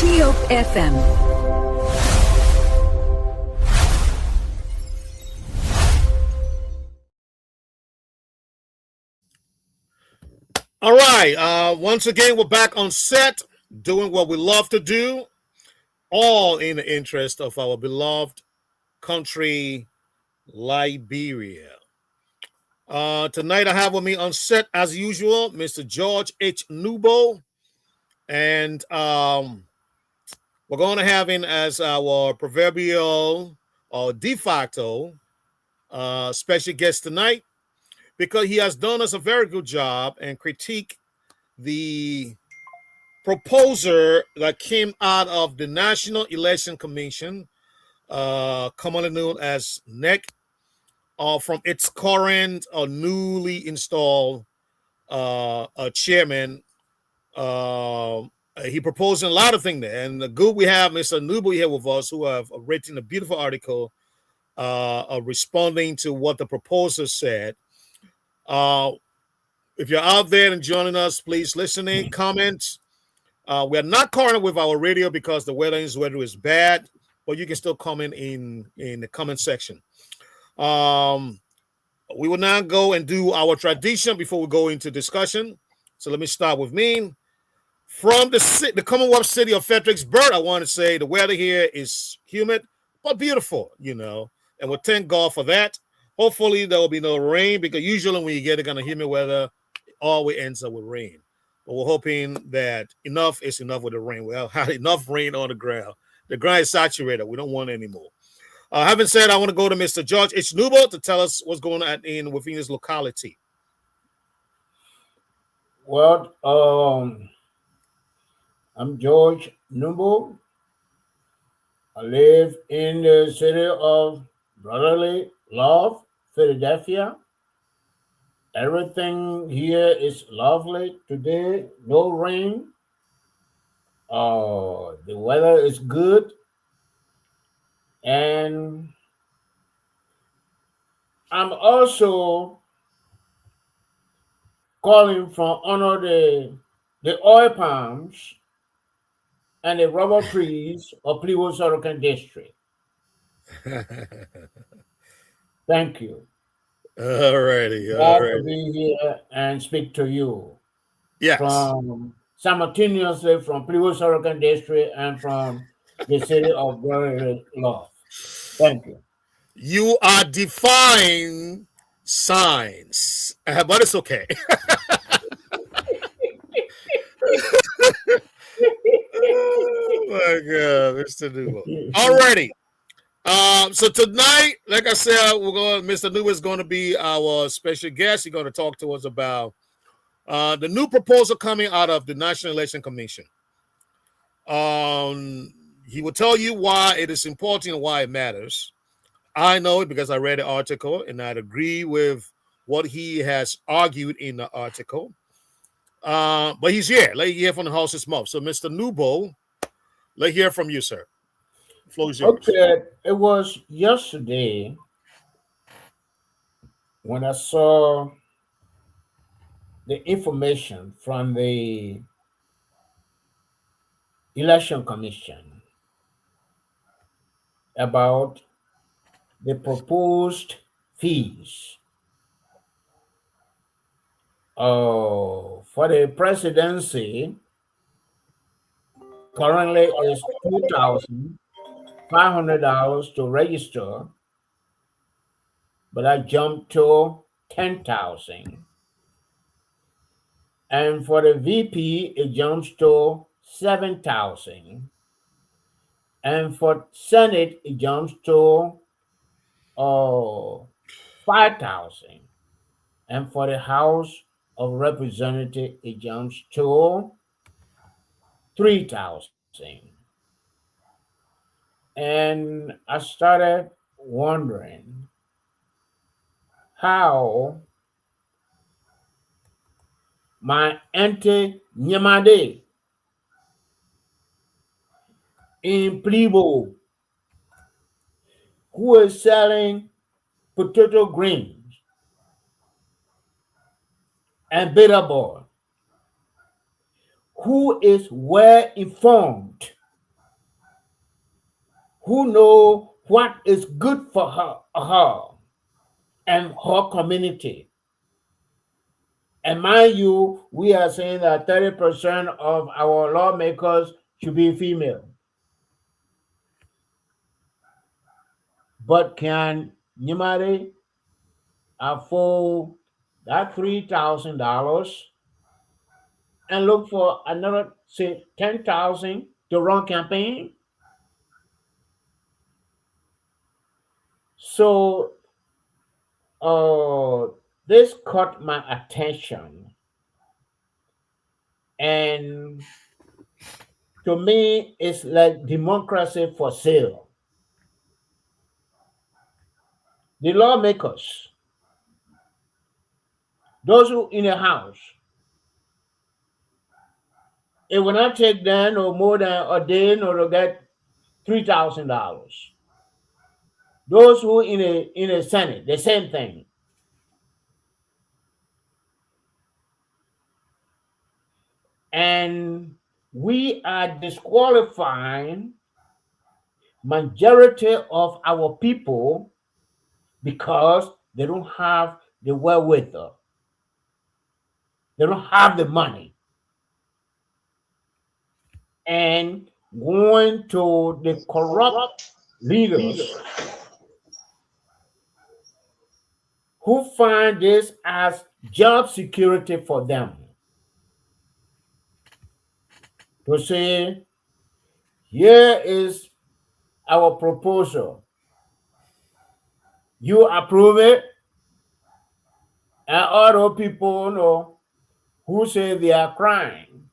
Hope FM. All right. Once again, we're back on set doing what we love to do, all in the interest of our beloved country, Liberia. Tonight, I have with me on set, as usual, Mr. George H. Nubo. And we're going to have him as our proverbial or de facto special guest tonight, because he has done us a very good job and critique the proposer that came out of the National Election Commission, commonly known as NEC, from its current or newly installed chairman. He proposed a lot of things there, and the good we have Mr. Nubo here with us, who have written a beautiful article responding to what the proposer said. If you're out there and joining us, please listen in, comment. We are not current with our radio because the weather is bad, but you can still comment in the comment section. We will now go and do our tradition before we go into discussion. So let me start with me. From the Commonwealth city of Fredericksburg, I want to say the weather here is humid but beautiful, and we'll thank God for that. Hopefully there will be no rain, because usually when you get a kind of humid weather, it always ends up with rain. But we're hoping that enough is enough with the rain. We have had enough rain on the ground. The ground is saturated. We don't want any more. Having said, I want to go to Mr. George H. Nubo to tell us what's going on within this locality. Well, I'm George Nubo. I live in the city of brotherly love, Philadelphia. Everything here is lovely today. No rain. The weather is good. And I'm also calling from under the oil palms and the rubber trees of Pliwo Sorokan district. Thank you. All righty. Glad to be here and speak to you. Yes. Simultaneously from Pliwo Sorokan district and from the city of brotherly love. Thank you. You are defying science, but it's okay. Oh my God, Mr. Nubo. Alrighty. So tonight, like I said, Mr. Nubo is going to be our special guest. He's going to talk to us about the new proposal coming out of the National Election Commission. He will tell you why it is important and why it matters. I know it because I read the article and I'd agree with what he has argued in the article. But he's here. Let's hear from the horse's mouth. So, Mr. Nubo, let's hear from you, sir. The floor is yours. Okay, it was yesterday when I saw the information from the Election Commission about the proposed fees for the presidency. Currently is $2,500 to register, but I jumped to $10,000. And for the VP, it jumps to $7,000. And for Senate, it jumps to $5,000. And for the House of Representatives, it jumps to $3,000. And I started wondering how my auntie Nyamade in Pliwo, who is selling potato greens and bitter ball, who is well informed who know what is good for her and her community. And mind you, we are saying that 30% of our lawmakers should be female. But can Nyimari afford that $3,000 and look for another, say, 10,000 to run campaign? So this caught my attention, and to me, it's like democracy for sale. The lawmakers, those who in the house, it will not take them no more than a day or to get $3,000. Those who in a Senate, the same thing. And we are disqualifying majority of our people because they don't have the wherewithal. They don't have the money. And going to the corrupt leaders who find this as job security for them. To say, here is our proposal. You approve it, and other people know who say they are crying.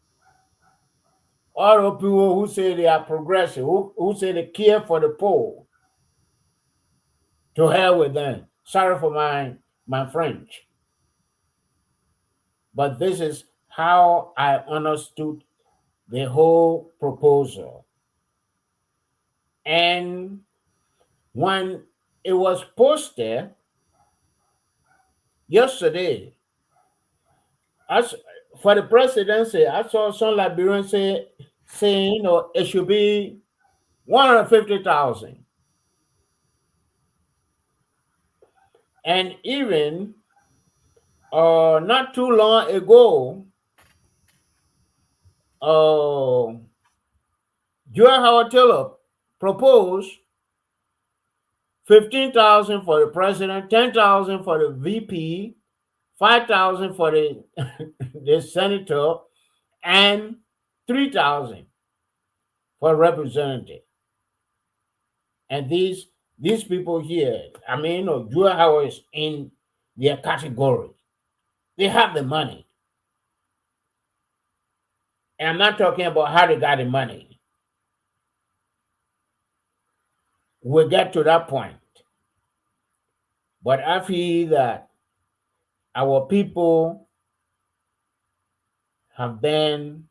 Other people who say they are progressive, who say they care for the poor. To hell with them. Sorry for my French. But this is how I understood the whole proposal. And when it was posted yesterday, as for the presidency, I saw some Liberians saying, it should be 150,000. And even not too long ago, Joel Howard Taylor proposed 15,000 for the president, 10,000 for the VP, 5,000 for the the senator, and 3,000 for representative. And these people here, I mean, Joel Howard is in their category. They have the money. And I'm not talking about how they got the money. We'll get to that point. But I feel that our people have been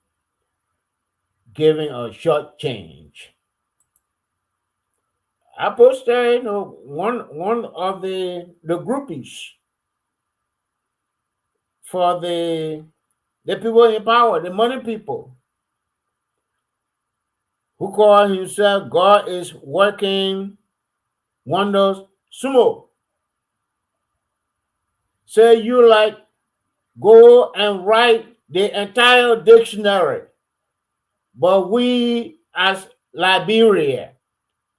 given a short change. I posted, one of the groupies for the people in power, the money people, who call himself God is working wonders. Sumo, say you like go and write the entire dictionary, but we as Liberia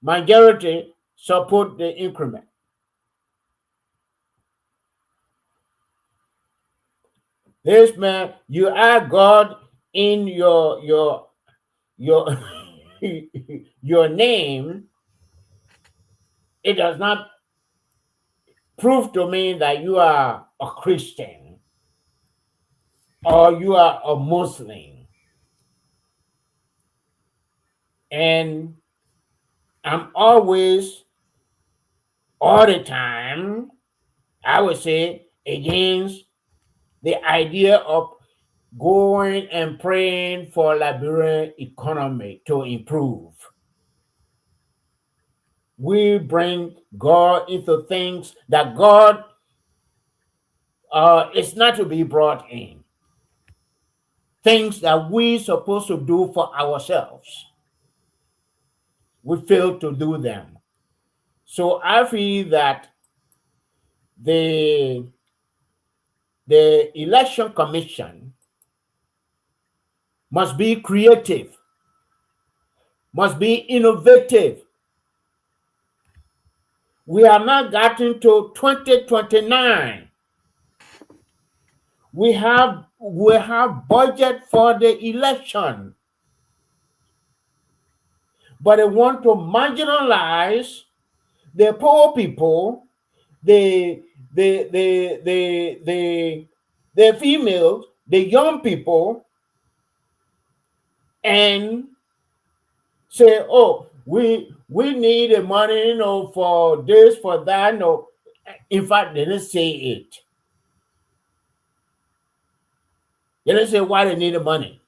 majority support the increment. This man, you add God in your your name, it does not prove to me that you are a Christian or you are a Muslim. And I'm always, all the time, I would say, against the idea of going and praying for Liberian economy to improve. We bring God into things that God is not to be brought in. Things that we supposed to do for ourselves. we failed to do them. So I feel that the election commission must be creative, must be innovative. We are not getting to 2029. We have budget for the election, but they want to marginalize the poor people, the females, the young people, and say, "Oh, we need the money, for this, for that." No, in fact, they didn't say it. They didn't say why they need the money,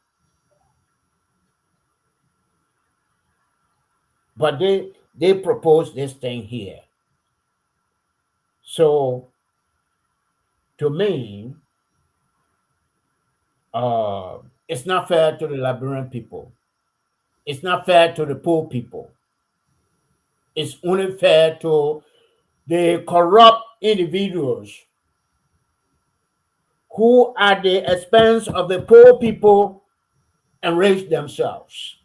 but they proposed this thing here. So, to me, it's not fair to the Liberian people. It's not fair to the poor people. It's only fair to the corrupt individuals who, at the expense of the poor people, enrich themselves.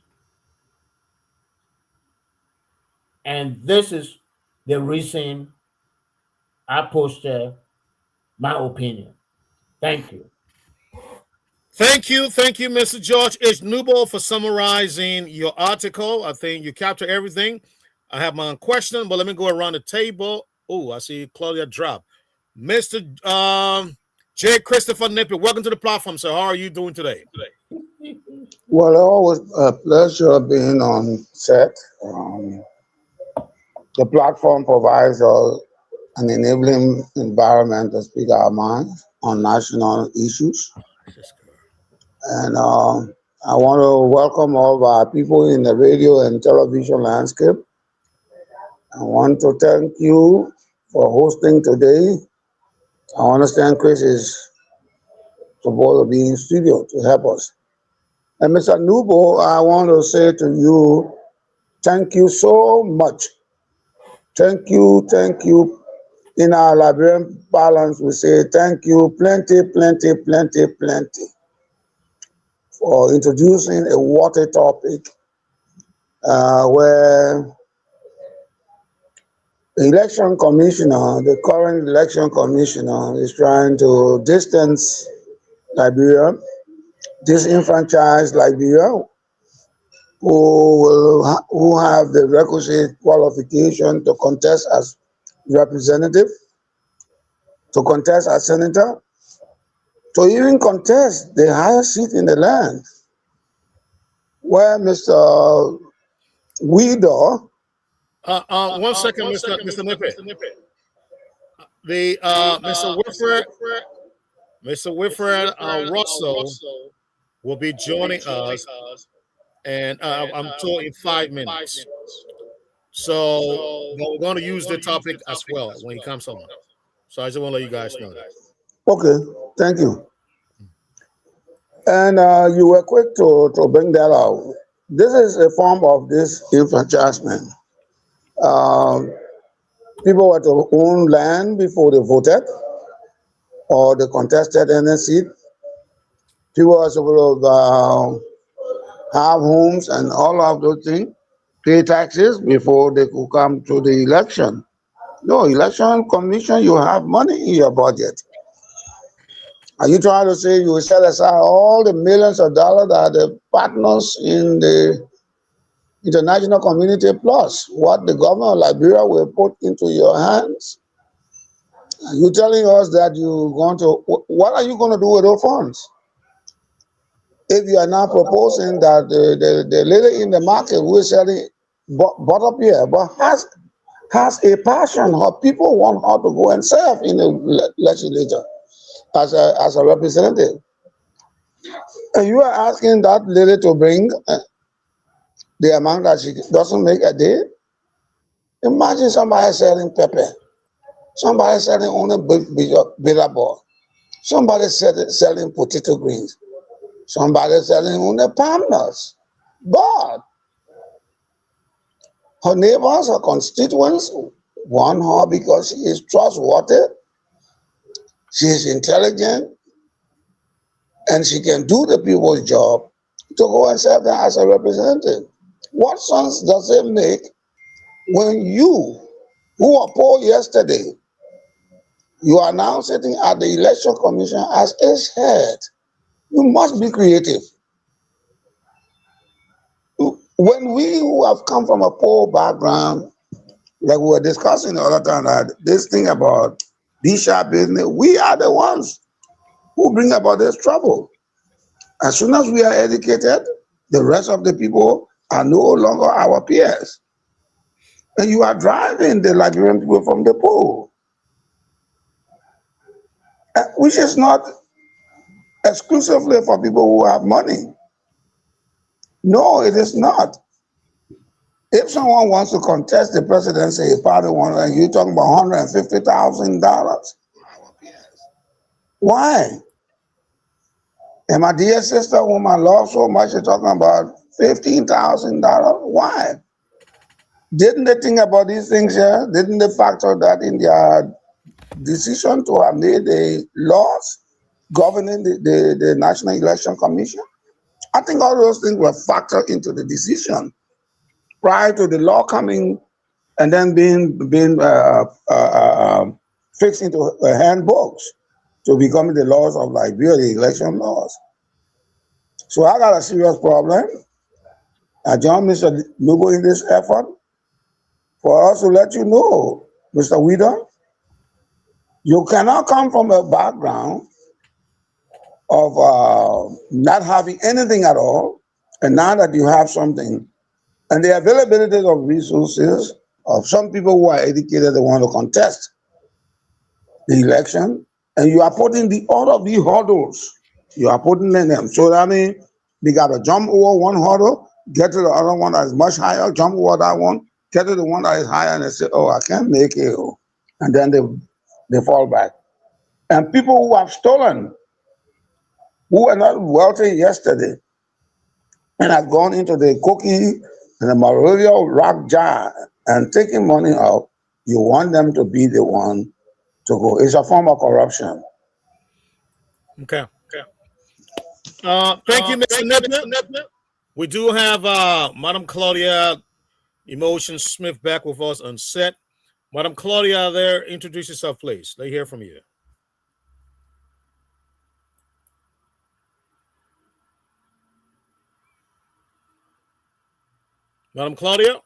And this is the reason I posted my opinion. Thank you. Thank you, Mr. George H. Newbold, for summarizing your article. I think you captured everything. I have my own question, but let me go around the table. Oh, I see Claudia drop. Mr. J. Christopher Nippy, welcome to the platform, sir. How are you doing today? Well, always a pleasure being on set. The platform provides an enabling environment to speak our minds on national issues. And I want to welcome all of our people in the radio and television landscape. I want to thank you for hosting today. I understand Chris is supposed to be in studio to help us. And Mr. Nubo, I want to say to you, thank you so much. Thank you, thank you. In our Liberian balance, we say thank you, plenty, plenty, plenty, plenty, for introducing a water topic where the election commissioner, the current election commissioner, is trying to distance Liberia, disenfranchise Liberia, who have the requisite qualification to contest as representative, to contest as senator, to even contest the highest seat in the land, where Mr. Weeder. One second, Mr. Nippy. The Mr. Wynfred Russell will be joining us, and I'm told in 5 minutes. So we're going to use the topic as well when he comes on. So I just want to let you guys know that. Okay, thank you. And you were quick to bring that out. This is a form of disenfranchisement. People were to own land before they voted or they contested any seat. People were supposed to have homes and all of those things, pay taxes before they could come to the election. No, election commission, you have money in your budget. Are you trying to say you will set aside all the millions of dollars that the partners in the international community plus what the government of Liberia will put into your hands? Are you telling us that what are you going to do with those funds? If you are now proposing that the lady in the market who is selling bought up here, but has a passion, her people want her to go and serve in the legislature as a representative. And you are asking that lady to bring the amount that she doesn't make a day? Imagine somebody selling pepper, somebody selling only billboard, somebody selling potato greens, somebody selling only palm nuts. But Her neighbors, her constituents want her because she is trustworthy, she is intelligent, and she can do the people's job to go and serve them as a representative. What sense does it make when you, who were poll yesterday, you are now sitting at the election commission as its head? You must be creative. When we who have come from a poor background, like we were discussing the other time, that this thing about B-sharp business, we are the ones who bring about this trouble. As soon as we are educated, the rest of the people are no longer our peers. And you are driving the Liberian people from the pool, which is not exclusively for people who have money. No, it is not. If someone wants to contest the presidency, a party one, and you're talking about $150,000, why? And my dear sister, whom I love so much, is talking about $15,000. Why? Didn't they think about these things here? Didn't they factor that in their decision to have made the laws governing the National Election Commission? I think all those things were factored into the decision prior to the law coming and then being fixed into handbooks to becoming the laws of Liberia, the election laws. So I got a serious problem. I joined Mr. Lugo in this effort for us to let you know, Mr. Whedon, you cannot come from a background of not having anything at all, and now that you have something, and the availability of resources of some people who are educated, they want to contest the election, and you are putting all of the hurdles, you are putting in them. So that means they got to jump over one hurdle, get to the other one that is much higher, jump over that one, get to the one that is higher, and they say, oh, I can't make it. And then they fall back. And people who have stolen, who were not wealthy yesterday, and have gone into the cookie and the Maravilla rock jar and taking money out, you want them to be the one to go. It's a form of corruption. Okay. Thank you, Mr. Nibner. We do have Madam Claudia Emotion Smith back with us on set. Madam Claudia, there, introduce yourself, please. Let me hear from you. Madam Claudia?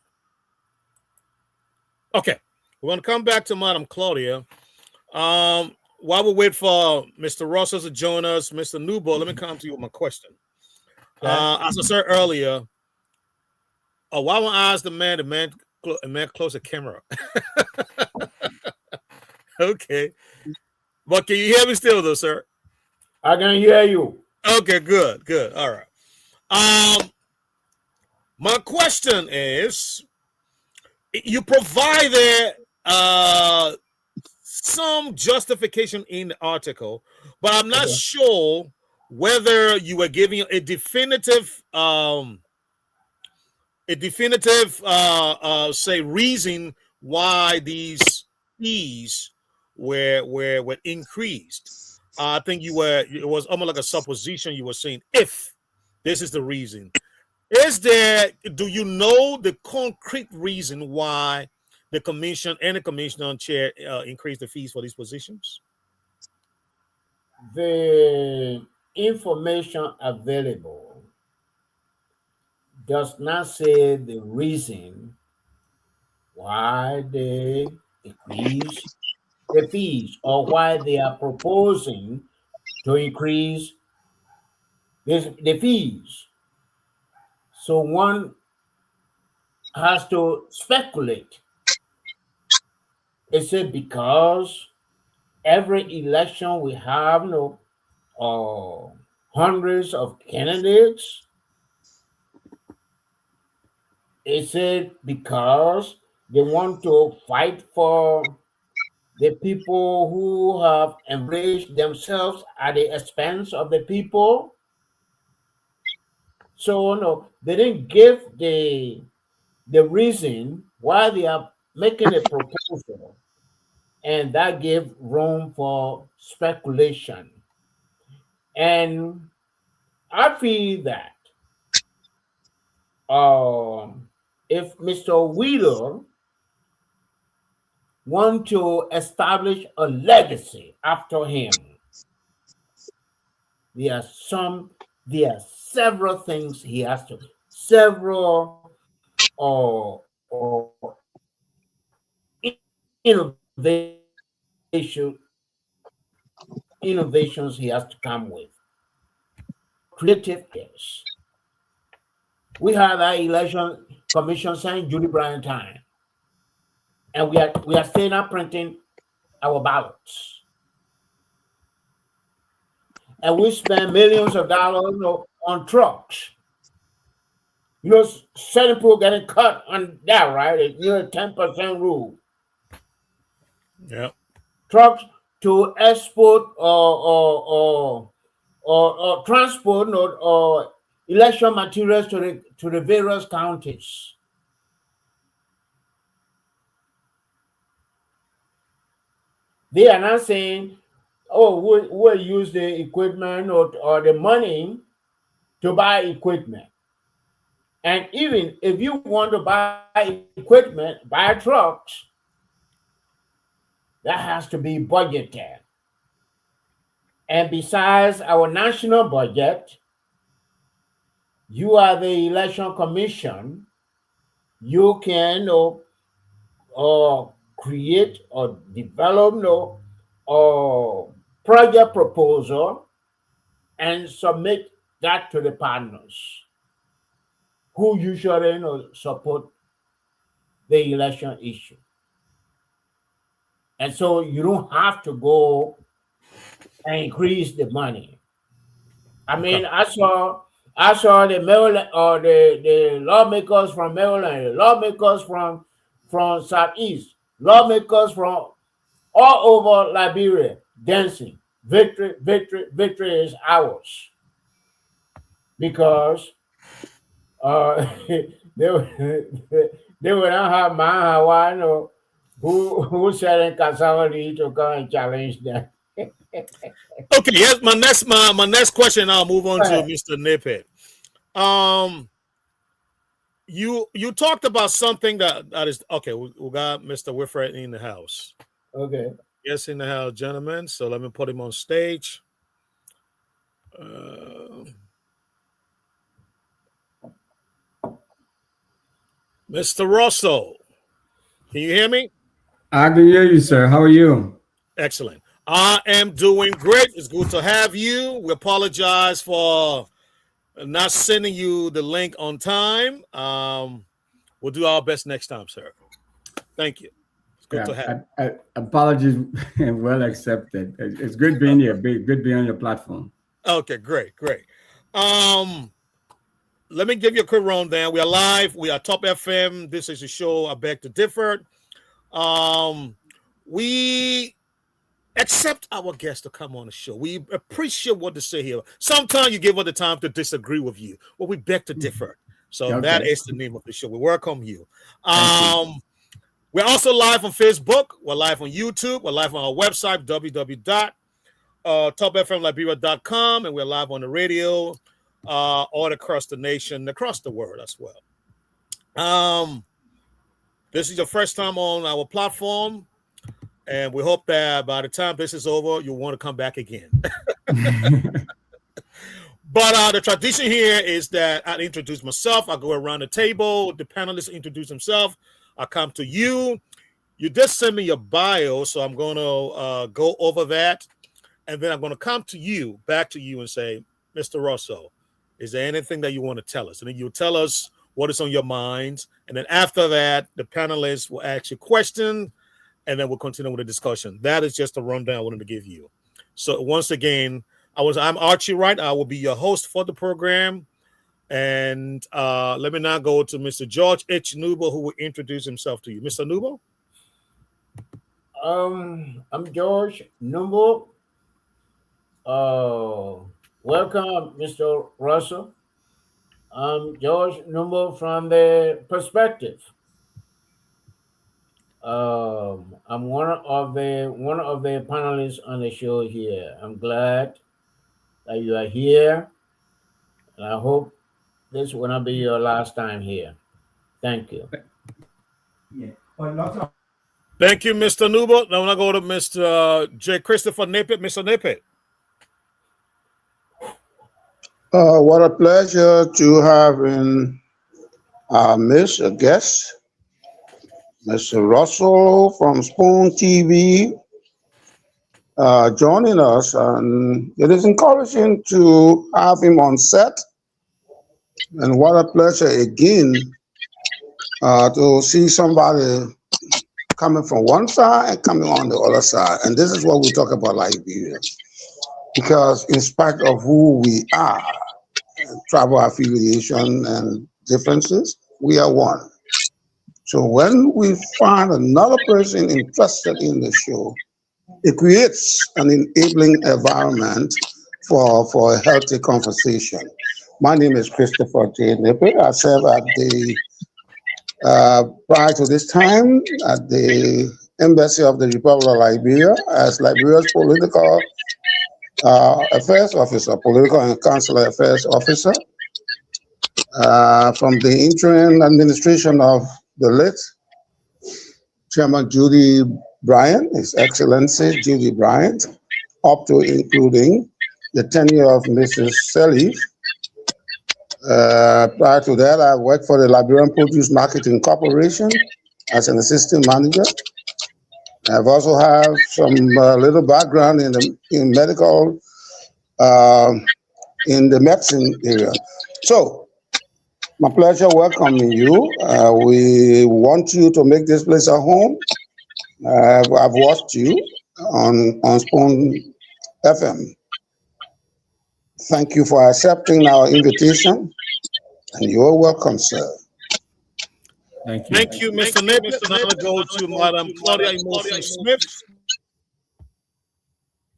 Okay. We're going to come back to Madam Claudia. While we wait for Mr. Russell to join us, Mr. Nubo, let me come to you with my question. As I said earlier, why won't I ask the man close the camera? Okay. But can you hear me still, though, sir? I can hear you. Okay, good. All right. My question is, you provided some justification in the article, but I'm not sure whether you were giving a definitive say reason why these fees were increased. I think it was almost like a supposition. You were saying, if this is the reason, do you know the concrete reason why the commission and the commissioner chair increased the fees for these positions? The information available does not say the reason why they increase the fees or why they are proposing to increase the fees. So one has to speculate. Is it because every election we have hundreds of candidates? Is it because they want to fight for the people who have enriched themselves at the expense of the people? So no, they didn't give the the reason why they are making a proposal, and that gave room for speculation. And I feel that if Mr. Wheeler want to establish a legacy after him, there are some, there are several things he has to, several or innovations he has to come with. Creative is. We have our election commission saying Liberia Time, and we are still not printing our ballots, and we spend millions of dollars, on trucks. Certain people getting cut on that, right? 10% rule. Yeah. Trucks to export or transport or election materials to the various counties. They are not saying, oh, we'll use the equipment or the money to buy equipment. And even if you want to buy equipment, buy trucks, that has to be budgeted. And besides our national budget, you are the election commission. You can create or develop or project proposal and submit that to the partners who usually support the election issue. And so you don't have to go and increase the money. I mean, I saw the Maryland or the lawmakers from Maryland, lawmakers from Southeast, lawmakers from all over Liberia dancing. Victory, victory, victory is ours. Because they will not have Mahawano who said in Kasawali to come and challenge them. Okay, yes, my next question, I'll move on to Mr. Nippet. You talked about something that is okay. We got Mr. Wynfred in the house. Okay. Yes, in the house, gentlemen. So let me put him on stage. Mr. Russell, can you hear me? I can hear you, sir. How are you? Excellent. I am doing great. It's good to have you. We apologize for not sending you the link on time. We'll do our best next time, sir. Thank you. It's good to have you. Apologies well accepted. It's good being here. Good being on your platform. Okay, great. Let me give you a quick rundown. We are live. We are Top FM. This is a show I beg to differ. We accept our guests to come on the show. We appreciate what they say here. Sometimes you give us the time to disagree with you, but we beg to differ. So Okay. that is the name of the show. We welcome you. We're also live on Facebook. We're live on YouTube. We're live on our website, www.topfmliberia.com, and we're live on the radio all across the nation, across the world as well. This is your first time on our platform, and we hope that by the time this is over, you'll want to come back again. But the tradition here is that I introduce myself. I go around the table. The panelists introduce themselves. I come to you. You just send me your bio, so I'm going to go over that. And then I'm going to come to you, back to you, and say, Mr. Russell, is there anything that you want to tell us? And then you'll tell us what is on your mind. And then after that, the panelists will ask you questions, and then we'll continue with the discussion. That is just a rundown I wanted to give you. So once again, I'm Archie Wright. I will be your host for the program. And let me now go to Mr. George H. Nubo, who will introduce himself to you. Mr. Nubo? I'm George Nubo. Welcome, Mr. Russell. George Numbo from the perspective. I'm one of the panelists on the show here. I'm glad that you are here, and I hope this will not be your last time here. Thank you. Yeah. Well, lots of Thank you, Mr. Nubo. Now I go to Mr. J. Christopher Nippet. Mr. Nippet. What a pleasure to have in our midst a guest, Mr. Russell from Spoon TV, joining us. And it is encouraging to have him on set. And what a pleasure again to see somebody coming from one side and coming on the other side. And this is what we talk about Liberia. Because in spite of who we are, tribal affiliation and differences, we are one. So when we find another person interested in the show, it creates an enabling environment for a healthy conversation. My name is Christopher J. Nipper. I serve at the prior to this time at the Embassy of the Republic of Liberia as Liberia's political affairs officer, political and consular affairs officer. From the interim administration of the late Chairman Judy Bryant, His Excellency Judy Bryant, up to including the tenure of Mrs. Selif. Prior to that, I worked for the Liberian Produce Marketing Corporation as an assistant manager. I've also have some little background in medical, in the medicine area. So, my pleasure welcoming you. We want you to make this place a home. I've watched you on Spoon FM. Thank you for accepting our invitation, and you're welcome, sir. Thank you. Thank you, Mr. Nippet. And now I go to Madam Claudia Emotion Smith.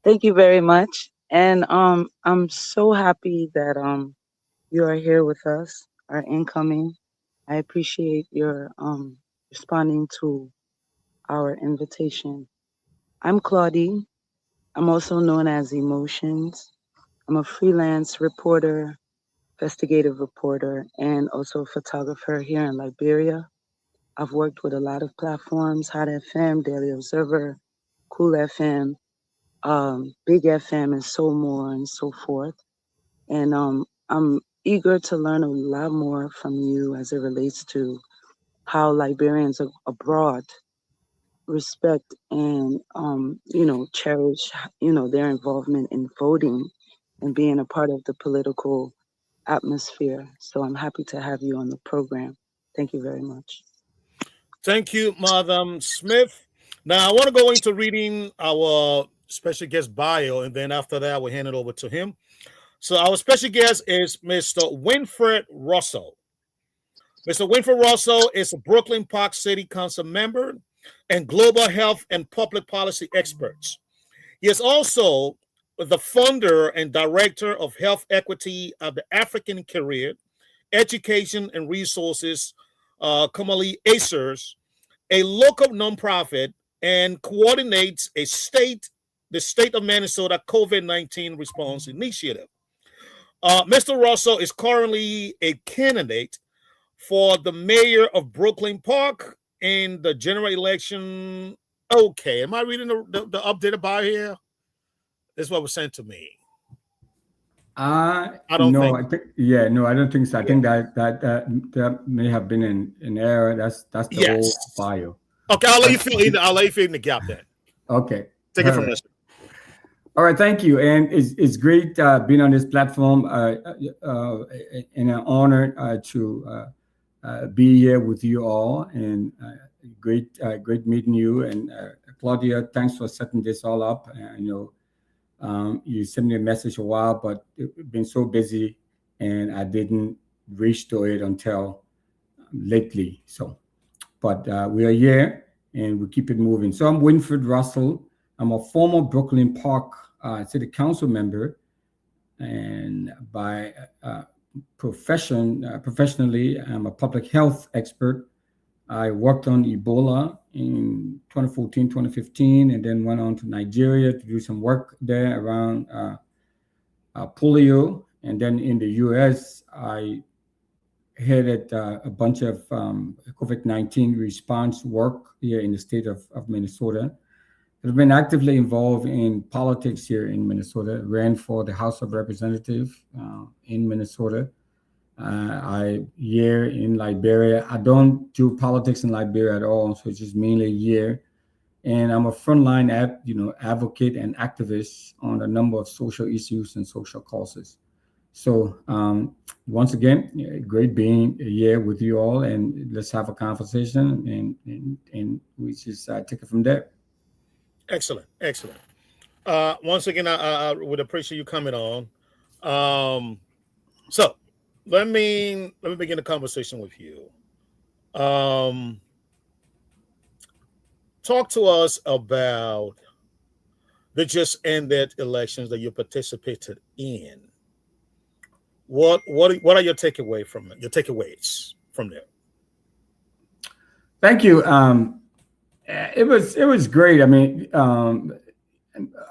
Thank you very much. And I'm so happy that you are here with us, our incoming. I appreciate your responding to our invitation. I'm Claudie. I'm also known as Emotions. I'm a freelance reporter, investigative reporter, and also a photographer here in Liberia. I've worked with a lot of platforms, Hot FM, Daily Observer, Cool FM, Big FM, and so more and so forth. And I'm eager to learn a lot more from you as it relates to how Liberians abroad respect and cherish their involvement in voting and being a part of the political atmosphere. So I'm happy to have you on the program. Thank you very much. Thank you, Madam Smith. Now, I want to go into reading our special guest bio, and then after that, we'll hand it over to him. So our special guest is Mr. Wynfred Russell. Mr. Wynfred Russell is a Brooklyn Park City Council member and global health and public policy expert. He is also the founder and director of health equity of the African Career, Education and Resources, commonly ACERS, a local nonprofit, and coordinates the state of Minnesota COVID-19 response initiative. Mr. Russell is currently a candidate for the mayor of Brooklyn Park in the general election. Okay, am I reading the updated bio here? This is what was sent to me. I don't no, think. I think no, I don't think so. I think that may have been an error. That's the Yes. old bio. Okay, I'll let you fill in the gap then. Okay. Take it from this. All right, thank you, and it's great being on this platform, and an honor to be here with you all, and great meeting you. And Claudia, thanks for setting this all up. You sent me a message a while, but it's been so busy, and I didn't reach to it until lately. So, but we are here, and we keep it moving. So I'm Wynfred Russell. I'm a former Brooklyn Park City Council member, and by professionally, I'm a public health expert. I worked on Ebola in 2014, 2015, and then went on to Nigeria to do some work there around polio. And then in the US, I headed a bunch of COVID-19 response work here in the state of Minnesota. I've been actively involved in politics here in Minnesota, ran for the House of Representatives in Minnesota. Year in Liberia. I don't do politics in Liberia at all, so it's just mainly a year. And I'm a frontline advocate and activist on a number of social issues and social causes. So once again, great being here with you all, and let's have a conversation, and we just take it from there. Excellent. Once again, I would appreciate you coming on. So let me begin the conversation with you. Talk to us about the just ended elections that you participated in. What are your takeaways from there? Thank you. It was great. I mean,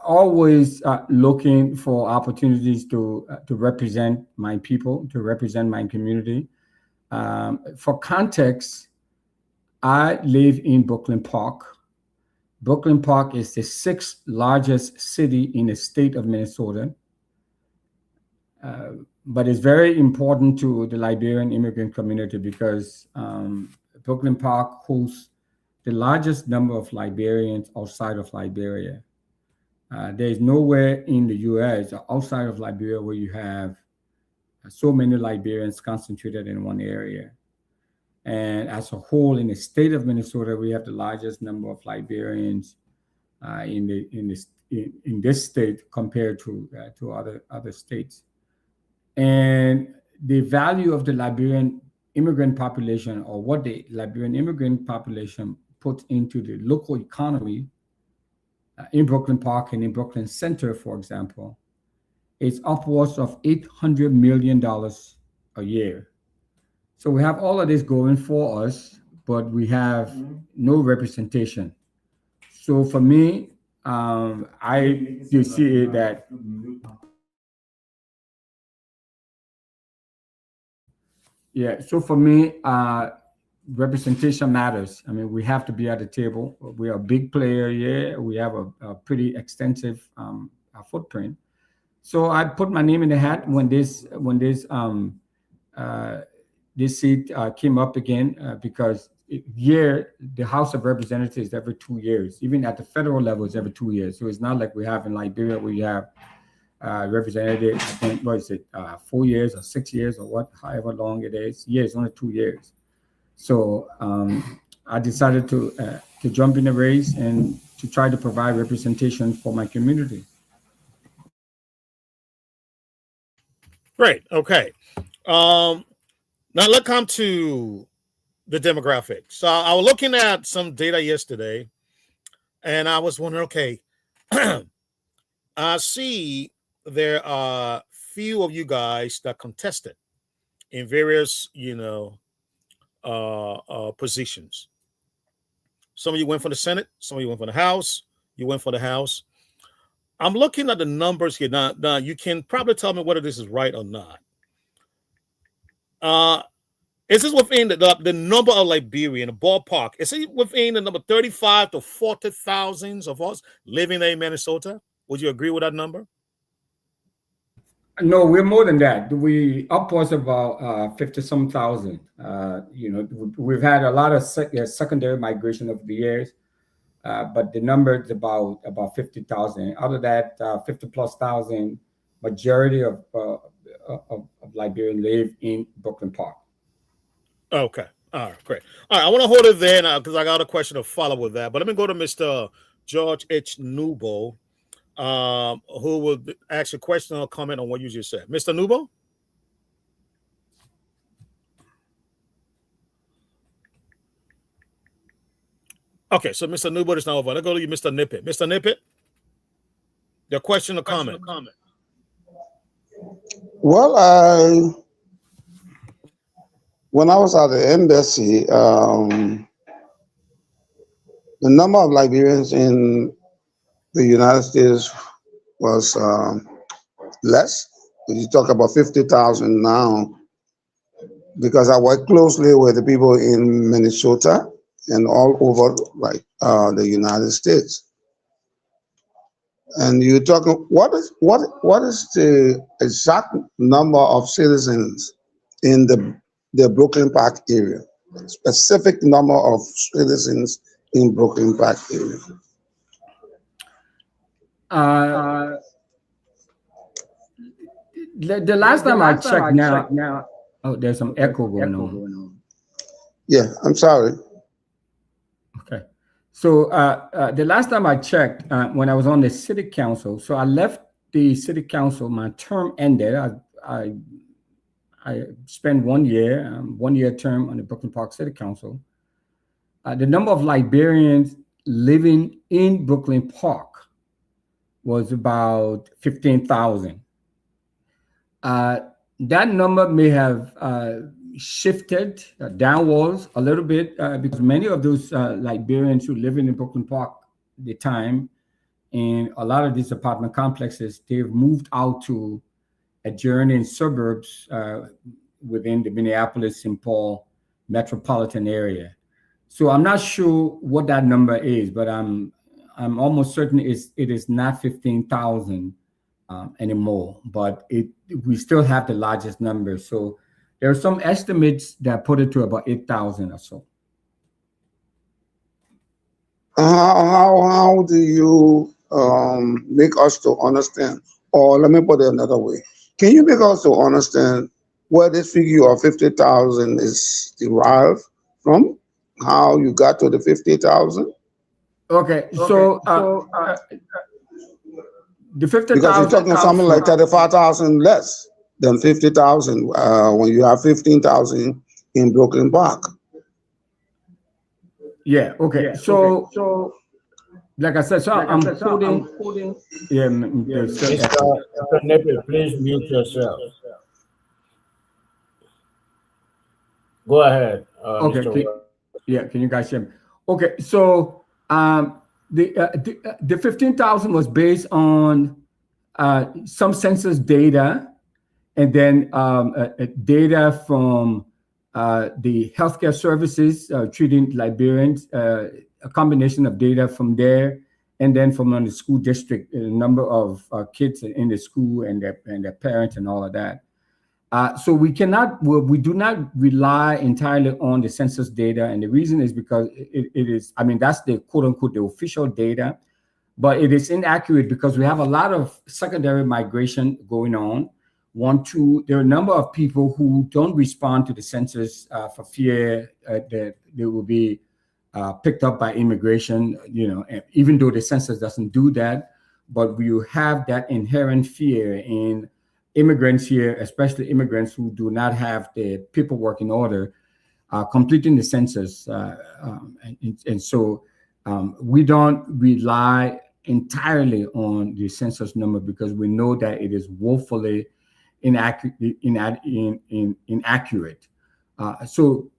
always looking for opportunities to represent my people, to represent my community. For context, I live in Brooklyn Park. Brooklyn Park is the 6th largest city in the state of Minnesota. But it's very important to the Liberian immigrant community because Brooklyn Park hosts the largest number of Liberians outside of Liberia. There's nowhere in the U.S. or outside of Liberia where you have so many Liberians concentrated in one area. And as a whole, in the state of Minnesota, we have the largest number of Liberians in this state compared to other states. And the value of the Liberian immigrant population, or what the Liberian immigrant population puts into the local economy in Brooklyn Park and in Brooklyn Center, for example, is upwards of $800 million a year. So we have all of this going for us, but we have no representation. So for me, you see that so for me, representation matters. I mean, we have to be at the table. We are a big player here. We have a pretty extensive footprint. So I put my name in the hat when this seat came up again, because here the House of Representatives is every 2 years. Even at the federal level, it's every 2 years. So it's not like we have in Liberia where you have representative, I think, 4 years or 6 years or however long it is. Yeah, it's only 2 years. So I decided to jump in the race and to try to provide representation for my community. Great. Okay. Now let's come to the demographics. So I was looking at some data yesterday, and I was wondering, okay, I see there are few of you guys that contested in various, positions. Some of you went for the Senate, some of you went for the House. You went for the House. I'm looking at the numbers here. Now you can probably tell me whether this is right or not. Is this within the number of Liberian, the ballpark? Is it within the number 35 to 40,000 of us living in Minnesota? Would you agree with that number? No, we're more than that. We upwards about 50-some thousand. We've had a lot of secondary migration over the years, but the number is about 50,000. Out of that, 50,000+, majority of Liberians live in Brooklyn Park. Okay. All right, great. All right, I want to hold it there now because I got a question to follow with that. But let me go to Mr. George H. Nubo, who will ask a question or comment on what you just said. Mr. Nubo? Okay, so Mr. Nubo is now over. Let's go to you, Mr. Nippet. Mr. Nippet, your question or comment? Well, when I was at the embassy, the number of Liberians in the United States was less. You talk about 50,000 now, because I work closely with the people in Minnesota and all over the United States. And you talk, what is the exact number of citizens in the Brooklyn Park area? Specific number of citizens in Brooklyn Park area. The last time I checked now, oh, there's some echo going on. Yeah, I'm sorry. Okay. So the last time I checked, when I was on the city council, so I left the city council, my term ended. I spent 1 year, 1 year term on the Brooklyn Park City Council. The number of Liberians living in Brooklyn Park was about 15,000. That number may have shifted downwards a little bit because many of those Liberians who live in Brooklyn Park at the time, and a lot of these apartment complexes, they've moved out to adjoining suburbs within the Minneapolis-St. Paul metropolitan area. So I'm not sure what that number is, but I'm almost certain it is not 15,000 anymore. But we still have the largest number. So there are some estimates that put it to about 8,000 or so. How do you make us to understand? Or let me put it another way. Can you make us to understand where this figure of 50,000 is derived from? How you got to the 50,000? Okay, so the 50,000, because you're talking something like 35,000 less than 50,000 when you have 15,000 in Brooklyn Park. Yeah. Okay. So like I said, I'm quoting. Yeah. Mr. Nepe, please mute yourself. Go ahead. Okay. Can you guys hear me? Okay. So the 15,000 was based on some census data, and then data from the healthcare services treating Liberians, a combination of data from there, and then from the school district, a number of kids in the school and their parents and all of that. So we do not rely entirely on the census data, and the reason is because it is, I mean, that's the quote unquote the official data, but it is inaccurate because we have a lot of secondary migration going on. There are a number of people who don't respond to the census for fear that they will be picked up by immigration, even though the census doesn't do that. But we have that inherent fear in immigrants here, especially immigrants who do not have the paperwork in order, completing the census. And so we don't rely entirely on the census number because we know that it is woefully inaccurate. So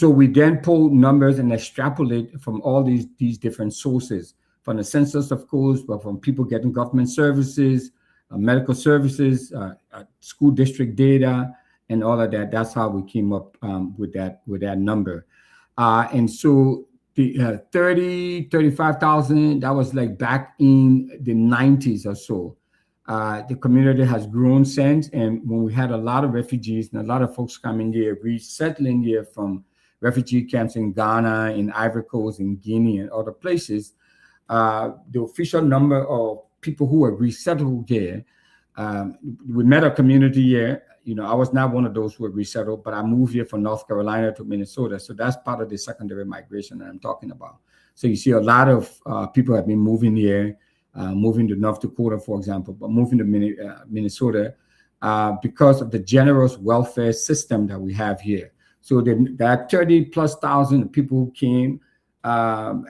we then pull numbers and extrapolate from all these different sources, from the census, of course, but from people getting government services, medical services, school district data, and all of that. That's how we came up with that number. And so the 35,000, that was like back in the 90s or so. The community has grown since, and when we had a lot of refugees and a lot of folks coming here, resettling here from refugee camps in Ghana, in Ivory Coast, in Guinea, and other places, the official number of people who were resettled here, we met a community here. I was not one of those who were resettled, but I moved here from North Carolina to Minnesota. So that's part of the secondary migration that I'm talking about. So you see a lot of people have been moving here, moving to North Dakota, for example, but moving to Minnesota because of the generous welfare system that we have here. So that 30,000+ people who came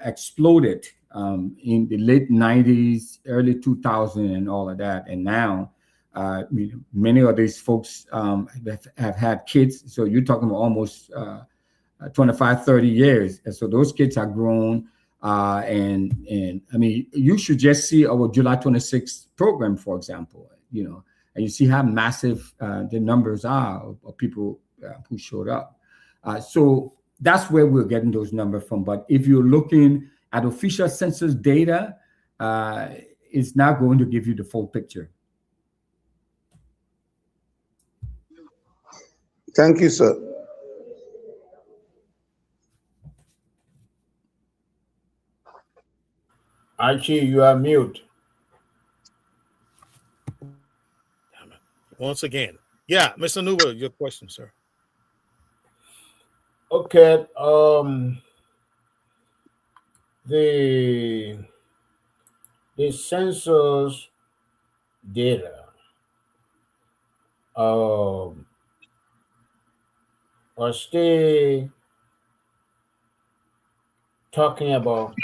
exploded in the late 90s, early 2000s, and all of that. And now Many of these folks have had kids. So you're talking about almost 25, 30 years. And so those kids are grown. And I mean, you should just see our July 26th program, for example, and you see how massive the numbers are of people who showed up. So that's where we're getting those numbers from. But if you're looking at official census data, it's not going to give you the full picture. Thank you, sir. Archie, you are mute. Once again. Yeah, Mr. Nuba, your question, sir. Okay. The census data are still talking about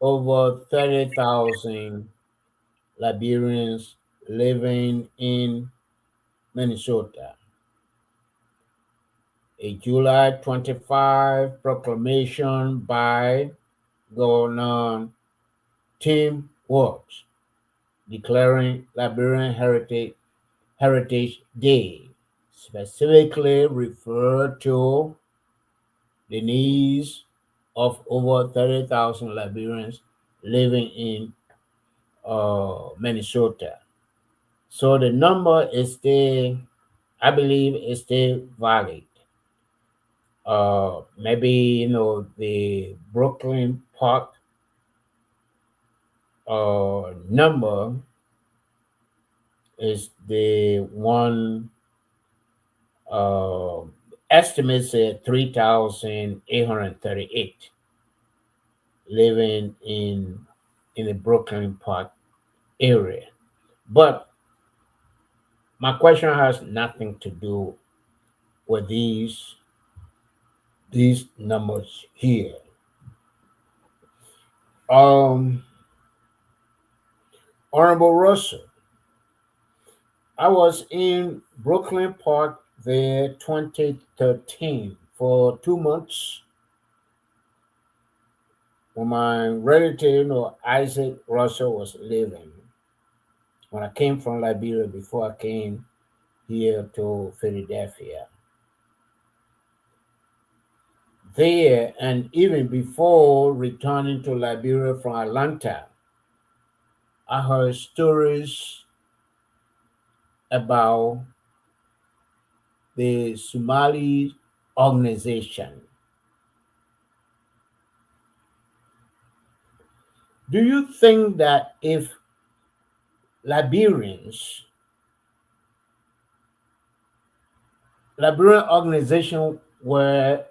over 30,000 Liberians living in Minnesota. A July 25 proclamation by Governor Tim Walz declaring Liberian Heritage Day specifically referred to the needs of over 30,000 Liberians living in Minnesota. So the number is still, I believe, is still valid. Maybe the Brooklyn Park number is the one estimates at 3,838 living in the Brooklyn Park area. But my question has nothing to do with these numbers here. Honorable Russell, I was in Brooklyn Park there 2013 for 2 months when my relative, Isaac Russell, was living. When I came from Liberia, before I came here to Philadelphia. There, and even before returning to Liberia from Atlanta, I heard stories about the Somali organization. Do you think that if Liberian organizations were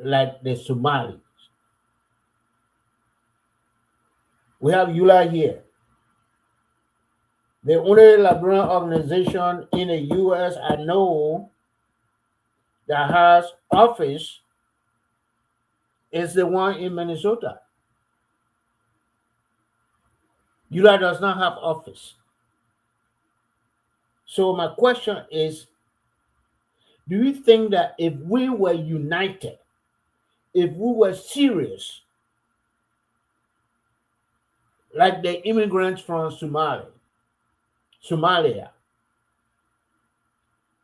like the Somalis? We have EULA here. The only Liberian organization in the U.S. I know that has office is the one in Minnesota. EULA does not have office. So my question is, do you think that if we were united, if we were serious, like the immigrants from Somalia,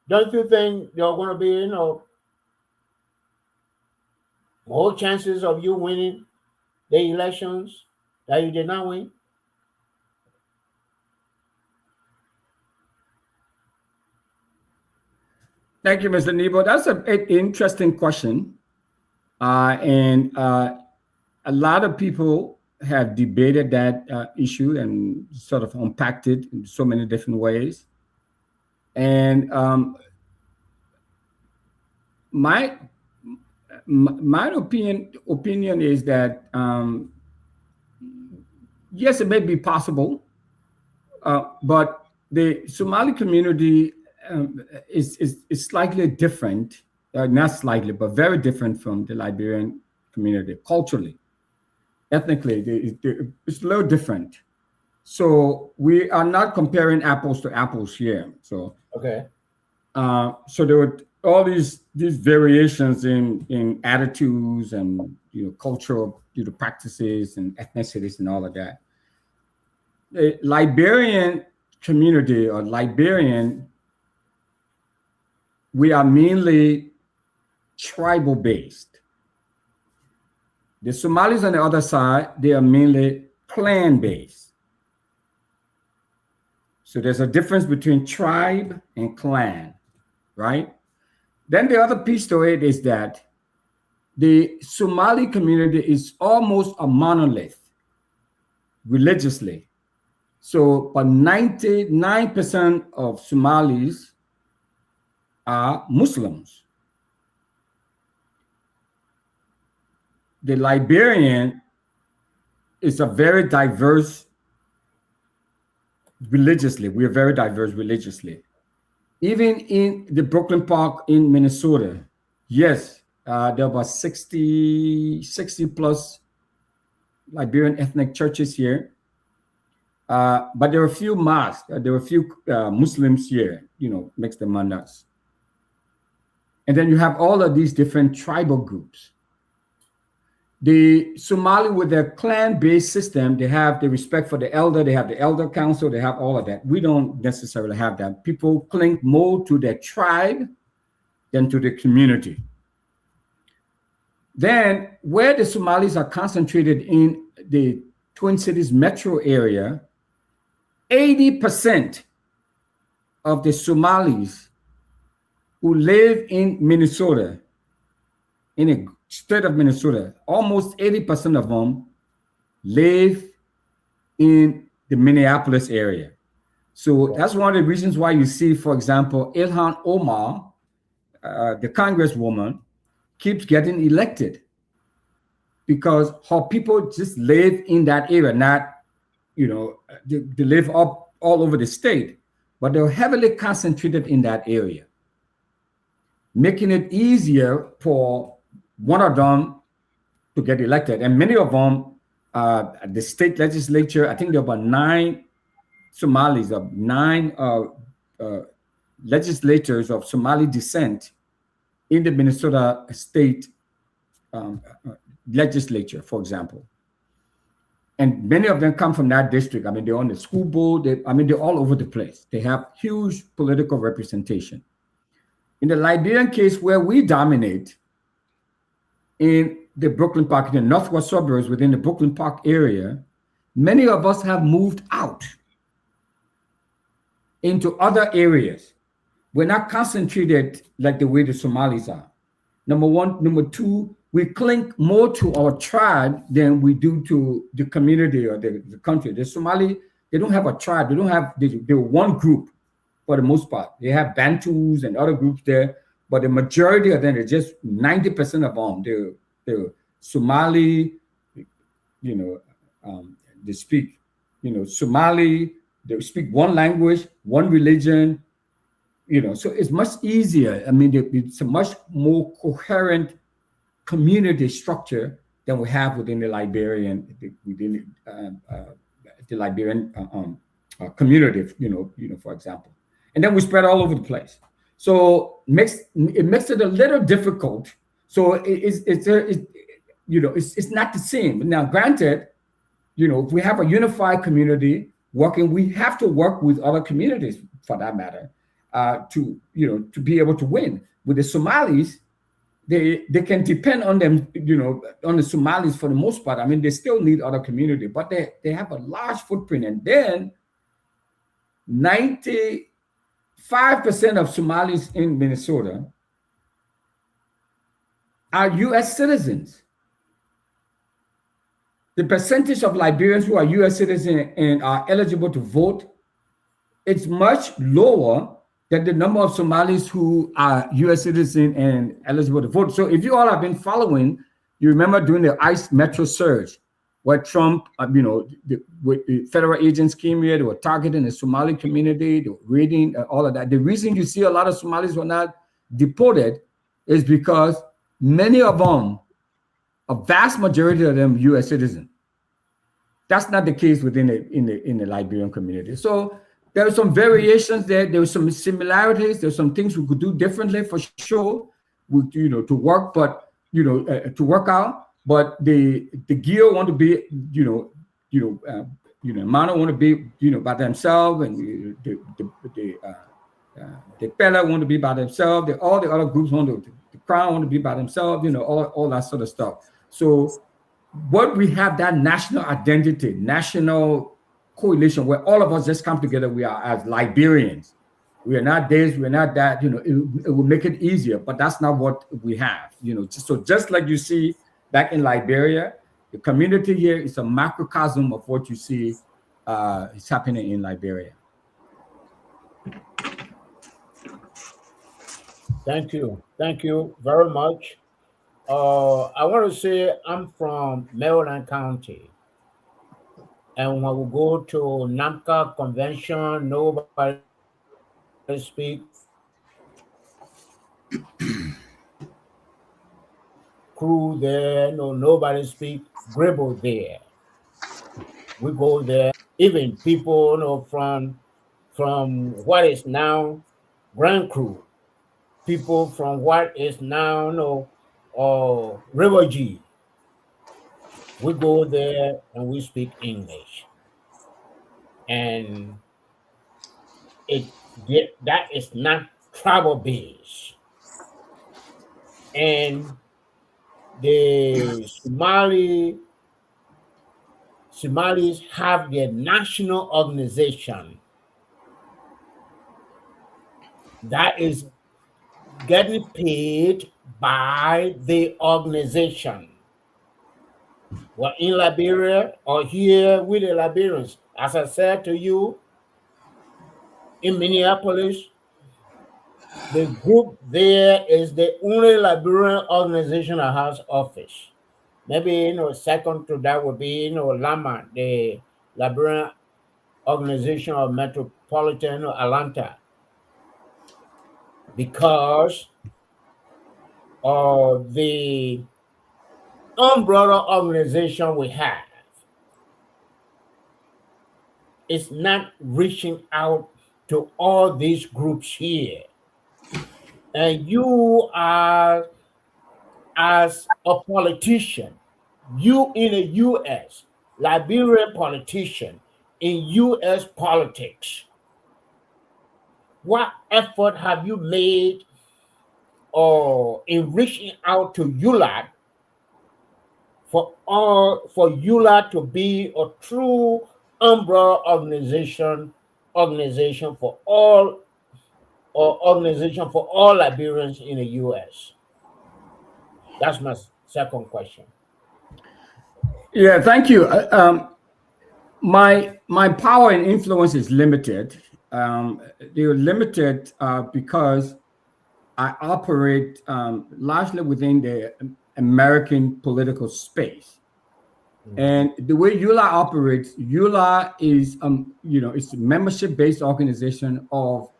don't you think there are going to be, more chances of you winning the elections that you did not win? Thank you, Mr. Nebo. That's an interesting question. And a lot of people have debated that issue and sort of unpacked it in so many different ways. And my opinion is that yes, it may be possible, but the Somali community is slightly different, not slightly, but very different from the Liberian community culturally, ethnically. It's a little different. So we are not comparing apples to apples here. So Okay. so there were all these variations in attitudes and cultural practices and ethnicities and all of that. The Liberian community or Liberian, we are mainly tribal based. The Somalis on the other side, they are mainly clan based. So there's a difference between tribe and clan, right? Then the other piece to it is that the Somali community is almost a monolith religiously. So, but 99% of Somalis are Muslims. The Liberian is a very diverse religiously. We are very diverse religiously. Even in the Brooklyn Park in Minnesota, yes, there were 60 plus Liberian ethnic churches here. But there were a few mosques, there were a few Muslims here, mixed among us. And then you have all of these different tribal groups. The Somali, with their clan-based system, they have the respect for the elder, they have the elder council, they have all of that. We don't necessarily have that. People cling more to their tribe than to the community. Then, where the Somalis are concentrated in the Twin Cities metro area, 80% of the Somalis who live in Minnesota, in the state of Minnesota, almost 80% of them live in the Minneapolis area. So that's one of the reasons why you see, for example, Ilhan Omar, the congresswoman, keeps getting elected because her people just live in that area, not, they live up all over the state, but they're heavily concentrated in that area, making it easier for one of them to get elected. And many of them, the state legislature, I think there are about 9 Somalis, 9 legislators of Somali descent in the Minnesota state legislature, for example. And many of them come from that district. I mean, they're on the school board. They're all over the place. They have huge political representation. In the Liberian case, where we dominate in the Brooklyn Park, in the northwest suburbs within the Brooklyn Park area, many of us have moved out into other areas. We're not concentrated like the way the Somalis are. Number one. Number two, we cling more to our tribe than we do to the community or the country. The Somali, they don't have a tribe. They're one group for the most part. They have Bantus and other groups there, but the majority of them, are just 90% of them, they're Somali, they speak, Somali, they speak one language, one religion, so it's much easier. I mean, it's a much more coherent community structure than we have within the Liberian, community, for example. And then we spread all over the place. So it makes it a little difficult. So it's not the same. Now, granted, if we have a unified community working, we have to work with other communities for that matter, to be able to win. With the Somalis, they can depend on them, on the Somalis for the most part. I mean, they still need other community, but they have a large footprint. And then 95% of Somalis in Minnesota are U.S. citizens. The percentage of Liberians who are U.S. citizens and are eligible to vote, it's much lower than the number of Somalis who are U.S. citizens and eligible to vote. So if you all have been following, you remember during the ICE Metro surge, where Trump, the federal agents came here, they were targeting the Somali community, they were raiding all of that. The reason you see a lot of Somalis were not deported is because many of them, a vast majority of them, U.S. citizens. That's not the case within the Liberian community. So there are some variations there. There are some similarities. There's some things we could do differently for sure, to work, but to work out. But the gear want to be, Mano want to be, by themselves, and the Pella want to be by themselves. All the other groups the Crown want to be by themselves. All that sort of stuff. So what we have, that national identity, national coalition, where all of us just come together, we are as Liberians. We are not this, we're not that, it will make it easier, but that's not what we have, So just like you see back in Liberia, the community here is a macrocosm of what you see is happening in Liberia. Thank you very much. I want to say I'm from Maryland County, and when we go to NAMCA convention, nobody speak crew there, nobody speak Gribble there. We go there, even people from what is now Grand Crew, people from what is now River G. We go there and we speak English, and that is not tribal based. And the Somalis have their national organization that is getting paid by the organization. Well, in Liberia or here with the Liberians, as I said to you, in Minneapolis, the group there is the only Liberian organization that has office. Maybe second to that would be LAMA, the Liberian Organization of Metropolitan Atlanta, because of the umbrella organization we have. It's not reaching out to all these groups here. And you are, as a politician, you in the U.S., Liberian politician in U.S. politics, what effort have you made in reaching out to ULAT for ULAT to be a true umbrella organization for all, or organization for all Liberians in the U.S.? That's my second question. Yeah, thank you. My power and influence is limited. They're limited because I operate largely within the American political space. And the way EULA operates, EULA is it's a membership-based organization of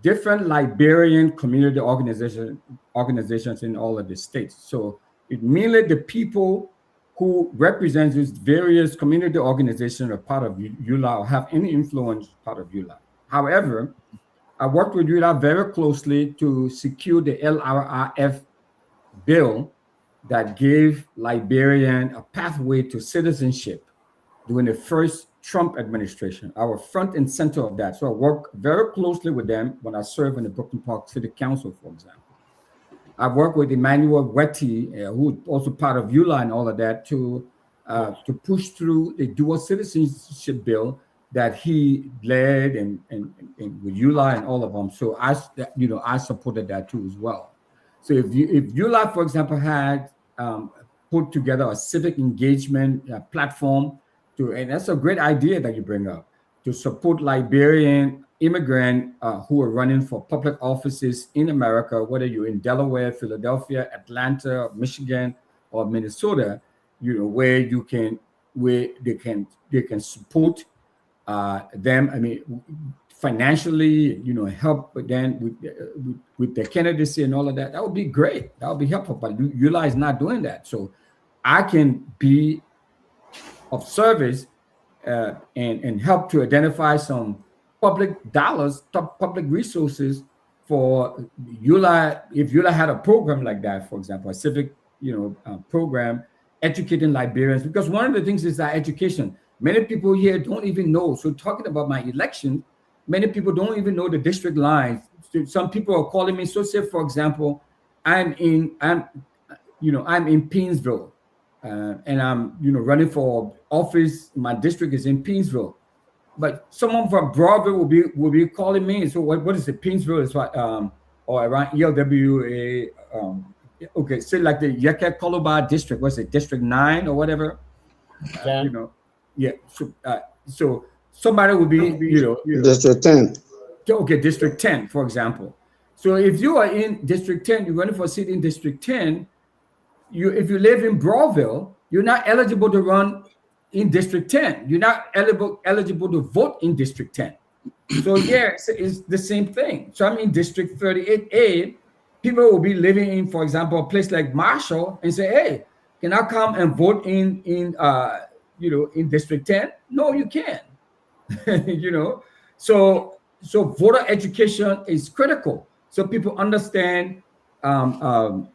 different Liberian community organizations in all of the states. So it mainly the people who represent these various community organizations are part of EULA or have any influence part of EULA. However, I worked with EULA very closely to secure the LRRF bill that gave Liberian a pathway to citizenship during the first Trump administration. I was front and center of that. So I worked very closely with them when I served in the Brooklyn Park City Council, for example. I worked with Emmanuel Wetty, who also part of EULA and all of that, to push through the dual citizenship bill that he led and with EULA and all of them. So I supported that too as well. So if EULA, for example, had put together a civic engagement platform and that's a great idea that you bring up, to support Liberian immigrants who are running for public offices in America, whether you're in Delaware, Philadelphia, Atlanta, Michigan, or Minnesota, where they can support them. I mean, financially, help them with their candidacy and all of that. That would be great. That would be helpful. But EULA is not doing that. So I can be of service and help to identify some public dollars, public resources for EULA. If EULA had a program like that, for example, a civic, program educating Liberians, because one of the things is that education. Many people here don't even know. So talking about my election, many people don't even know the district lines. So some people are calling me. So say, for example, I'm in Painesville, and I'm running for office. My district is in Painesville, but someone from Broadway will be calling me. So what is it? Painesville is what or around ELWA. Okay, say like the Yeke Koloba district. What's it? District 9 or whatever. Okay. Yeah. So somebody will be District 10. okay, District 10, for example. So if you are in District 10, you're running for a seat in District 10. If you live in Broadville, you're not eligible to run in District 10. You're not eligible to vote in District 10. So yeah, it's the same thing. So I'm in District 38A. People will be living in, for example, a place like Marshall and say, "Hey, can I come and vote in District 10?" No, you can't. So voter education is critical, so people understand how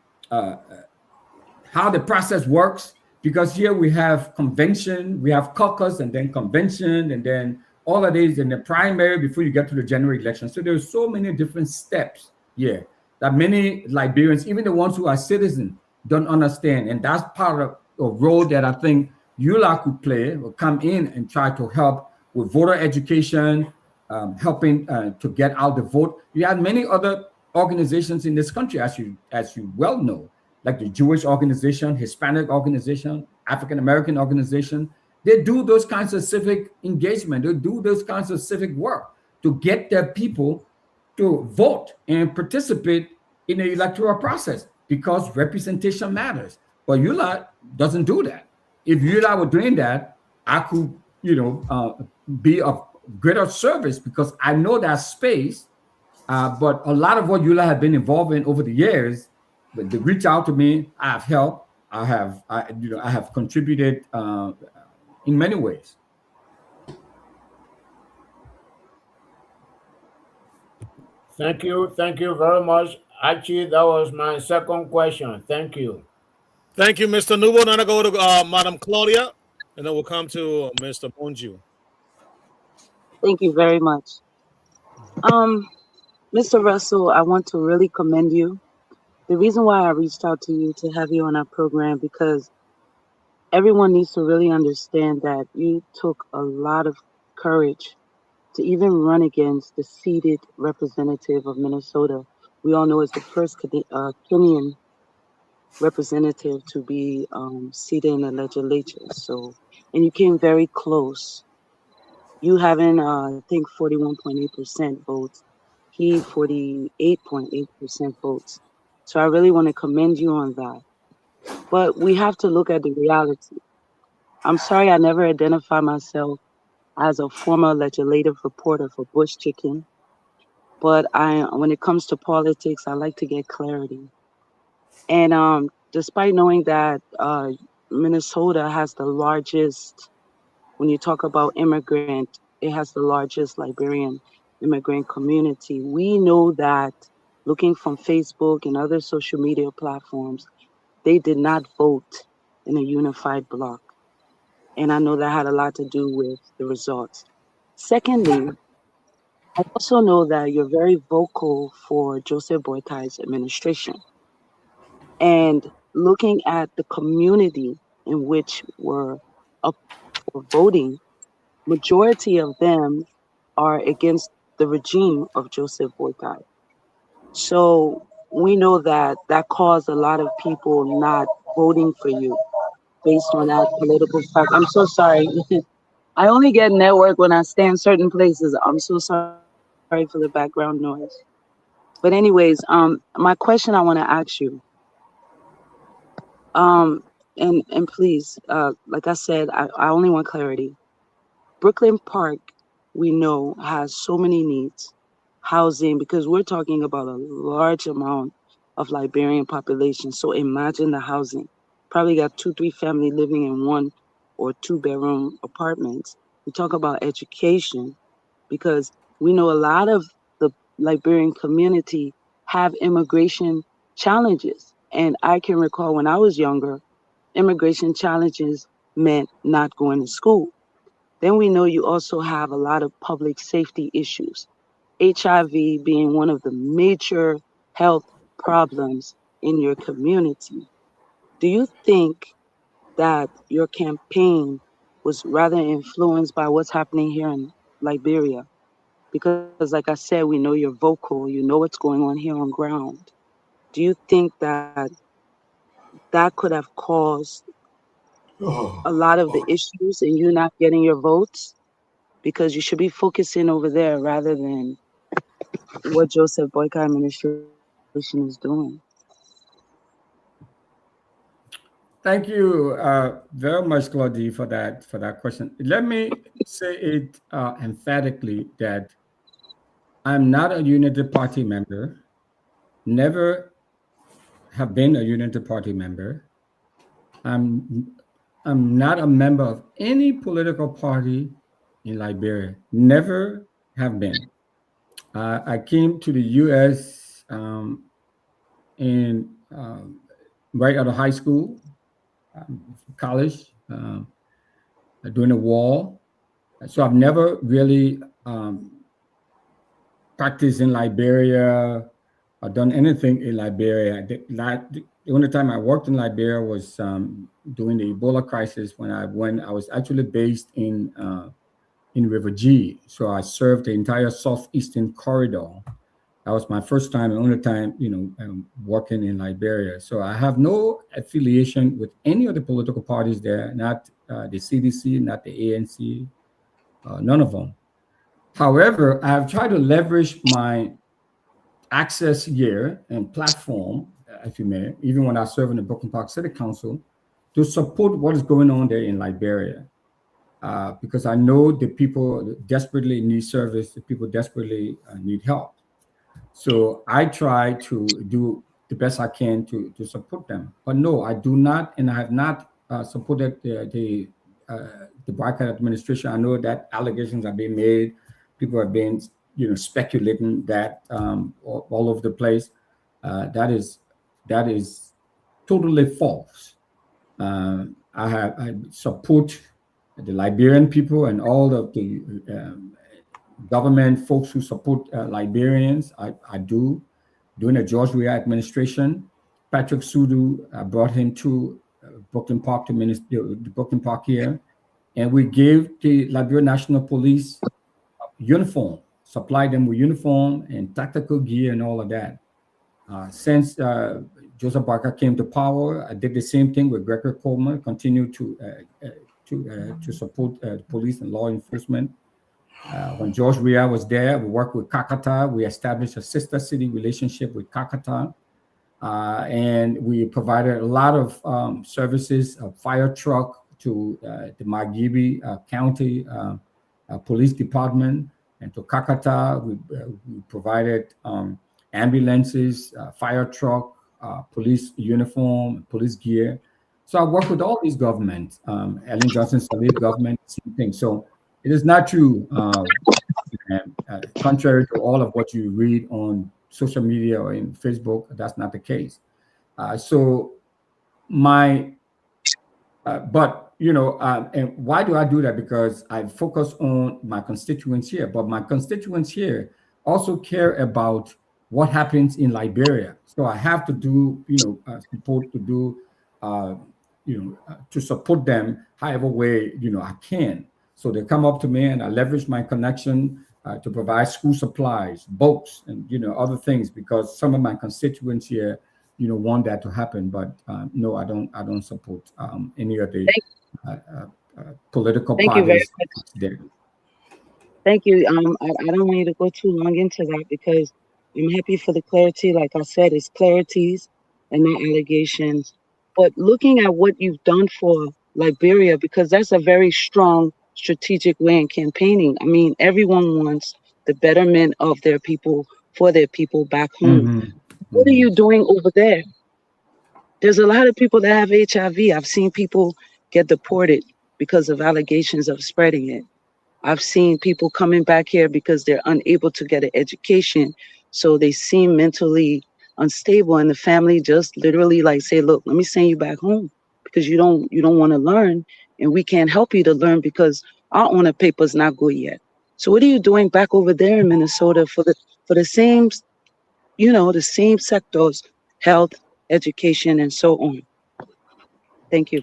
the process works, because here we have convention, we have caucus, and then convention, and then all of these in the primary before you get to the general election. So there's so many different steps here that many Liberians, even the ones who are citizens, don't understand. And that's part of a role that I think EULA could play, or come in and try to help with voter education, helping to get out the vote. You have many other organizations in this country, as you well know, like the Jewish organization, Hispanic organization, African American organization. They do those kinds of civic engagement. They do those kinds of civic work to get their people to vote and participate in the electoral process, because representation matters. But EULA doesn't do that. If EULA were doing that, I could, be of greater service, because I know that space. But a lot of what EULA have been involved in over the years, but they reach out to me. I have helped. I have contributed in many ways. Thank you very much. Actually, that was my second question. Thank you. Thank you, Mr. Nubo. Now I go to Madam Claudia, and then we'll come to Mr. Monju. Thank you very much. Mr. Russell, I want to really commend you. The reason why I reached out to you to have you on our program, because everyone needs to really understand that you took a lot of courage to even run against the seated representative of Minnesota. We all know is the first Kenyan representative to be seated in the legislature. So, and you came very close. You having, I think, 41.8% votes. He 48.8% votes. So I really want to commend you on that. But we have to look at the reality. I'm sorry I never identified myself as a former legislative reporter for Bush Chicken. But when it comes to politics, I like to get clarity. And despite knowing that Minnesota has the largest, when you talk about immigrant, it has the largest Liberian immigrant community. We know that looking from Facebook and other social media platforms, they did not vote in a unified bloc. And I know that had a lot to do with the results. Secondly, I also know that you're very vocal for Joseph Boykai's administration. And looking at the community in which were up for voting, majority of them are against the regime of Joseph Boykai. So we know that that caused a lot of people not voting for you based on that political fact. I'm so sorry. I only get network when I stay in certain places. I'm so sorry for the background noise. But anyways, my question I want to ask you, and please, like I said, I only want clarity. Brooklyn Park, we know, has so many needs, housing, because we're talking about a large amount of Liberian population. So imagine the housing. Probably got 2, 3 family living in one or 2-bedroom apartments. We talk about education because we know a lot of the Liberian community have immigration challenges. And I can recall when I was younger, immigration challenges meant not going to school. Then we know you also have a lot of public safety issues, HIV being one of the major health problems in your community. Do you think that your campaign was rather influenced by what's happening here in Liberia? Because, like I said, we know you're vocal, you know what's going on here on ground. Do you think that that could have caused a lot of the issues and you not getting your votes? Because you should be focusing over there rather than what Joseph Boyka administration is doing. Thank you very much, Claudie, for that question. Let me say it emphatically that I'm not a Unity Party member, never have been a Unity Party member. I'm I'm not a member of any political party in Liberia. Never have been. I came to the U.S. In right out of high school, college, during the war. So I've never really practiced in Liberia or done anything in Liberia. The only time I worked in Liberia was during the Ebola crisis when I was actually based in River G. So I served the entire southeastern corridor. That was my first time and only time, working in Liberia. So I have no affiliation with any of the political parties there, not the CDC, not the ANC, none of them. However, I've tried to leverage my access here and platform, if you may, even when I serve in the Brooklyn Park City Council, to support what is going on there in Liberia. Because I know the people desperately need service, the people desperately need help. So I try to do the best I can to support them. But no, I do not, and I have not supported the Barker administration. I know that allegations are being made. People have been, speculating that all over the place. That is totally false. I support the Liberian people and all of the government folks who support Liberians. I do. During the George Weah administration, Patrick Sudu brought him to Brooklyn Park to minister the Brooklyn Park here, and we gave the Liberia National Police uniform, supplied them with uniform and tactical gear and all of that. Since Joseph Barker came to power, I did the same thing with Gregory Coleman, continued to support the police and law enforcement. When George Weah was there, we worked with Kakata. We established a sister city relationship with Kakata. And we provided a lot of services, a fire truck to the Margibi County Police Department, and to Kakata. We provided ambulances, fire truck, police uniform, police gear. So I work with all these governments, Ellen Johnson Sirleaf government, same thing. So it is not true, contrary to all of what you read on social media or in Facebook, that's not the case. And why do I do that? Because I focus on my constituents here, but my constituents here also care about what happens in Liberia. So I have to do, support to do, to support them however way, I can. So they come up to me and I leverage my connection to provide school supplies, books, and, other things, because some of my constituents here, want that to happen. But no, I don't support any of the political Thank you very parties much. there. Thank you. I don't want you to go too long into that because I'm happy for the clarity. Like I said, it's clarities and not allegations. But looking at what you've done for Liberia, because that's a very strong strategic way in campaigning. I mean, everyone wants the betterment of their people for their people back home. What are you doing over there? There's a lot of people that have HIV. I've seen people get deported. because of allegations of spreading it. I've seen people coming back here because they're unable to get an education. So they seem mentally unstable, and the family just literally like say, look, let me send you back home because you don't want to learn, and we can't help you to learn because our owner paper's not good yet. So what are you doing back over there in Minnesota for the same, the same sectors, health, education, and so on? Thank you.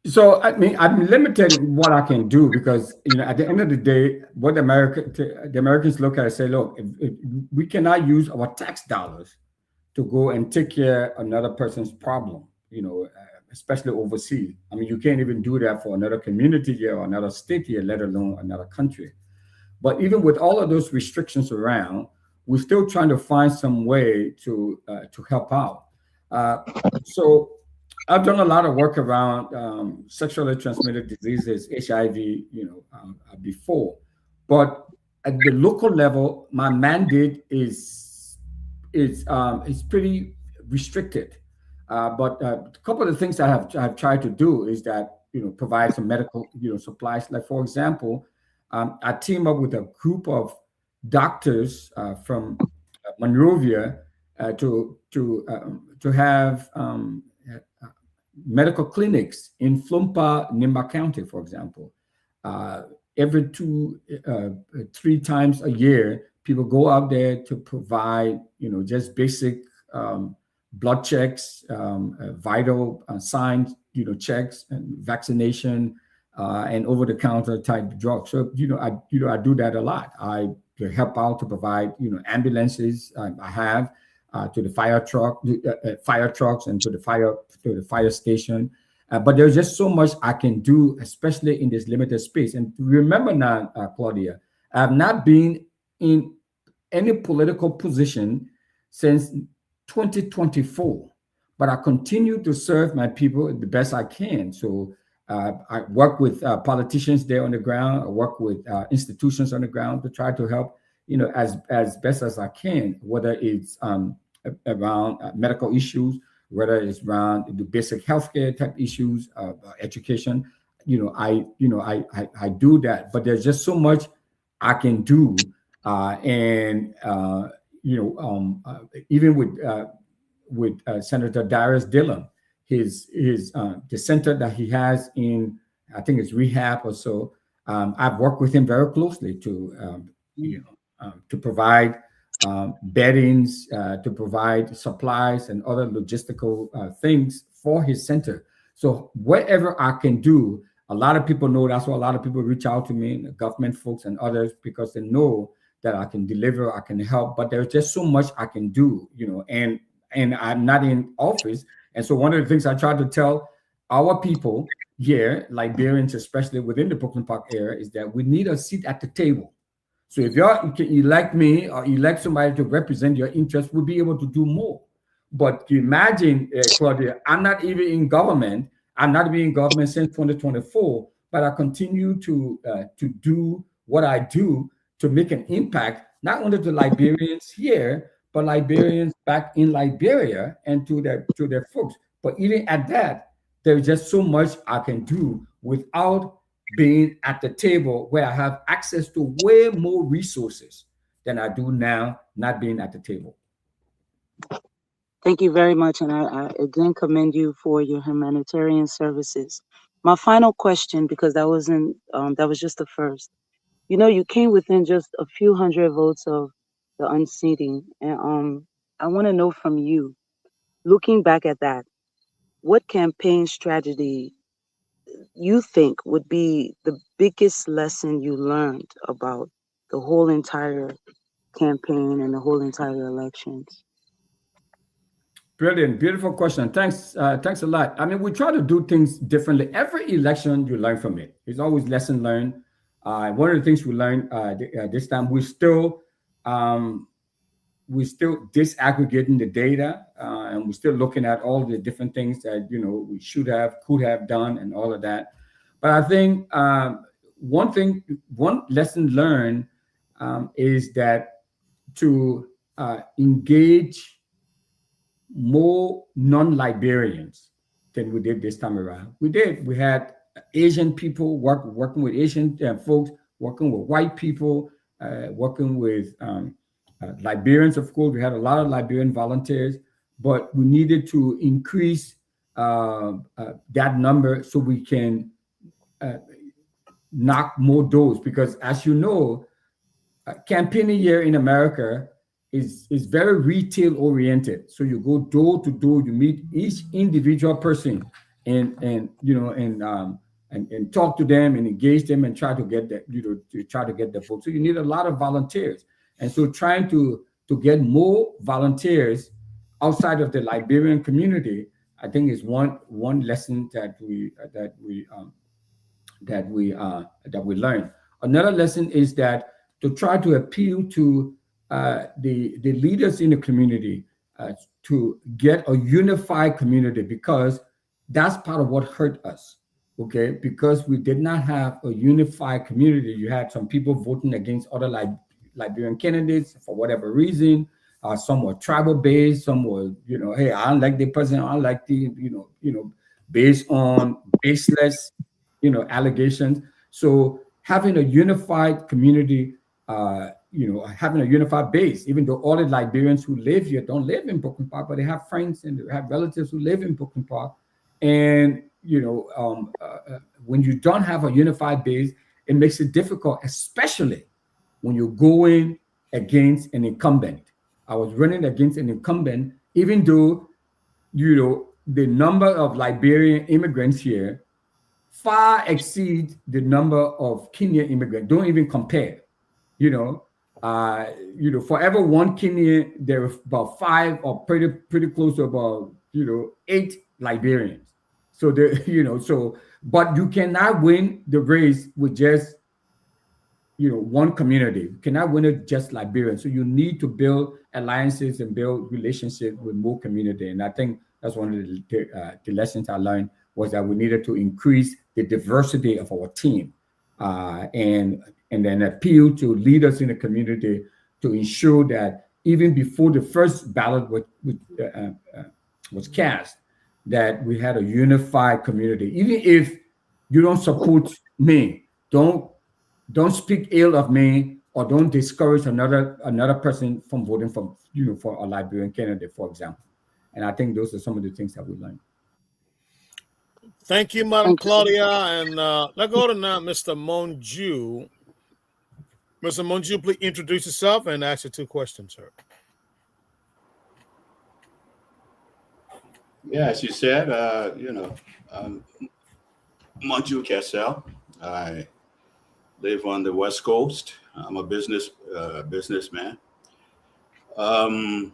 So I mean, I'm limited in what I can do because at the end of the day, what the Americans look at and say, look, if we cannot use our tax dollars to go and take care of another person's problem, especially overseas. I mean, you can't even do that for another community here or another state here, let alone another country. But even with all of those restrictions around, we're still trying to find some way to help out. So I've done a lot of work around sexually transmitted diseases, HIV, before, but at the local level, my mandate is pretty restricted. But a couple of the things I've tried to do is that provide some medical supplies. Like for example, I team up with a group of doctors from Monrovia to have medical clinics in Flumpa, Nimba County, for example. Every 3 times a year, people go out there to provide, just basic blood checks, vital signs, checks, and vaccination, and over-the-counter type drugs. So, I do that a lot. I help out to provide, ambulances. I have to the fire trucks, and to the fire station. But there's just so much I can do, especially in this limited space. And remember now, Claudia, I have not been in any political position since 2024, but I continue to serve my people the best I can. So I work with politicians there on the ground. I work with institutions on the ground to try to help, as best as I can, whether it's around medical issues, whether it's around the basic healthcare type issues, education. I do that, but there's just so much I can do, and even with Senator Darius Dillon, his the center that he has in, I think it's rehab or so. I've worked with him very closely to provide beddings, to provide supplies and other logistical things for his center. So whatever I can do, a lot of people know. That's why a lot of people reach out to me, the government folks and others, because they know that I can deliver, I can help. But there's just so much I can do, and I'm not in office. And so one of the things I try to tell our people here, Liberians, especially within the Brooklyn Park area, is that we need a seat at the table. So if you elect me or elect somebody to represent your interests, we'll be able to do more. But you imagine, Claudia, I'm not even in government. I'm not even in government since 2024, but I continue to do what I do to make an impact, not only to Liberians here, but Liberians back in Liberia and to their folks. But even at that, there's just so much I can do without being at the table, where I have access to way more resources than I do now, not being at the table. Thank you very much. And I again commend you for your humanitarian services. My final question, because that was just the first. You came within just a few hundred votes of the unseating. And I want to know from you, looking back at that, what campaign strategy you think would be the biggest lesson you learned about the whole entire campaign and the whole entire elections? Brilliant, beautiful question. Thanks a lot. I mean, we try to do things differently. Every election, you learn from it. It's always lesson learned. One of the things we learned this time, we're still disaggregating the data, and we're still looking at all the different things that we could have done, and all of that. But I think one lesson learned is that to engage more non-Liberians than we did this time around. We did. We had Asian people working with Asian folks, working with white people, working with Liberians. Of course, we had a lot of Liberian volunteers, but we needed to increase that number so we can knock more doors. Because, as you know, campaigning here in America is very retail oriented. So you go door to door, you meet each individual person, and talk to them and engage them and try to get that, to try to get the vote. So you need a lot of volunteers, and so trying to get more volunteers outside of the Liberian community, I think, is one lesson that we learn. Another lesson is that to try to appeal to the leaders in the community to get a unified community, because that's part of what hurt us. Okay, because we did not have a unified community. You had some people voting against other Liberian candidates for whatever reason. Some were tribal based. Some were, hey, I don't like the president. I don't like the, based on baseless, allegations. So having a unified community, having a unified base, even though all the Liberians who live here don't live in Brooklyn Park, but they have friends and they have relatives who live in Brooklyn Park. And, when you don't have a unified base, it makes it difficult, especially when you're going against an incumbent. I was running against an incumbent, even though, the number of Liberian immigrants here far exceeds the number of Kenyan immigrants. Don't even compare. For every one Kenyan, there are about 5 or pretty close to about 8 Liberians. So but you cannot win the race with just one community. You cannot win it just Liberians. So you need to build alliances and build relationships with more community. And I think that's one of the lessons I learned, was that we needed to increase the diversity of our team, and then appeal to leaders in the community to ensure that even before the first ballot was cast, that we had a unified community. Even if you don't support me, don't speak ill of me, or don't discourage another person from voting for a Liberian candidate, for example. And I think those are some of the things that we learned. Thank you, Madam Claudia. And let's go to now Mr. Monju. Mr. Monju, please introduce yourself and ask your 2 questions, sir. Yeah, as you said, Monju Kessel. I live on the West Coast. I'm a businessman. So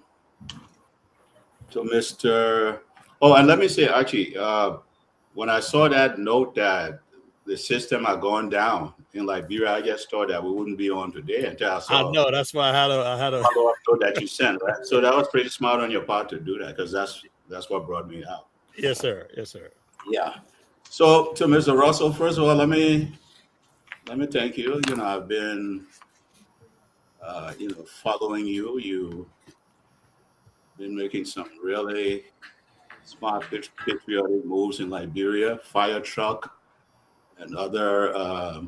Mr. Oh, and let me say, actually, when I saw that note that the system had gone down in Liberia, I just thought that we wouldn't be on today until I saw. I know, that's why I had a follow-up note that you sent, right? So that was pretty smart on your part to do that, because that's what brought me out. Yes, sir. Yes, sir. Yeah. So to Mr. Russell, first of all, let me thank you. I've been, following you. You've been making some really smart patriotic moves in Liberia, fire truck and other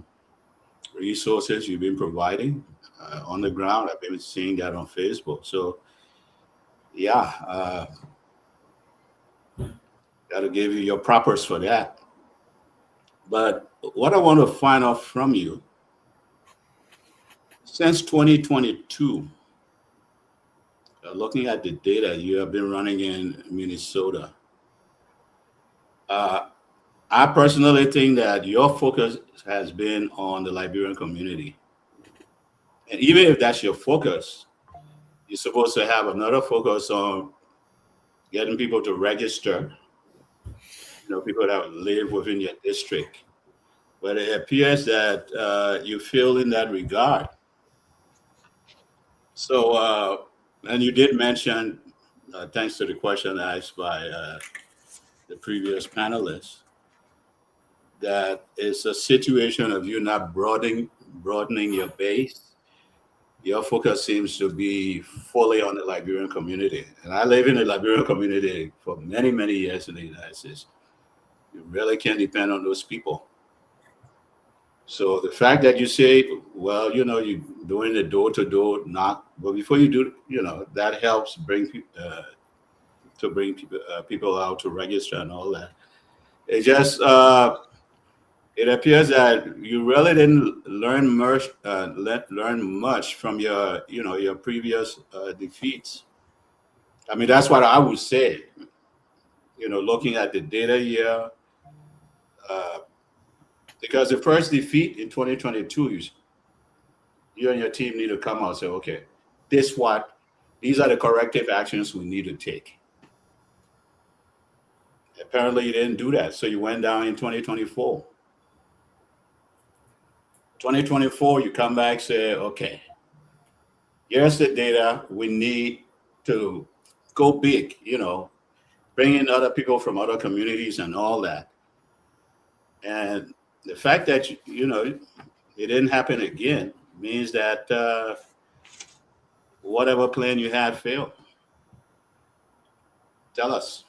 resources you've been providing on the ground. I've been seeing that on Facebook. So, yeah, got to give you your propers for that. But what I want to find out from you, since 2022, looking at the data you have been running in Minnesota, I personally think that your focus has been on the Liberian community. And even if that's your focus, you're supposed to have another focus on getting people to register, people that live within your district. But it appears that you fail in that regard. So, and you did mention, thanks to the question asked by the previous panelists, that it's a situation of you not broadening your base. Your focus seems to be fully on the Liberian community. And I live in the Liberian community for many, many years in the United States. You really can't depend on those people. So the fact that you say, well, you know, you're doing the door-to-door knock, but before you do, you know, that helps bring people out to register and all that. It just it appears that you really didn't learn much from your previous defeats. I mean, that's what I would say. You know, looking at the data here, uh, because the first defeat in 2022, you and your team need to come out and say, okay, these are the corrective actions we need to take. Apparently, you didn't do that, so you went down in 2024. 2024, you come back, say, okay, here's the data. We need to go big, you know, bring in other people from other communities and all that. And the fact that, you know, it didn't happen again means that whatever plan you had failed. Tell us.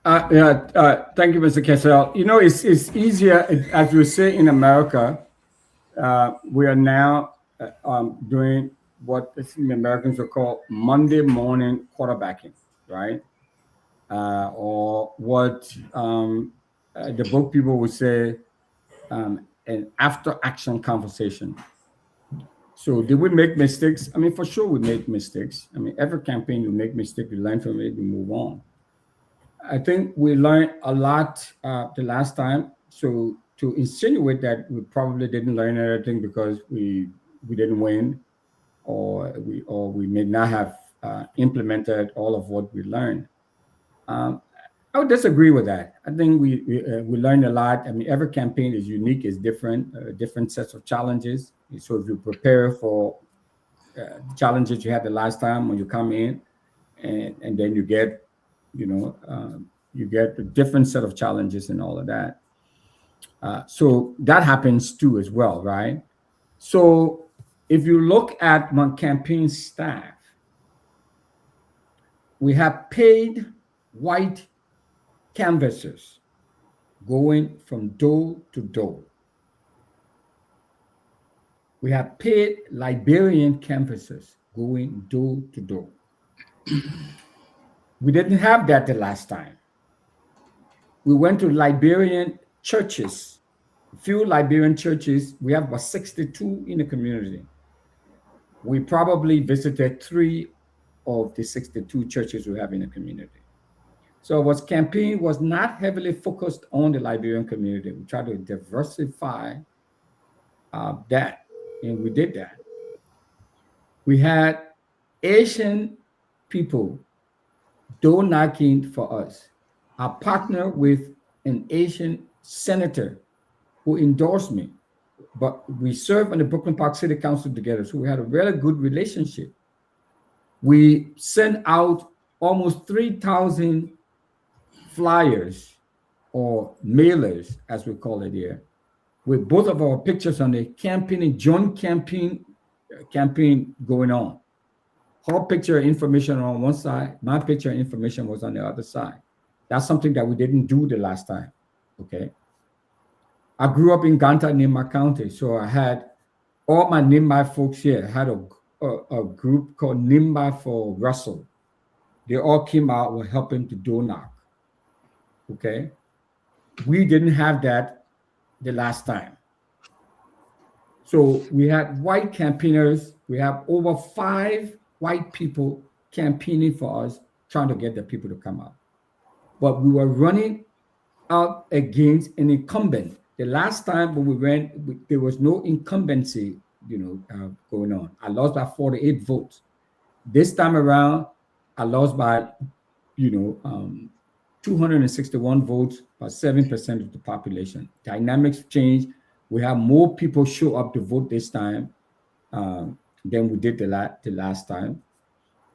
Thank you, Mr. Kessel. You know, it's easier, as you say in America. We are now doing what the Americans will call Monday morning quarterbacking, right? Or what the book people would say, an after-action conversation. So did we make mistakes? I mean, for sure we make mistakes. I mean, every campaign you make mistakes, you learn from it, you move on. I think we learned a lot the last time. So to insinuate that we probably didn't learn anything because we didn't win, or we may not have implemented all of what we learned, I would disagree with that. I think we learned a lot. I mean, every campaign is unique, is different, different sets of challenges. So if you prepare for the challenges you had the last time when you come in, and then you get, you get a different set of challenges and all of that. So that happens too as well, right? So if you look at my campaign staff, we have paid white canvassers going from door to door. We have paid Liberian canvassers going door to door. We didn't have that the last time. We went to Liberian churches, a few Liberian churches. We have about 62 in the community. We probably visited 3 of the 62 churches we have in the community. So our campaign was not heavily focused on the Liberian community. We tried to diversify that, and we did that. We had Asian people door knocking for us. I partnered with an Asian senator who endorsed me, but we served on the Brooklyn Park City Council together, so we had a really good relationship. We sent out almost 3,000 flyers or mailers, as we call it here, with both of our pictures on the campaign and joint campaign going on. Her picture information on one side, my picture information was on the other side. That's something that we didn't do the last time, okay? I grew up in Ganta, Nimba County, so I had all my Nimba folks here. I had a group called Nimba for Russell. They all came out, were helping to door knock, okay? We didn't have that the last time. So we had white campaigners. We have over 5 white people campaigning for us, trying to get the people to come out. But we were running out against an incumbent. The last time when we went, there was no incumbency, going on. I lost by 48 votes. This time around, I lost by, 261 votes, about 7% of the population. Dynamics change. We have more people show up to vote this time than we did the last time.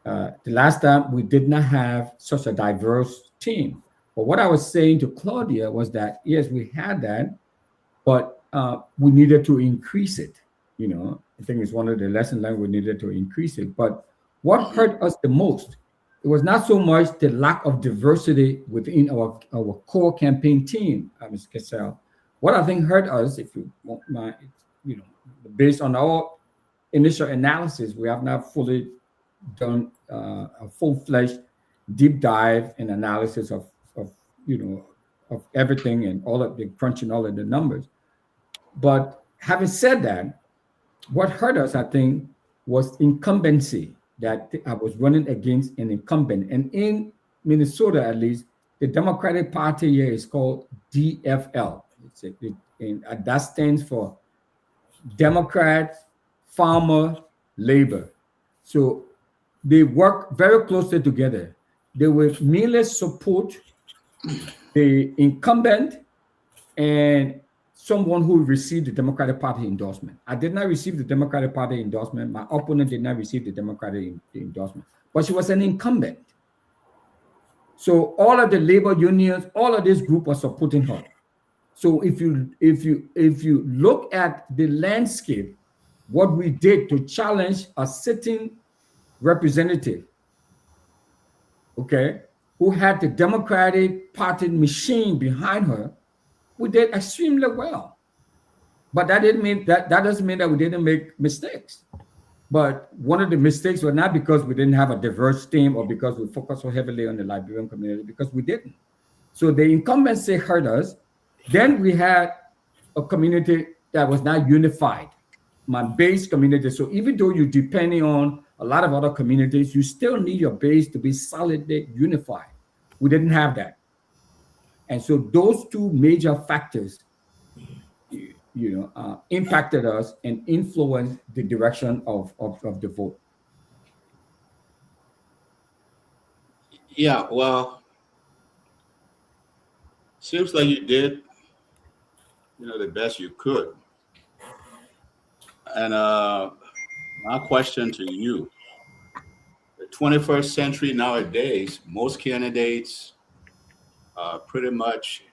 The last time we did not have such a diverse team. But what I was saying to Claudia was that, yes, we had that, but we needed to increase it. I think it's one of the lessons learned, we needed to increase it. But what hurt us the most it was not so much the lack of diversity within our core campaign team, Mr. Cassell. What I think hurt us, if you want my, based on our initial analysis, we have not fully done a full-fledged deep dive and analysis of everything and all of the crunching all of the numbers. But having said that, what hurt us, I think, was incumbency, that I was running against an incumbent. And in Minnesota, at least, the Democratic Party here is called DFL. And that stands for Democrat, Farmer, Labor. So they work very closely together. They will merely support the incumbent and someone who received the Democratic Party endorsement. I did not receive the Democratic Party endorsement. My opponent did not receive the Democratic endorsement, but she was an incumbent. So all of the labor unions, all of this group was supporting her. So if you look at the landscape, what we did to challenge a sitting representative, okay, who had the Democratic Party machine behind her, we did extremely well. But that doesn't mean that we didn't make mistakes. But one of the mistakes was not because we didn't have a diverse team or because we focused so heavily on the Liberian community, because we didn't. So the incumbency hurt us. Then we had a community that was not unified, my base community. So even though you're depending on a lot of other communities, you still need your base to be solidly unified. We didn't have that. And so those two major factors, impacted us and influenced the direction of the vote. Yeah, well, seems like you did, the best you could. And my question to you, the 21st century nowadays, most candidates pretty much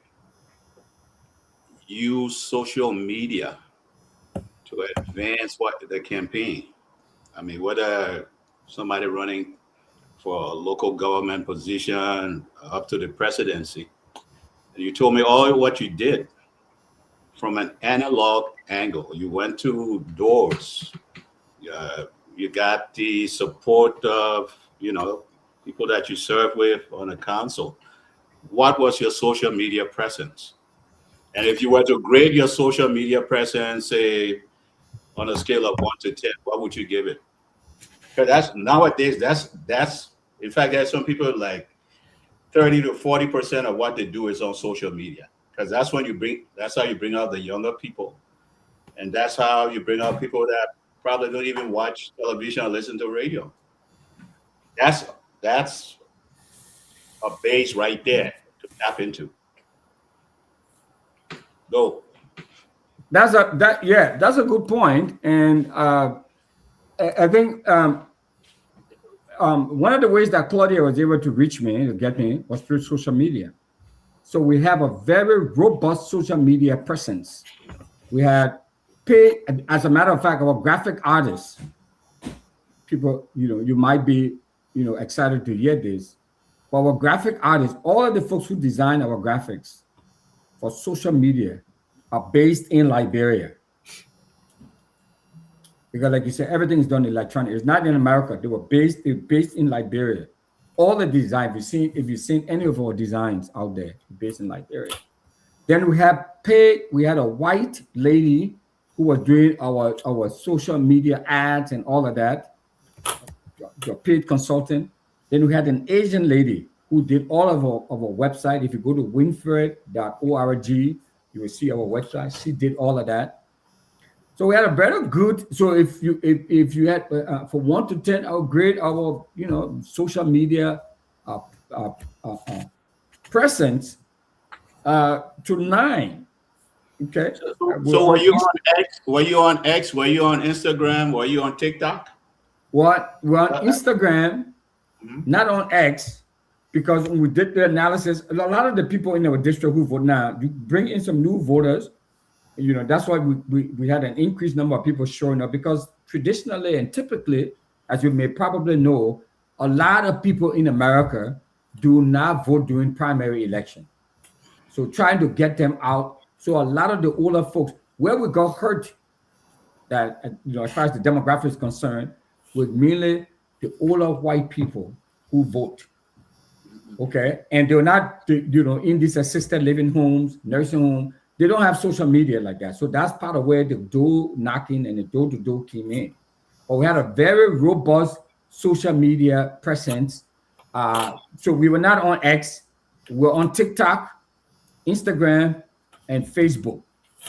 use social media to advance the campaign. I mean, whether somebody running for a local government position up to the presidency, and you told me all what you did from an analog angle. You went to doors. You got the support of, people that you serve with on the council. What was your social media presence? And if you were to grade your social media presence, say, on a scale of 1 to 10, what would you give it? Because that's in fact, there's some people like 30 to 40% of what they do is on social media. Because that's how you bring out the younger people. And that's how you bring out people that probably don't even watch television or listen to radio. That's a base right there to tap into. Go. That's a good point. And I think one of the ways that Claudia was able to reach me, to get me, was through social media. So we have a very robust social media presence. We had paid, as a matter of fact, our graphic artists, people, you might be, excited to hear this, but our graphic artists, all of the folks who design our graphics for social media are based in Liberia. Because like you said, everything is done electronic. It's not in America. They were based in Liberia. All the design, if you've seen any of our designs out there, based in Liberia. Then we had a white lady who was doing our social media ads and all of that, your paid consultant. Then we had an Asian lady who did all of our website. If you go to wynfred.org, you will see our website. She did all of that. So we had a very good. So if you had for 1 to 10, I would grade our social media presence to 9. Okay. So were you on X? Were you on X? Were you on Instagram? Were you on TikTok? We're on Instagram, not on X, because when we did the analysis, a lot of the people in our district who vote now, you bring in some new voters. That's why we had an increased number of people showing up, because traditionally and typically, as you may probably know, a lot of people in America do not vote during primary election. So trying to get them out. So a lot of the older folks, where we got hurt, that as far as the demographic is concerned, was mainly the older white people who vote. Okay, and they're not, in these assisted living homes, nursing home. They don't have social media like that. So that's part of where the door knocking and the door-to-door came in. But we had a very robust social media presence. So we were not on X, we're on TikTok, Instagram, and Facebook.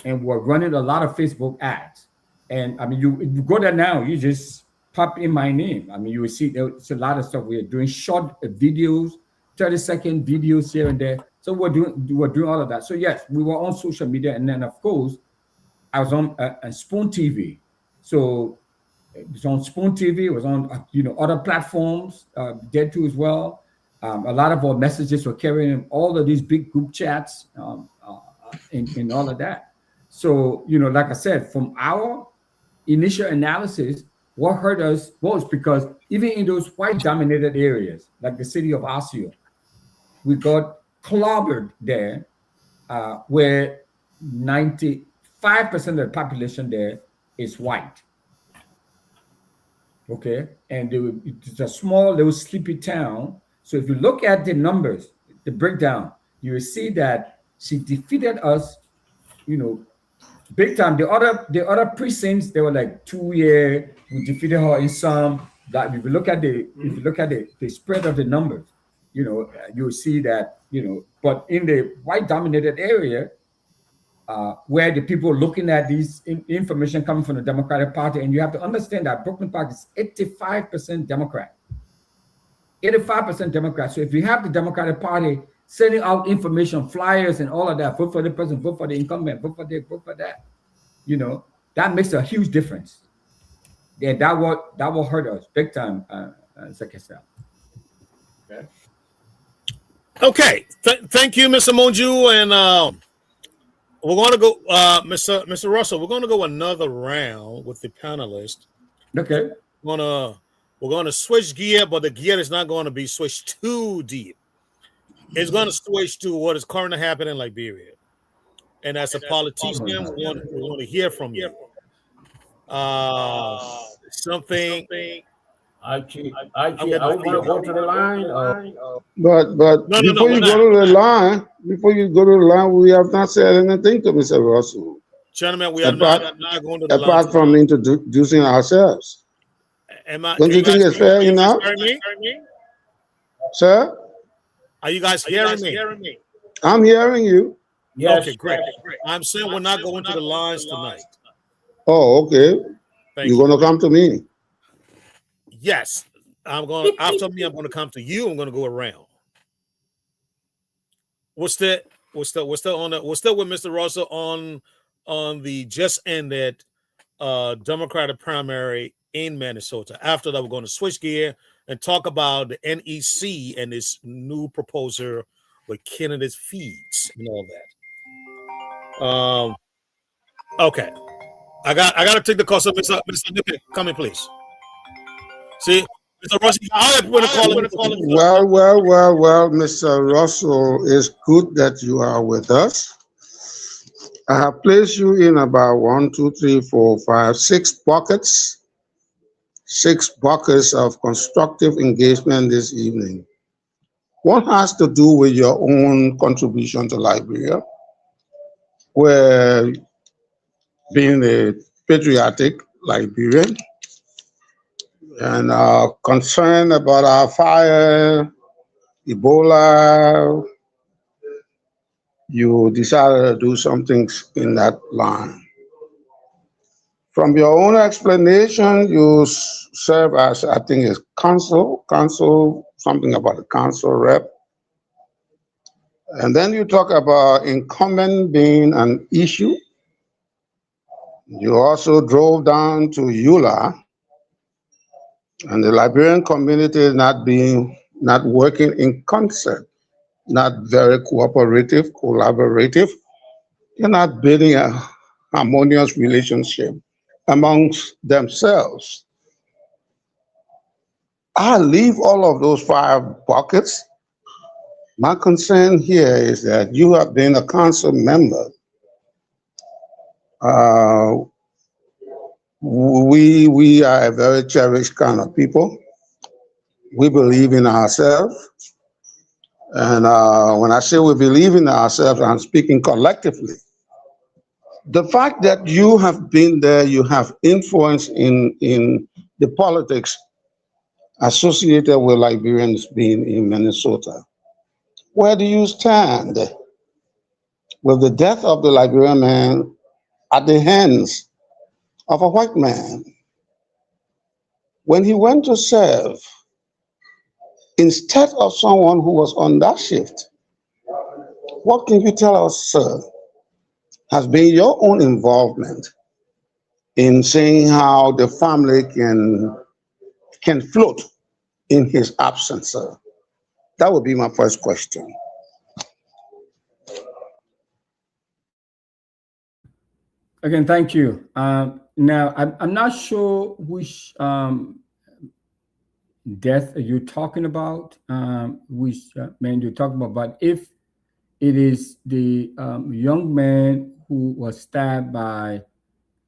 And we're running a lot of Facebook ads. And I mean, you go there now, you just pop in my name. I mean, you will see there's a lot of stuff. We're doing short videos, 30-second videos here and there. So we're doing all of that. So yes, we were on social media. And then of course, I was on Spoon TV. So it was on Spoon TV, it was on other platforms, there too as well. A lot of our messages were carrying all of these big group chats and all of that. So, like I said, from our initial analysis, what hurt us was because even in those white-dominated areas, like the city of Osceola, we got clobbered there, where 95% of the population there is white. Okay, and it's a small little sleepy town. So if you look at the numbers, the breakdown, you will see that she defeated us, big time. The other precincts, they were like 2 years. We defeated her in some. That if you look at the spread of the numbers, you will see that But in the white-dominated area, where the people are looking at these information coming from the Democratic Party, and you have to understand that Brooklyn Park is 85% Democrat. 85% Democrat. So if you have the Democratic Party sending out information, flyers, and all of that, vote for the president, vote for the incumbent, vote for this, vote for that, that makes a huge difference. Yeah, that will hurt us big time, Sekesel. Okay. Okay. Thank you, Mr. Monju, and we're going to go, Mr. Russell. We're going to go another round with the panelists. Okay. We're going to switch gear, but the gear is not going to be switched too deep. It's going to switch to what is currently happening in Liberia. And as a politician, we want to hear from you. Something. I want to go to the line. But before you go to the line, we have not said anything to Mr. Russell. Gentlemen, we are not going to the line. Apart from introducing ourselves. Don't you think it's fair enough? Sir? Are you guys hearing me? I'm hearing you. Yes. Okay, great. I'm saying we're not going to the lines tonight. Oh, okay. You're going to come to me? Yes. After me, I'm going to come to you. I'm going to go around. We're still with Mr. Russell on the just ended Democratic primary in Minnesota. After that, we're going to switch gear and talk about the NEC and this new proposal with candidate feeds and all that. Okay. I got to take the call. So Mr. Nippy, come in, please. See, Mr. Russell, Well, Mr. Russell, it's good that you are with us. I have placed you in about 6 buckets. 6 buckets of constructive engagement this evening. One has to do with your own contribution to Liberia, where being a patriotic Liberian and concerned about our fire, Ebola, you decided to do something in that line. From your own explanation, you serve as, I think it's council, something about the council rep. And then you talk about incumbent being an issue. You also drove down to EULA, and the Liberian community not working in concert, not very collaborative. You're not building a harmonious relationship amongst themselves. I leave all of those 5 buckets. My concern here is that you have been a council member. Uh, we are a very cherished kind of people. We believe in ourselves. And when I say we believe in ourselves, I'm speaking collectively. The fact that you have been there, you have influence in the politics associated with Liberians being in Minnesota. Where do you stand with the death of the Liberian man at the hands of a white man? When he went to serve, instead of someone who was on that shift, what can you tell us, sir, has been your own involvement in seeing how the family can float in his absence, sir? That would be my first question. Again, thank you. Now, I'm not sure which death you're talking about, which man you're talking about, but if it is the young man who was stabbed by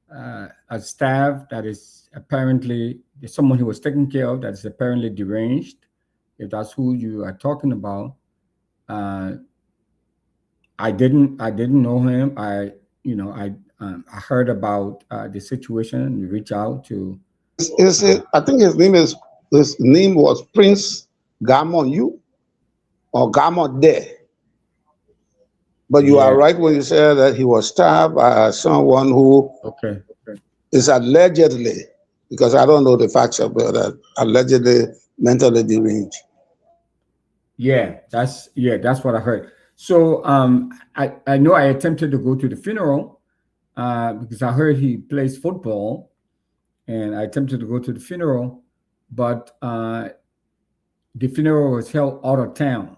a staff that is apparently someone who was taken care of that is apparently deranged, if that's who you are talking about, I didn't know him. I heard about the situation and reached out to. I think his name was Prince Gamonyu or Gamode. But you are right when you say that he was stabbed by someone who is allegedly, because I don't know the facts about that, allegedly mentally deranged. Yeah, that's what I heard. So I know I attempted to go to the funeral because I heard he plays football, and I attempted to go to the funeral, but the funeral was held out of town,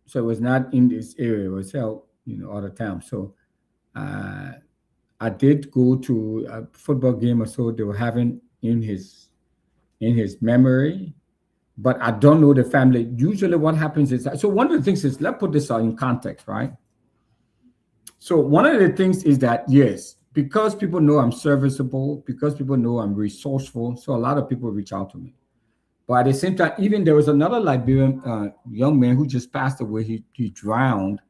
so it was not in this area. It was held, out of town. So I did go to a football game or so they were having in his memory, but I don't know the family. Usually what happens is so one of the things is, let's put this in context, right? So one of the things is that, yes, because people know I'm serviceable, because people know I'm resourceful, so a lot of people reach out to me. But at the same time, even there was another Liberian young man who just passed away. He drowned,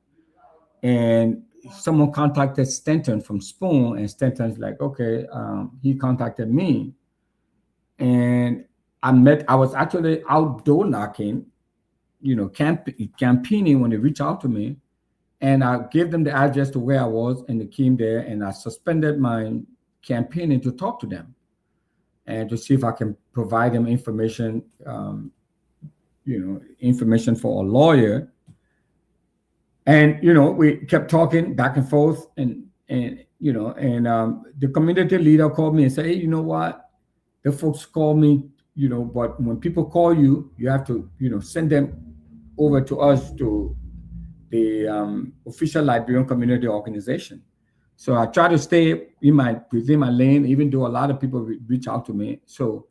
and someone contacted Stanton from Spoon, and Stanton's like, okay, he contacted me, and I was actually outdoor knocking, campaigning when they reached out to me, and I gave them the address to where I was, and they came there, and I suspended my campaigning to talk to them and to see if I can provide them information, information for a lawyer. And, we kept talking back and forth, and the community leader called me and said, hey, you know what? The folks call me, but when people call you, you have to, send them over to us, to the official Liberian community organization. So I try to stay within my lane, even though a lot of people reach out to me. So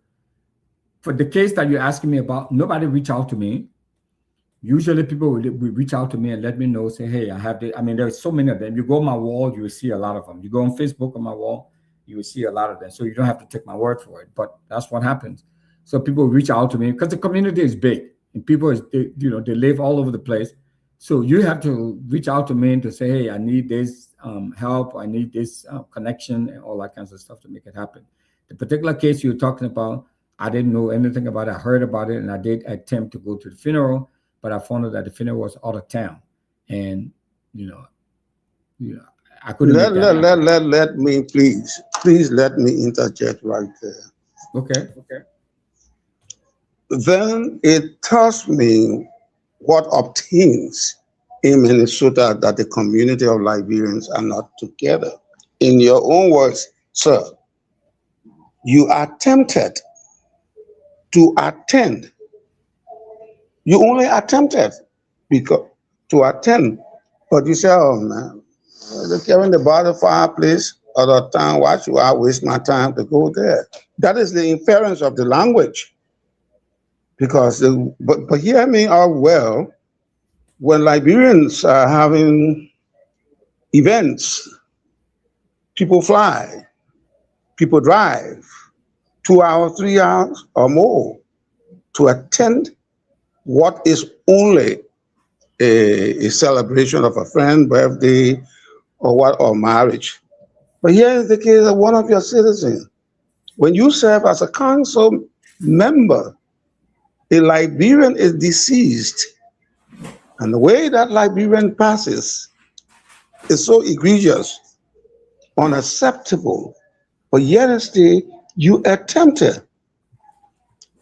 for the case that you're asking me about, nobody reached out to me. Usually people will reach out to me and let me know, say, hey, I have there's so many of them. You go on my wall, you will see a lot of them. You go on Facebook on my wall, you will see a lot of them. So you don't have to take my word for it, but that's what happens. So people reach out to me because the community is big and people, they live all over the place. So you have to reach out to me and to say, hey, I need this help, I need this connection and all that kinds of stuff to make it happen. The particular case you're talking about, I didn't know anything about it. I heard about it, and I did attempt to go to the funeral, but I found out that the funeral was out of town, and I couldn't. Let me please let me interject right there. Okay. Then it tells me what obtains in Minnesota that the community of Liberians are not together. In your own words, sir, you attempted to attend. You only attempted to attend, but you said, oh man, they're carrying the bottle fireplace out of town. Why should I waste my time to go there? That is the inference of the language. because but hear me out well. When Liberians are having events, people fly, people drive 2 hours, 3 hours, or more to attend what is only a celebration of a friend, birthday, or marriage. But here is the case of one of your citizens. When you serve as a council member, a Liberian is deceased, and the way that Liberian passes is so egregious, unacceptable. But yet still, you attempted.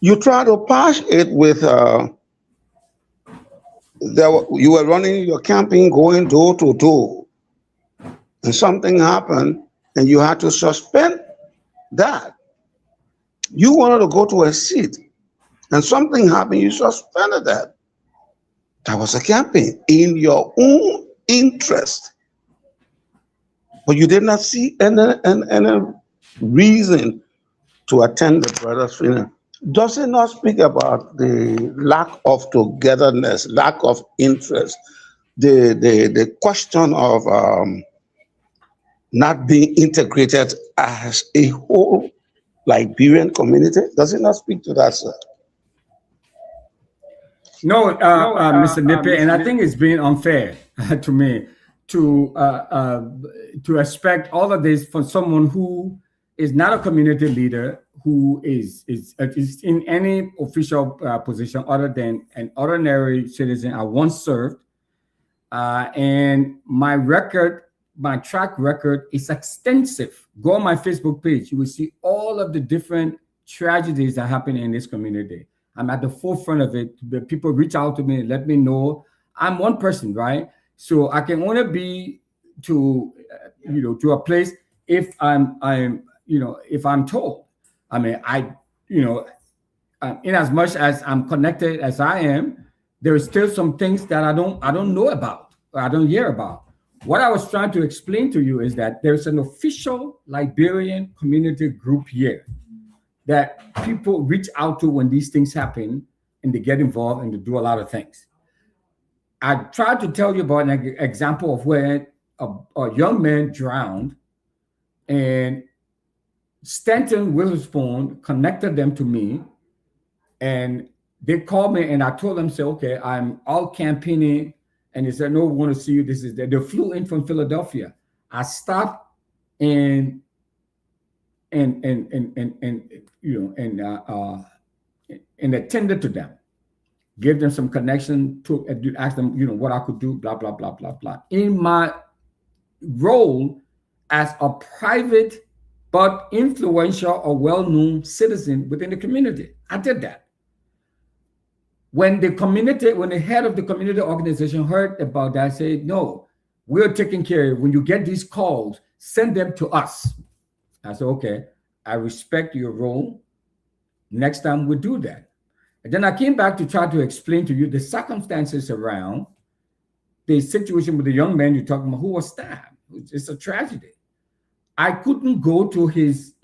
You try to patch it with you were running your campaign going door to door, and something happened, and you had to suspend that. You wanted to go to a seat, and something happened, you suspended that. That was a campaign in your own interest. But you did not see any reason to attend the brother's funeral. Does it not speak about the lack of togetherness, lack of interest, the question of not being integrated as a whole Liberian community? Does it not speak to that, sir? No, Mr. Nippe, and I think it's being unfair to me to expect all of this from someone who is not a community leader, who is in any official position other than an ordinary citizen. I once served, and my track record is extensive. Go on my Facebook page, you will see all of the different tragedies that happen in this community. I'm at the forefront of it. The people reach out to me and let me know. I'm one person, right? So I can only be to a place if I'm told. I mean, in as much as I'm connected as I am, there are still some things that I don't know about, or I don't hear about. What I was trying to explain to you is that there's an official Liberian community group here that people reach out to when these things happen, and they get involved and they do a lot of things. I tried to tell you about an example of where a young man drowned, and Stanton Witherspoon connected them to me, and they called me, and I told them, say, okay, I'm out campaigning, and they said, no, we want to see you. This is that. They flew in from Philadelphia. I stopped and attended to them, gave them some connection, to ask them, what I could do, blah, blah, blah, blah, blah. In my role as a private but influential or well-known citizen within the community, I did that. When the head of the community organization heard about that, said, no, we're taking care of it. When you get these calls, send them to us. I said, okay, I respect your role. Next time we'll do that. And then I came back to try to explain to you the circumstances around the situation with the young man you're talking about who was stabbed. It's a tragedy. I couldn't go to his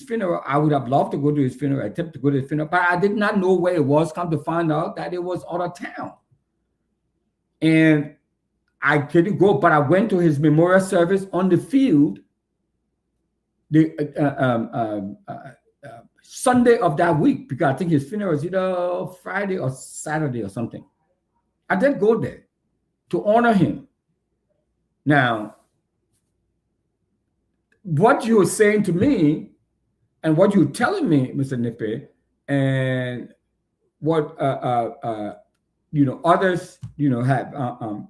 funeral. I would have loved to go to his funeral, attempt to go to his funeral, but I did not know where it was. Come to find out that it was out of town. And I couldn't go, but I went to his memorial service on the field the Sunday of that week, because I think his funeral was either Friday or Saturday or something. I did go there to honor him. Now, what you're saying to me and what you're telling me, Mr. Nippe, and what others have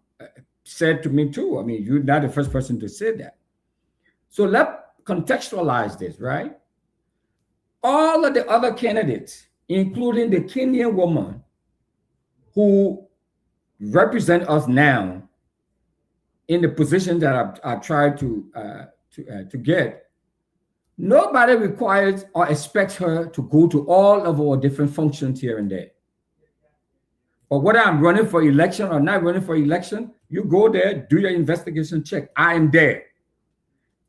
said to me too. I mean, you're not the first person to say that. So let's contextualize this, right? All of the other candidates, including the Kenyan woman who represent us now in the position that I tried to get, nobody requires or expects her to go to all of our different functions here and there. But whether I'm running for election or not running for election, you go there, do your investigation, check. I am there.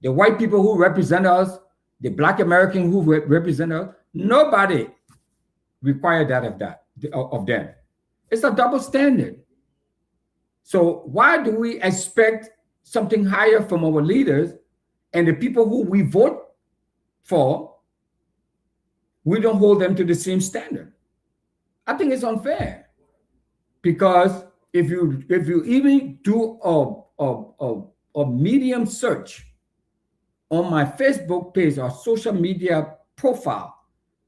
The white people who represent us, the Black American who represent us, nobody required that of that. of them. It's a double standard. So why do we expect something higher from our leaders, and the people who we vote for, we don't hold them to the same standard? I think it's unfair, because if you even do a medium search on my Facebook page or social media profile,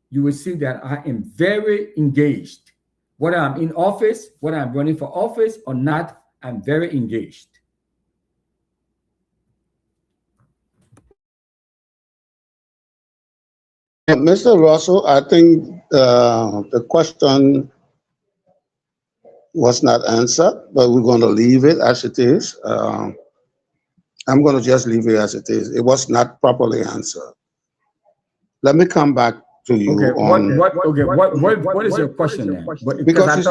you will see that I am very engaged. Whether I'm in office, whether I'm running for office or not, I'm very engaged. Mr. Russell, I think the question was not answered, but we're going to leave it as it is. I'm going to just leave it as it is. It was not properly answered. Let me come back to you Okay, on what is your question then? Because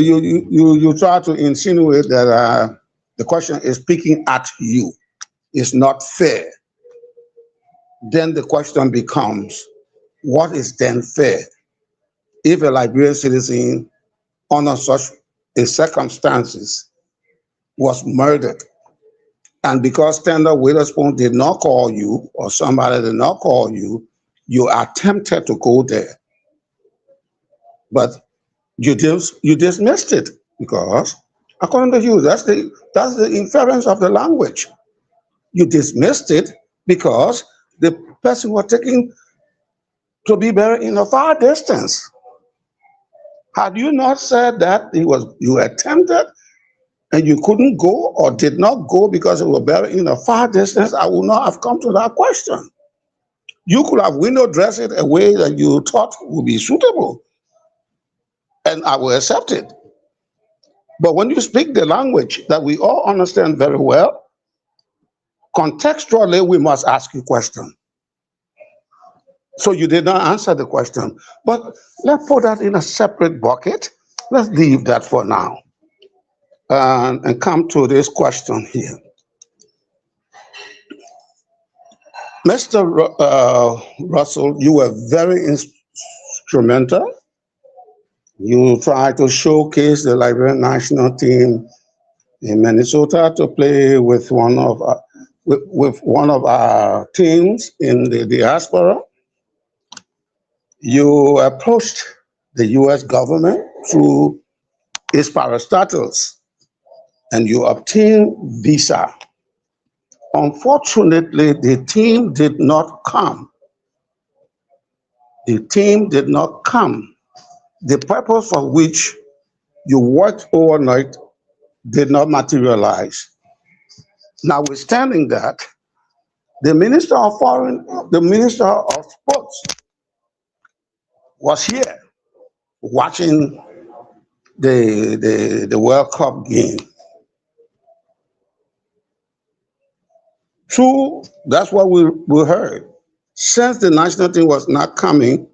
you try to insinuate that the question is picking at you. It's not fair. Then the question becomes, what is then fair? If a Liberian citizen under such a circumstances was murdered, and because Tender Witherspoon did not call you, or somebody did not call you, you are tempted to go there. But you dismissed it, because according to you, that's the inference of the language. You dismissed it because the person was taken to be buried in a far distance. Had you not said that you attempted and you couldn't go or did not go because it was buried in a far distance, I would not have come to that question. You could have window dressed it a way that you thought would be suitable, and I will accept it. But when you speak the language that we all understand very well, contextually, we must ask you question. So you did not answer the question. But let's put that in a separate bucket. Let's leave that for now. And come to this question here. Mr. Russell, you were very instrumental. You tried to showcase the Liberian national team in Minnesota to play with one of our teams in the diaspora. You approached the U.S. government through its parastatals, and you obtained visa. Unfortunately, the team did not come. The team did not come. The purpose for which you worked overnight did not materialize. Notwithstanding that, the Minister of Sports was here watching the World Cup game. True, that's what we heard. Since the national team was not coming,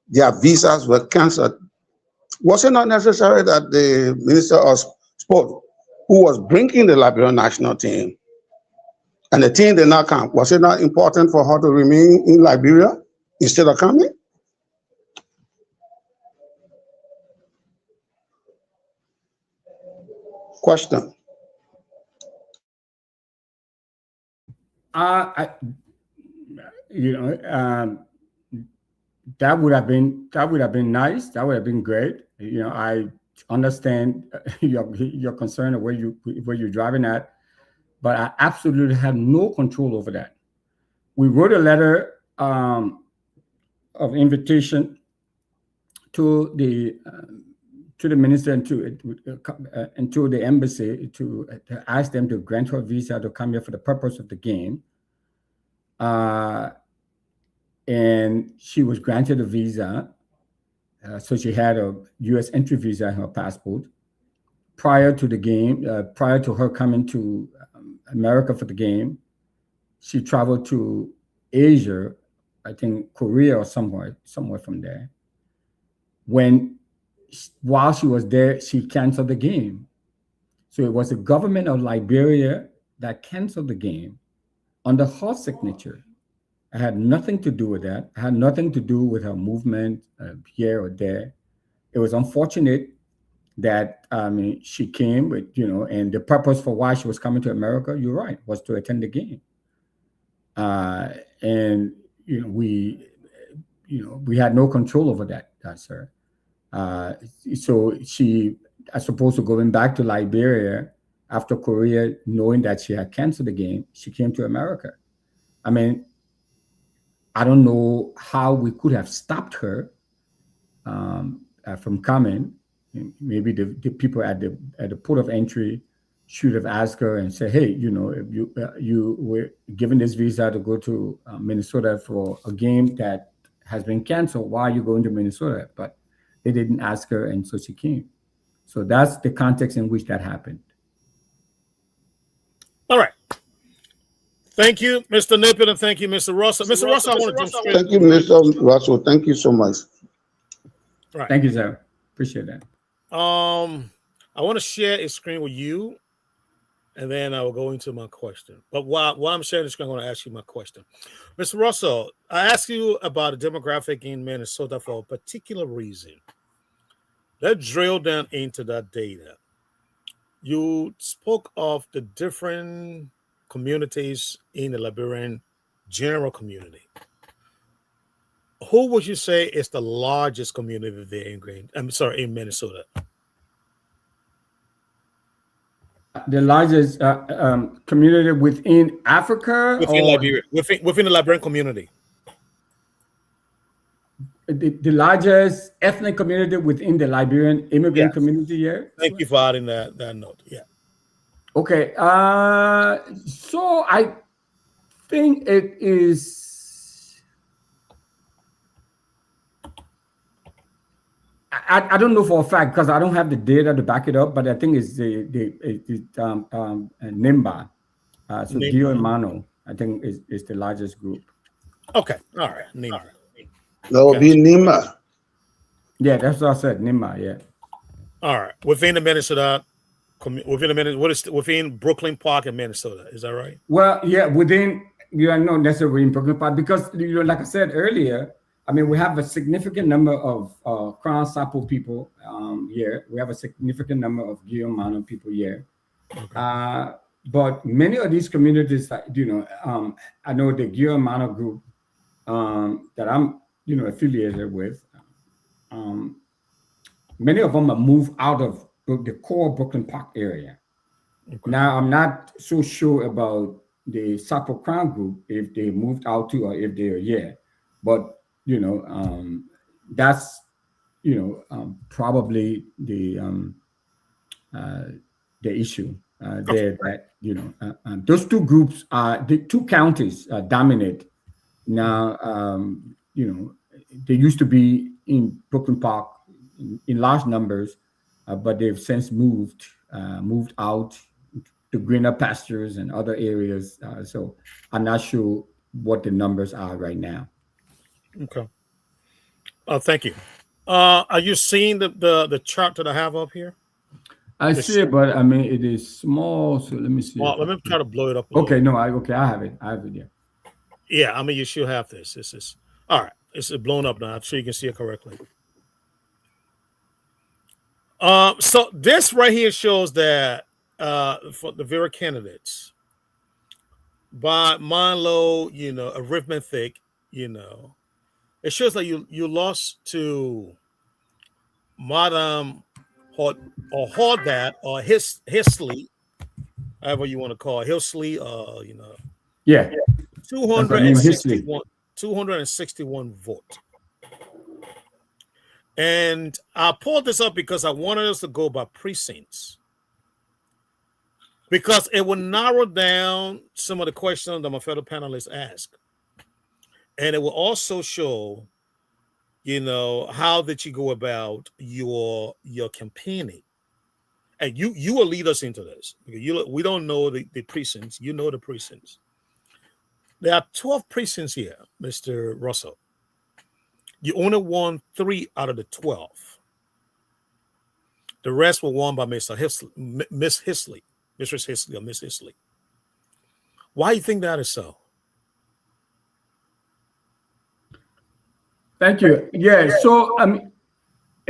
their visas were canceled. Was it not necessary that the Minister of Sport, who was bringing the Liberian national team, and the team did not come, was it not important for her to remain in Liberia instead of coming? Question. That would have been nice. That would have been great. I understand your concern of where you're driving at, but I absolutely have no control over that. We wrote a letter of invitation to the minister and to the embassy to ask them to grant her visa to come here for the purpose of the game. And she was granted a visa. So she had a U.S. entry visa in her passport. Prior to the game, prior to her coming to America for the game, she traveled to Asia, I think Korea or somewhere from there. While she was there, she canceled the game. So it was the government of Liberia that canceled the game under her signature. I had nothing to do with that. I had nothing to do with her movement here or there. it was unfortunate that she came with, and the purpose for why she was coming to America, you're right, was to attend the game. And we had no control over that, sir. So she, as opposed to going back to Liberia after Korea, knowing that she had canceled the game, she came to America. I mean, I don't know how we could have stopped her from coming. Maybe the people at the port of entry should have asked her and said, "Hey, if you were given this visa to go to Minnesota for a game that has been canceled, why are you going to Minnesota?" But they didn't ask her, and so she came. So that's the context in which that happened. All right. Thank you, Mr. Nippet, and thank you, Mr. Russell. Mr. Russell, I want to jump straight. Thank you, Mr. Russell. Thank you so much. Right. Thank you, sir. Appreciate that. I want to share a screen with you, and then I will go into my question. But while I'm sharing the screen, I want to ask you my question. Mr. Russell, I asked you about a demographic in Minnesota for a particular reason. Let's drill down into that data. You spoke of the different communities in the Liberian general community. Who would you say is the largest community there in Minnesota? The largest community within Africa, within Liberia, within the Liberian community. The largest ethnic community within the Liberian immigrant community here. Thank you for adding that note. Yeah. Okay. So I think it is. I don't know for a fact because I don't have the data to back it up, but I think it's Nimba. So Gio and Mano, I think is the largest group. Okay. All right. Nimba. That would be Nima. Yeah, that's what I said. Nimba. Yeah. All right. Within the Minnesota, within Brooklyn Park in Minnesota? Is that right? Well, yeah, within not necessarily in Brooklyn Park because like I said earlier. I mean, we have a significant number of Crown Sapo people here. We have a significant number of Guiomano people here. Okay. But many of these communities, I know the Guiomano group that I'm, affiliated with. Many of them have moved out of the core Brooklyn Park area. Okay. Now, I'm not so sure about the Sapo Crown group, if they moved out to or if they are here. But that's probably the issue there. That those two groups are the two counties dominate now. They used to be in Brooklyn Park in large numbers, but they've since moved out to greener pastures and other areas. So I'm not sure what the numbers are right now. Okay. Thank you. Are you seeing the chart that I have up here? I see it, but I mean it is small. So let me see. Well, let me try to blow it up. Okay, no, I have it. Yeah. Yeah, I mean you should have this. This is all right. It's blown up now, so you can see it correctly. So this right here shows that for the various candidates by Milo, arithmetic, it shows that you lost to Madam Hordat or Hisley, however you want to call it, Hisley, Yeah. 261 vote. And I pulled this up because I wanted us to go by precincts. Because it will narrow down some of the questions that my fellow panelists ask. And it will also show, how did you go about your campaigning? And you will lead us into this. We don't know the precincts. You know the precincts. There are 12 precincts here, Mr. Russell. You only won 3 out of the 12. The rest were won by Miss Hisley, Mistress Hisley or Miss Hisley. Why do you think that is so? Thank you. Yeah, so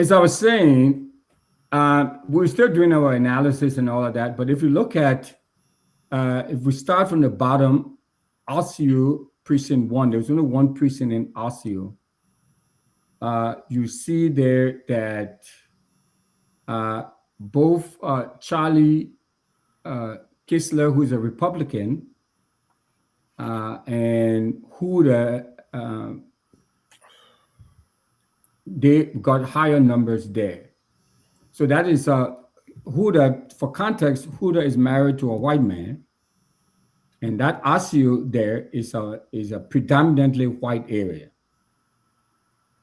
as I was saying, we're still doing our analysis and all of that. But if you look at, if we start from the bottom, Osceola precinct 1, there's only one precinct in Osceola. You see there that both Charlie Kistler, who's a Republican, and Huda, they got higher numbers there. So that is Huda, for context, Huda is married to a white man. And that Osceola there is a predominantly white area.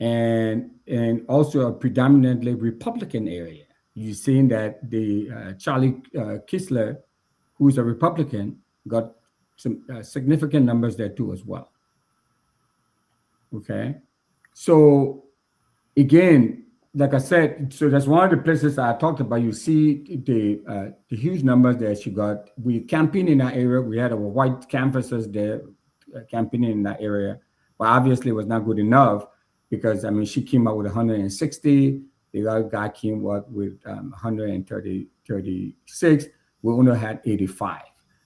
And also a predominantly Republican area. You've seen that the Charlie Kistler, who's a Republican, got some significant numbers there too as well. Okay, so again, like I said, so that's one of the places I talked about. You see the huge numbers that she got. We campaigned in that area. We had our white canvassers there campaigning in that area, but obviously it was not good enough because I mean she came out with 160. The other guy came out with 136. We only had 85.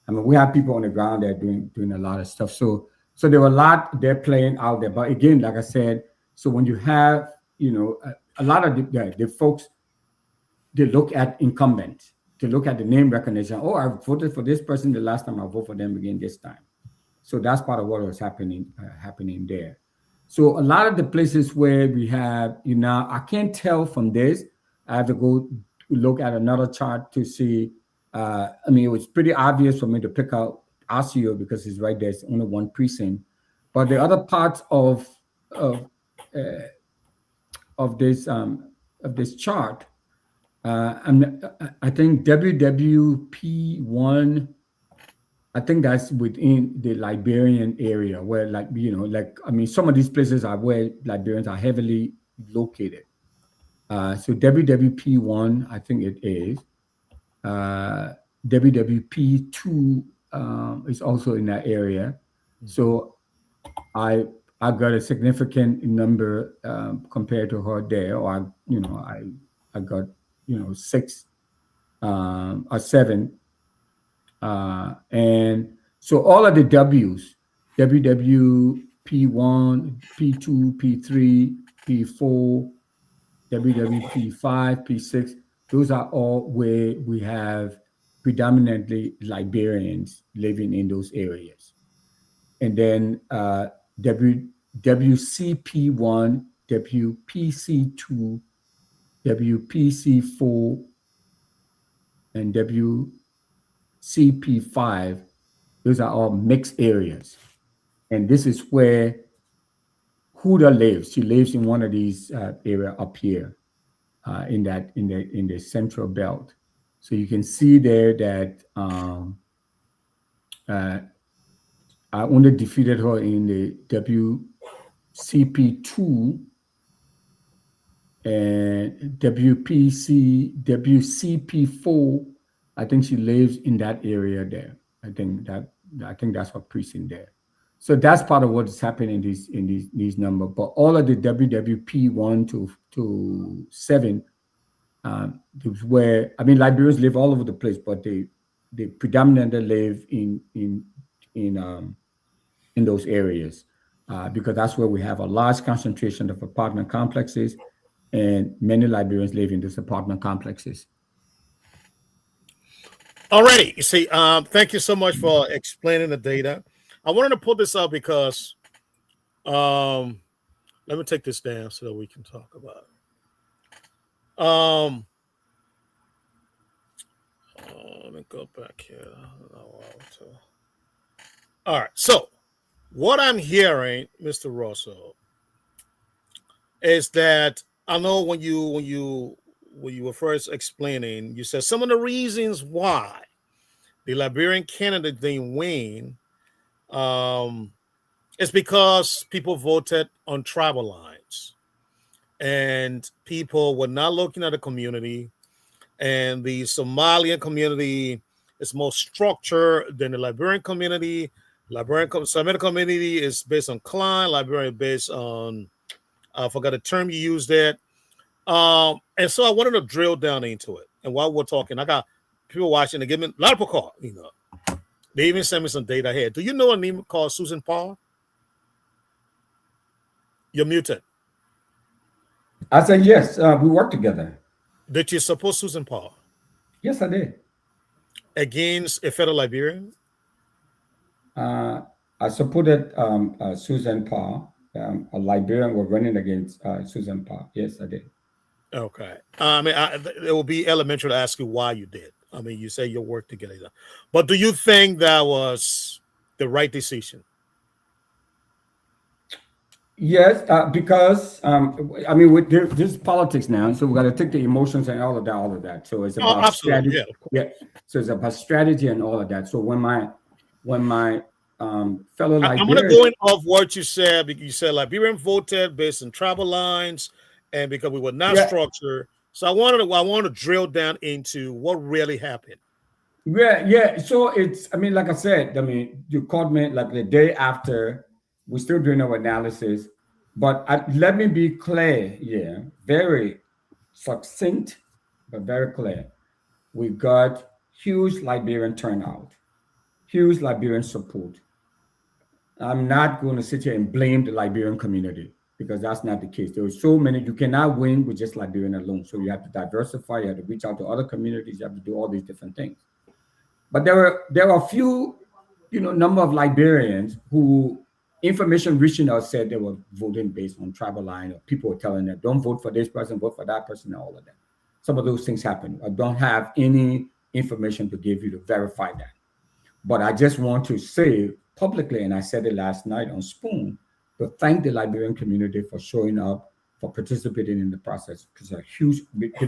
I mean we have people on the ground there doing a lot of stuff. So there were a lot there playing out there. But again, like I said, so when you have a lot of the folks, they look at incumbents, they look at the name recognition. Oh, I voted for this person the last time, I vote for them again this time. So that's part of what was happening there. So a lot of the places where we have, I can't tell from this. I have to go look at another chart to see. I mean, it was pretty obvious for me to pick out Osceola because it's right there. It's only one precinct. But the other parts of this chart, I think WWP1, I think that's within the Liberian area where some of these places are where Liberians are heavily located. So WWP1, I think it is. WWP2 is also in that area. So I got a significant number compared to her there, or I got 6 or 7, and so all of the W's, WWP1, P2, P3, P4, WWP5, P6, those are all where we have predominantly Liberians living in those areas. And then WCP1, WPC2, WPC4, and WCP5, those are all mixed areas. And this is where Huda lives. She lives in one of these areas up here in the central belt. So you can see there that I only defeated her in the WCP2 and WCP4. I think she lives in that area there. I think that's her precinct there. So that's part of what is happening in these numbers. But all of the WWP1 to 7, where Liberians live all over the place, but they predominantly live in those areas because that's where we have a large concentration of apartment complexes, and many Liberians live in these apartment complexes. Alrighty, you see, thank you so much for explaining the data. I wanted to pull this up because let me take this down so that we can talk about it. Let me go back here. All right, so what I'm hearing, Mr. Russell, is that I know when you were first explaining, you said some of the reasons why the Liberian candidate didn't win is because people voted on tribal lines and people were not looking at the community, and the Somalian community is more structured than the Liberian community. Semitic community is based on clan. Liberian is based on, I forgot the term you used there. And so I wanted to drill down into it. And while we're talking, I got people watching. They give me a lot of call. They even sent me some data here. Do you know a name called Susan Paul? You're muted. I said yes. We work together. Did you support Susan Paul? Yes, I did. Against a fellow Liberian? I supported Susan Paul. A Liberian was running against Susan Paul. Yes, I did. Okay. It will be elementary to ask you why you did. I mean, you say you worked together. But do you think that was the right decision? Yes, because this is politics now, so we got to take the emotions and all of that. So it's about strategy. Yeah, yeah. So it's about strategy and all of that. So when my fellow Liberians, I'm going to go in off what you said, because you said Liberian voted based on tribal lines, and because we were not structured. So I want to drill down into what really happened. Yeah. So it's, like I said, you called me like the day after. We're still doing our analysis, but let me be clear here, very succinct, but very clear. We got huge Liberian turnout, huge Liberian support. I'm not going to sit here and blame the Liberian community, because that's not the case. There were so many. You cannot win with just Liberian alone. So you have to diversify. You have to reach out to other communities. You have to do all these different things. But there were a few, number of Liberians who information reaching out said they were voting based on tribal line, or people were telling them, don't vote for this person, vote for that person, and all of that. Some of those things happen. I don't have any information to give you to verify that. But I just want to say publicly, and I said it last night on Spoon, to thank the Liberian community for showing up, for participating in the process, because the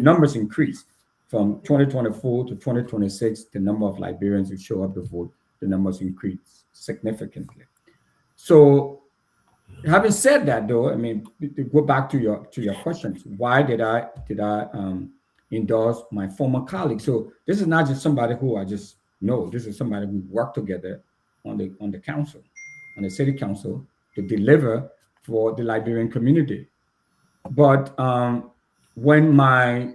numbers increased from 2024 to 2026. The number of Liberians who show up to vote, the numbers increased significantly. So, having said that, though, to go back to your questions, why did I endorse my former colleague? So this is not just somebody who I just know. This is somebody we worked together on the council, on the city council, to deliver for the Liberian community. But when my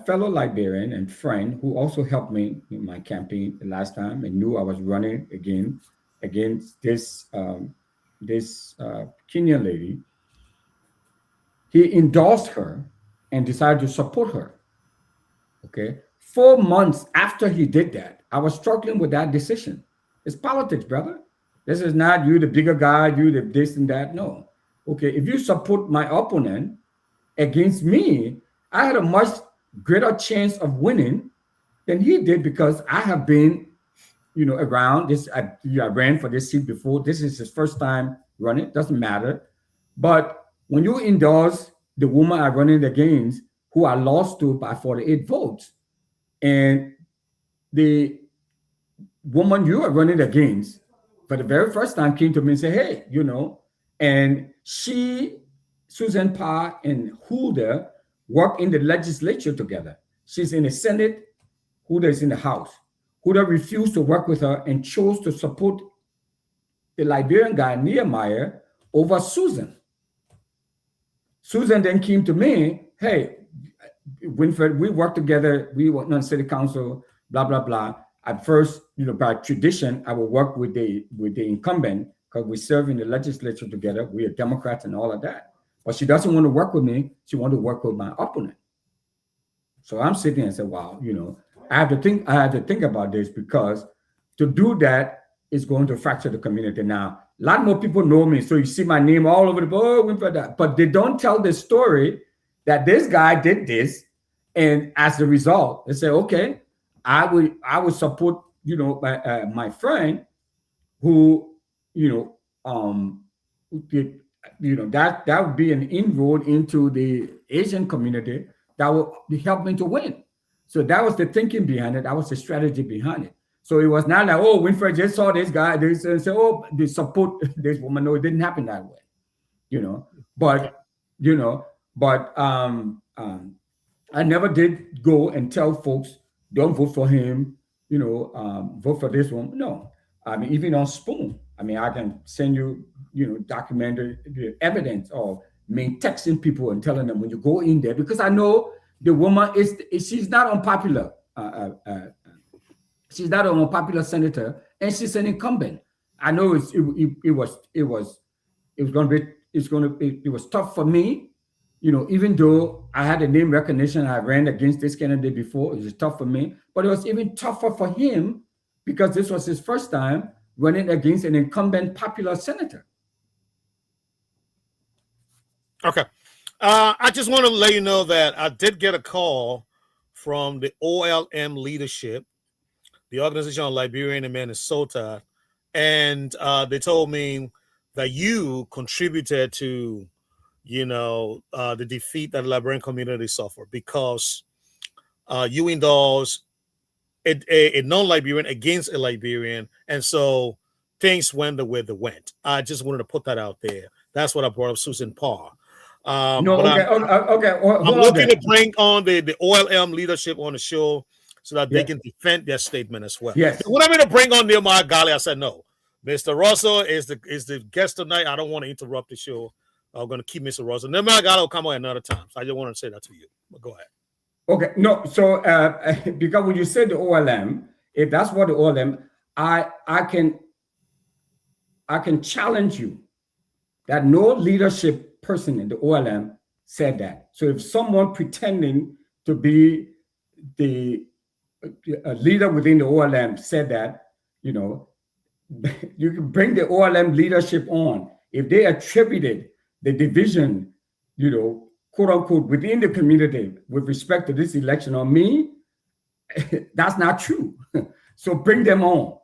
fellow Liberian and friend, who also helped me in my campaign the last time and knew I was running again against this Kenyan lady, he endorsed her and decided to support her. Okay, 4 months after he did that, I was struggling with that decision. It's politics, brother. This is not you, the bigger guy, you the this and that. No. Okay, if you support my opponent against me, I had a much greater chance of winning than he did, because I have been, around this. I ran for this seat before. This is his first time running. Doesn't matter. But when you endorse the woman I'm running against, who I lost to by 48 votes, and the woman you are running against for the very first time came to me and said, hey, and Susan Parr and Hulda work in the legislature together. She's in the Senate, Hulda is in the House. Hulda refused to work with her and chose to support the Liberian guy, Nehemiah, over Susan. Susan then came to me, hey, Wynfred, we work together, we work on city council, blah, blah, blah. At first, by tradition, I will work with the incumbent, because we serve in the legislature together. We are Democrats and all of that. But she doesn't want to work with me. She wants to work with my opponent. So I'm sitting and say, wow, I have to think about this, because to do that is going to fracture the community. Now, a lot more people know me. So you see my name all over the board, but they don't tell the story that this guy did this. And as a result, they say, okay, I would support, my friend who, that would be an inroad into the Asian community that will help me to win. So that was the thinking behind it. That was the strategy behind it. So it was not like, oh, Wynfred just saw this guy, they say, oh, they support this woman. No, it didn't happen that way, But I never did go and tell folks, don't vote for him, vote for this one. No, even on Spoon, I can send you documented the evidence of me texting people and telling them when you go in there, because I know the woman she's not unpopular. She's not an unpopular senator, and she's an incumbent. I know it was tough for me, even though I had a name recognition, I ran against this candidate before. It was tough for me, but it was even tougher for him because this was his first time running against an incumbent popular senator. Okay. I just want to let you know that I did get a call from the OLM leadership, the Organization of Liberian in Minnesota, and they told me that you contributed to, the defeat that the Liberian community suffered because you endorsed a non-Liberian against a Liberian, and so things went the way they went. I just wanted to put that out there. That's what I brought up, Susan Parr. I'm looking to bring on the OLM leadership on the show so that they can defend their statement as well. Yes. When I'm going to bring on Nehemiah Gali, I said no. Mr. Russell is the guest tonight. I don't want to interrupt the show. I'm going to keep Mr. Russell. Nehemiah Gali will come on another time. So I just want to say that to you. But go ahead. Okay. No. So because when you said the OLM, if that's what the OLM, I can challenge you that no leadership person in the OLM said that. So if someone pretending to be a leader within the OLM said that, you can bring the OLM leadership on. If they attributed the division, quote unquote, within the community with respect to this election on me, that's not true. So bring them on.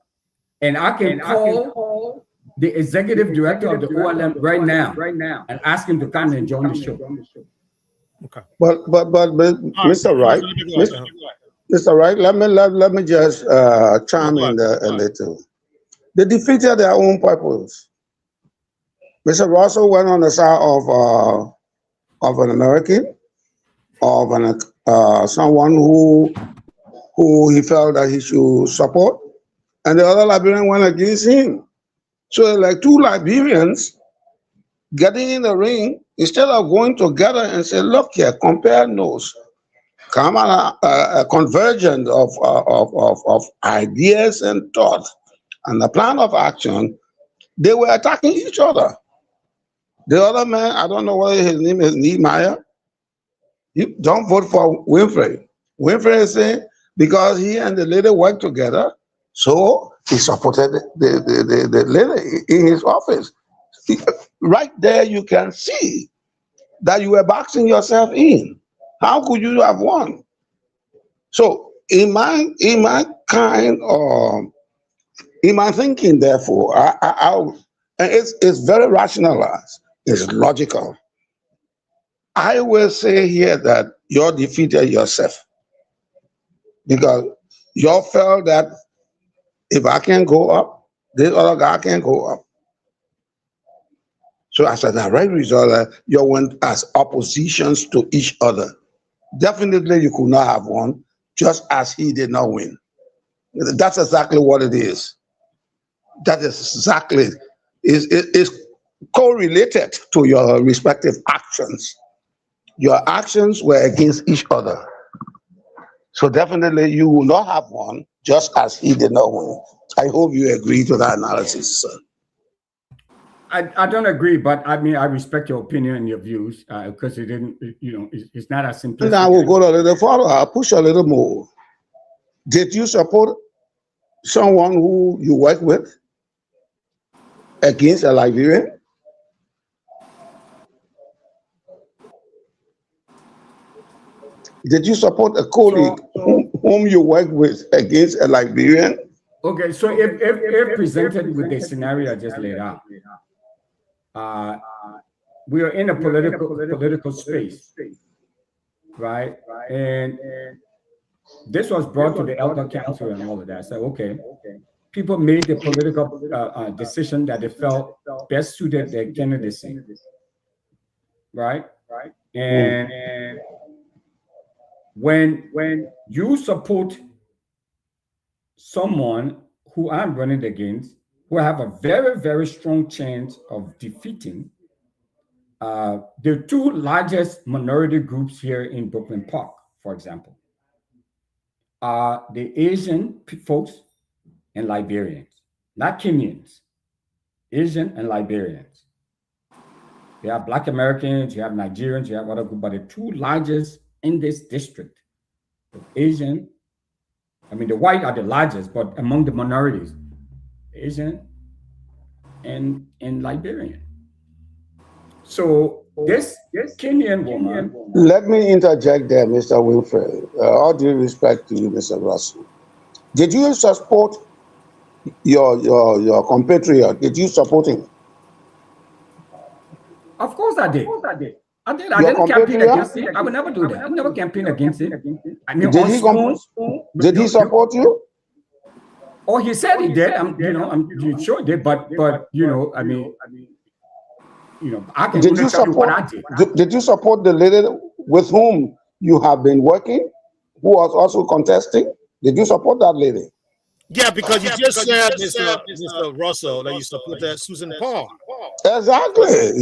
And I can call the executive director of the OLM right now and ask him to come and join the show. Okay. But Mr. Wright, Mr. Wright, let me just chime in a little. They defeated their own purpose. Mr. Russell went on the side of an American, of someone who he felt that he should support, and the other Liberian went against him. So like two Liberians getting in the ring, instead of going together and say, look here, compare notes, come on a convergence of ideas and thoughts and a plan of action, they were attacking each other. The other man, I don't know whether his name is Nehemiah, you don't vote for Wynfred. Wynfred is saying, because he and the lady work together, so he supported the lady in his office. Right there, you can see that you were boxing yourself in. How could you have won? So in my thinking, therefore, and it's very rationalized. It's logical. I will say here that you're defeated yourself because you felt that if I can go up, this other guy can go up. So as a direct result, you went as oppositions to each other. Definitely you could not have won, just as he did not win. That's exactly what it is. That is exactly, is correlated to your respective actions. Your actions were against each other. So definitely you will not have won, just as he did not win. I hope you agree to that analysis, sir. I don't agree, but I mean, I respect your opinion and your views because it didn't, it's not as simple. And I will go a little further. I'll push a little more. Did you support someone who you work with against a Liberian? Did you support a colleague whom you work with against a Liberian? Okay, so if presented with the scenario I just laid out, we are in a political space, right? And this was brought to the Elder Council and all of that. So, okay, people made the political decision that they felt best suited their candidacy, right? And when you support someone who I'm running against, who have a very, very strong chance of defeating the two largest minority groups here in Brooklyn Park, for example, are the Asian folks and Liberians, not Kenyans, Asian and Liberians. You have Black Americans, you have Nigerians, you have other groups, but the two largest in this district, the Asian, I mean, the white are the largest, but among the minorities, Asian and Liberian. So this Kenyan woman. Let me interject there, Mr. Wynfred. All due respect to you, Mr. Russell. Did you support your compatriot? Did you support him? Of course I did. I didn't campaign against it. I would never do that. I never campaign against it. I mean, did he support you? Oh, he said he did. I'm sure he did. But I mean, I can only tell you what I did. Did you support the lady with whom you have been working, who was also contesting? Did you support that lady? Yeah, because you just said, Mr. Russell, that you supported Susan Paul. Exactly.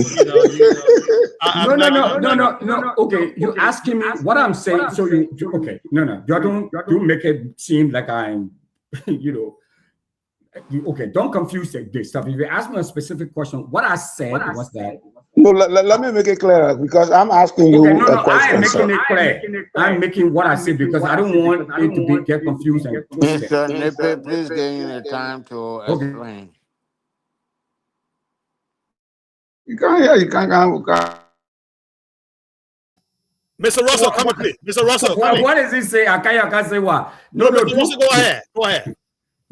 No. Okay, you asking me what I'm saying. So you okay? No. You don't make it seem like I'm, okay. Don't confuse this stuff. If you ask me a specific question, what I said was that. No, let me make it clear because I'm asking you a question. I am making it clear. I'm making what I said because I don't want it to get confused. Mr. Nippet, please give you the time to explain. You can't hear. You can't. Mr. Russell, come on, please. Mr. Russell, what does he say? I can't say what. No. Russell, go ahead.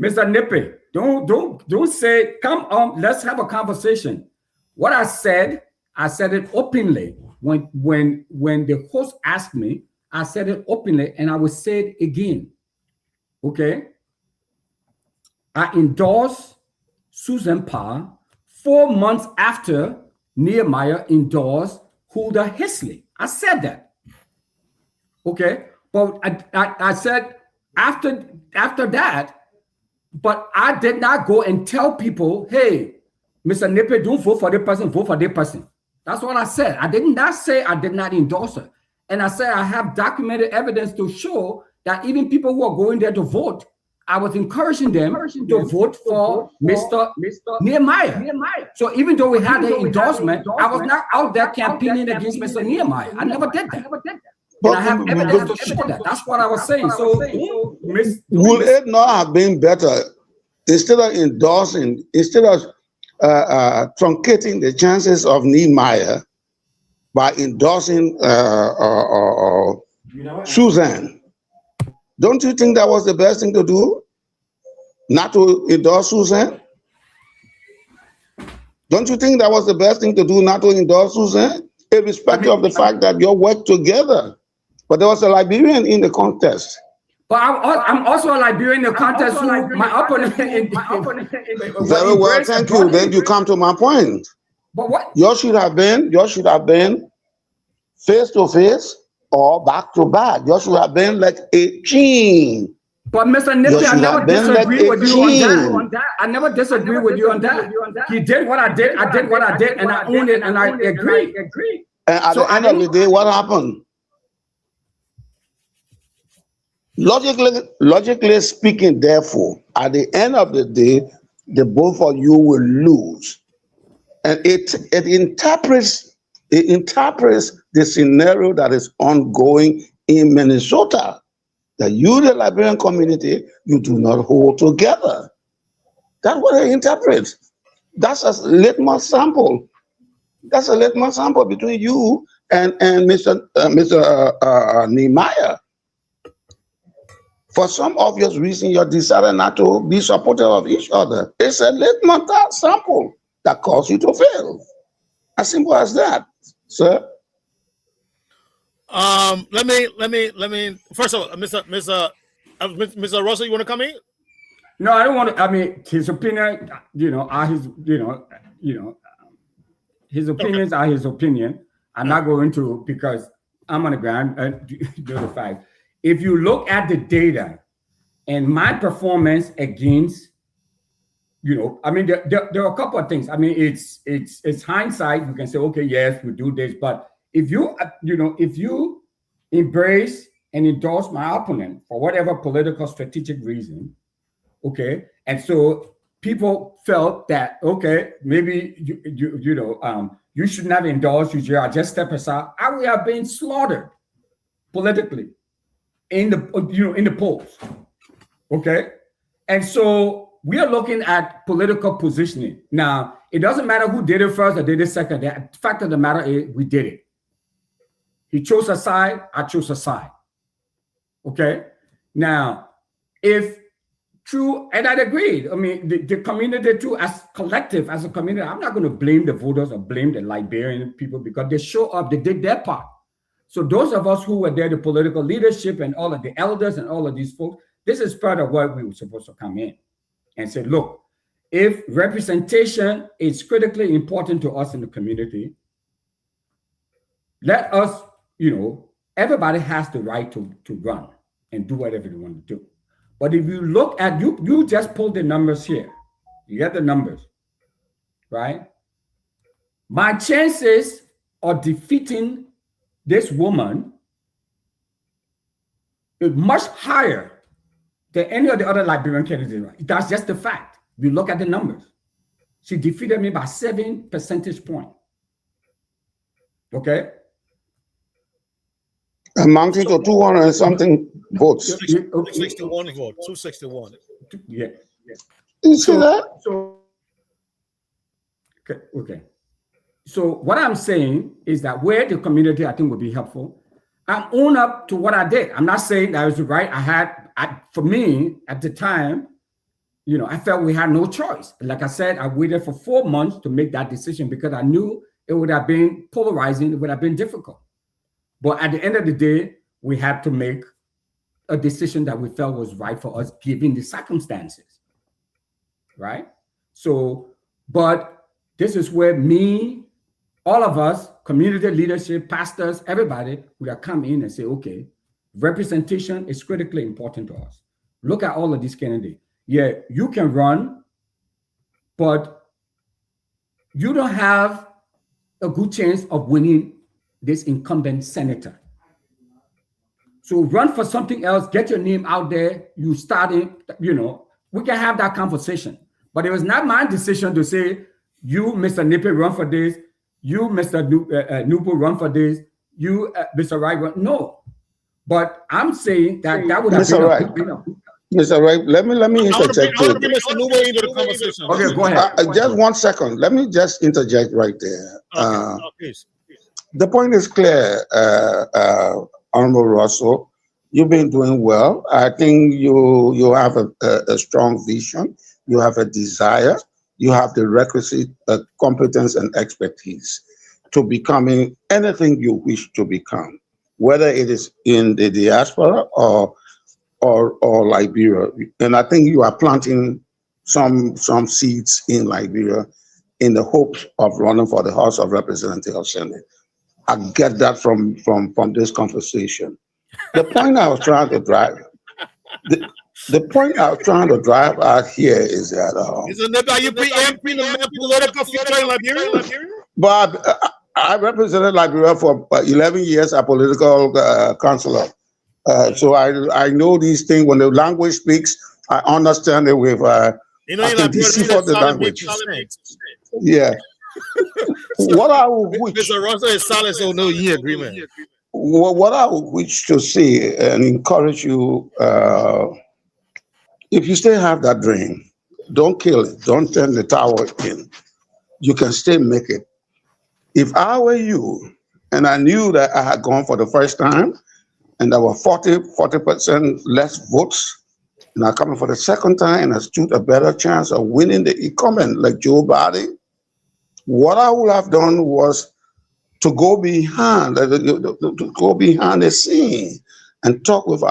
Mr. Nippet, don't say. Come on, let's have a conversation. What I said it openly. When the host asked me, I said it openly, and I will say it again. Okay. I endorsed Susan Parr 4 months after Nehemiah endorsed Huldah Hisley. I said that. Okay. But I said after that, but I did not go and tell people, hey, Mr. Nippet, don't vote for this person, vote for this person. That's what I said. I did not say I did not endorse her. And I said I have documented evidence to show that even people who are going there to vote, I was encouraging them to vote for Mr. Nehemiah. So even though we had the endorsement, I was not out there campaigning against Mr. Nehemiah. I never did that. And I have evidence to show that. That's what I was saying. So would it not have been better instead of endorsing, instead of truncating the chances of Nehemiah by endorsing Susan? Don't you think that was the best thing to do? Not to endorse Susan? Don't you think that was the best thing to do, not to endorse Susan? Irrespective of the fact that you worked together. But there was a Liberian in the contest. But I'm also a Liberian in the contest who my opponent. Very well, thank you. Then you come to my point. But what? You should have been face to face or back to back. You should have been like a team. But Mr. Nippet, I never disagree with you on that. I never disagree with you on that. He did what I did. I did what I did, and I owned it, and I agree. And at the end of the day, what happened? Logically speaking, therefore, at the end of the day, the both of you will lose. And it interprets the scenario that is ongoing in Minnesota. That you, the Liberian community, you do not hold together. That's what it interprets. That's a litmus sample. That's a litmus sample between you and Mr. Nehemiah. For some obvious reason, you decided not to be supportive of each other. It's a litmus sample that caused you to fail. As simple as that, sir. Let me. First of all, Mr. Russell, you want to come in? No, I don't want to. I mean, his opinion, his opinions are his opinion. I'm not going to, because I'm on the ground. Do the fact. If you look at the data and my performance against you know, I mean, there are a couple of things. I mean, it's hindsight. You can say, okay, yes, we do this, but if you, you know, if you embrace and endorse my opponent for whatever political strategic reason, okay, and so people felt that, okay, maybe you should not endorse, you should just step aside. I would have been slaughtered politically in the polls, okay, and so we are looking at political positioning. Now, it doesn't matter who did it first or did it second. The fact of the matter is we did it. He chose a side, I chose a side. Okay? Now, if true, and I'd agree, I mean, the community too, as collective, as a community, I'm not going to blame the voters or blame the Liberian people because they show up, they did their part. So those of us who were there, the political leadership and all of the elders and all of these folks, this is part of what we were supposed to come in and say, look, if representation is critically important to us in the community, let us, you know, everybody has the right to run and do whatever they want to do. But if you look at, you just pull the numbers here. You get the numbers, right? My chances of defeating this woman is much higher than any of the other Liberian candidates. That's just the fact. You look at the numbers. She defeated me by 7 percentage points. Okay? Amounting to 200 and something votes. 261 votes. 261. Yeah. You see that? Okay. So what I'm saying is that where the community, I think, would be helpful, I own up to what I did. I'm not saying that was right. For me, at the time, you know, I felt we had no choice. Like I said, I waited for 4 months to make that decision because I knew it would have been polarizing. It would have been difficult. But at the end of the day, we had to make a decision that we felt was right for us, given the circumstances, right? So, but this is where me, all of us, community leadership, pastors, everybody would have come in and say, okay, representation is critically important to us. Look at all of these candidates. Yeah, you can run, but you don't have a good chance of winning this incumbent senator. So run for something else, get your name out there, you starting, you know, we can have that conversation. But it was not my decision to say, you, Mr. Nippy, run for this, you, Mr. Nupu, run for this, you, Mr. Wright, run. No. But I'm saying that would have been Wright. Mr. Wright, let me interject. I want to bring Mr. Nupu into the conversation. Okay, go ahead. Just 1 second. Let me just interject right there. Okay. Please. The point is clear, Honorable Russell. You've been doing well. I think you have a strong vision. You have a desire. You have the requisite competence and expertise to becoming anything you wish to become, whether it is in the diaspora or Liberia. And I think you are planting some seeds in Liberia in the hopes of running for the House of Representatives or Senate. I get that from this conversation. The point I was trying to drive, the point I was trying to drive out here is that Are you preempting the political future in Liberia? But I represented Liberia for 11 years as political counselor. So I know these things. When the language speaks, I understand it with I can decipher the language. Yeah. What I would wish, Mr. Russell is silent, so no year agreement. What I would wish to see and encourage you, if you still have that dream, don't kill it. Don't turn the tower in. You can still make it. If I were you, and I knew that I had gone for the first time, and there were 40% less votes, and I come for the second time, and I stood a better chance of winning the incumbent like Joe Biden, what I would have done was to go behind the scene and talk with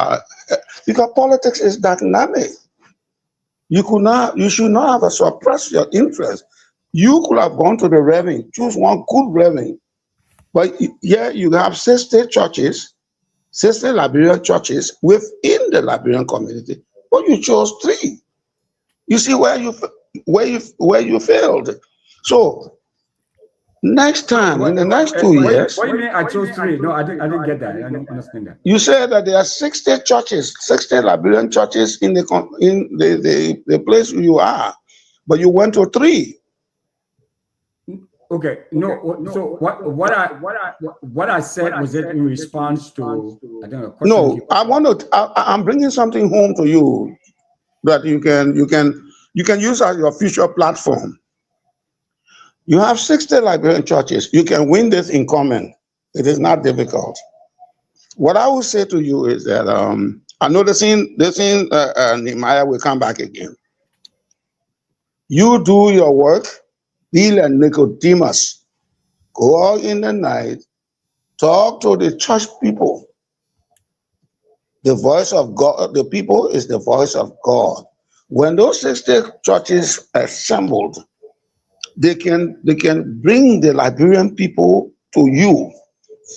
because politics is dynamic. You should not have suppressed your interest. You could have gone to the reverend, choose one good reverend. But yeah, you have 60 churches, 60 Liberian churches within the Liberian community, but you chose 3. You see where where you failed. So next So time, in the next what, two what years, do you mean I chose three? No, I didn't get that. I didn't understand that. you said that there are 60 churches, 60 Liberian churches in the place you are, but you went to three. Okay, no. So what I said was it in response to I don't know a question you. No, I'm bringing something home to you that you can use as your future platform. You have 60 Liberian churches. You can win this in common. It is not difficult. What I will say to you is that I know the scene Nehemiah will come back again. You do your work, Bill and Nicodemus. Go out in the night, talk to the church people. The voice of God, the people is the voice of God. When those 60 churches assembled, they can bring the Liberian people to you.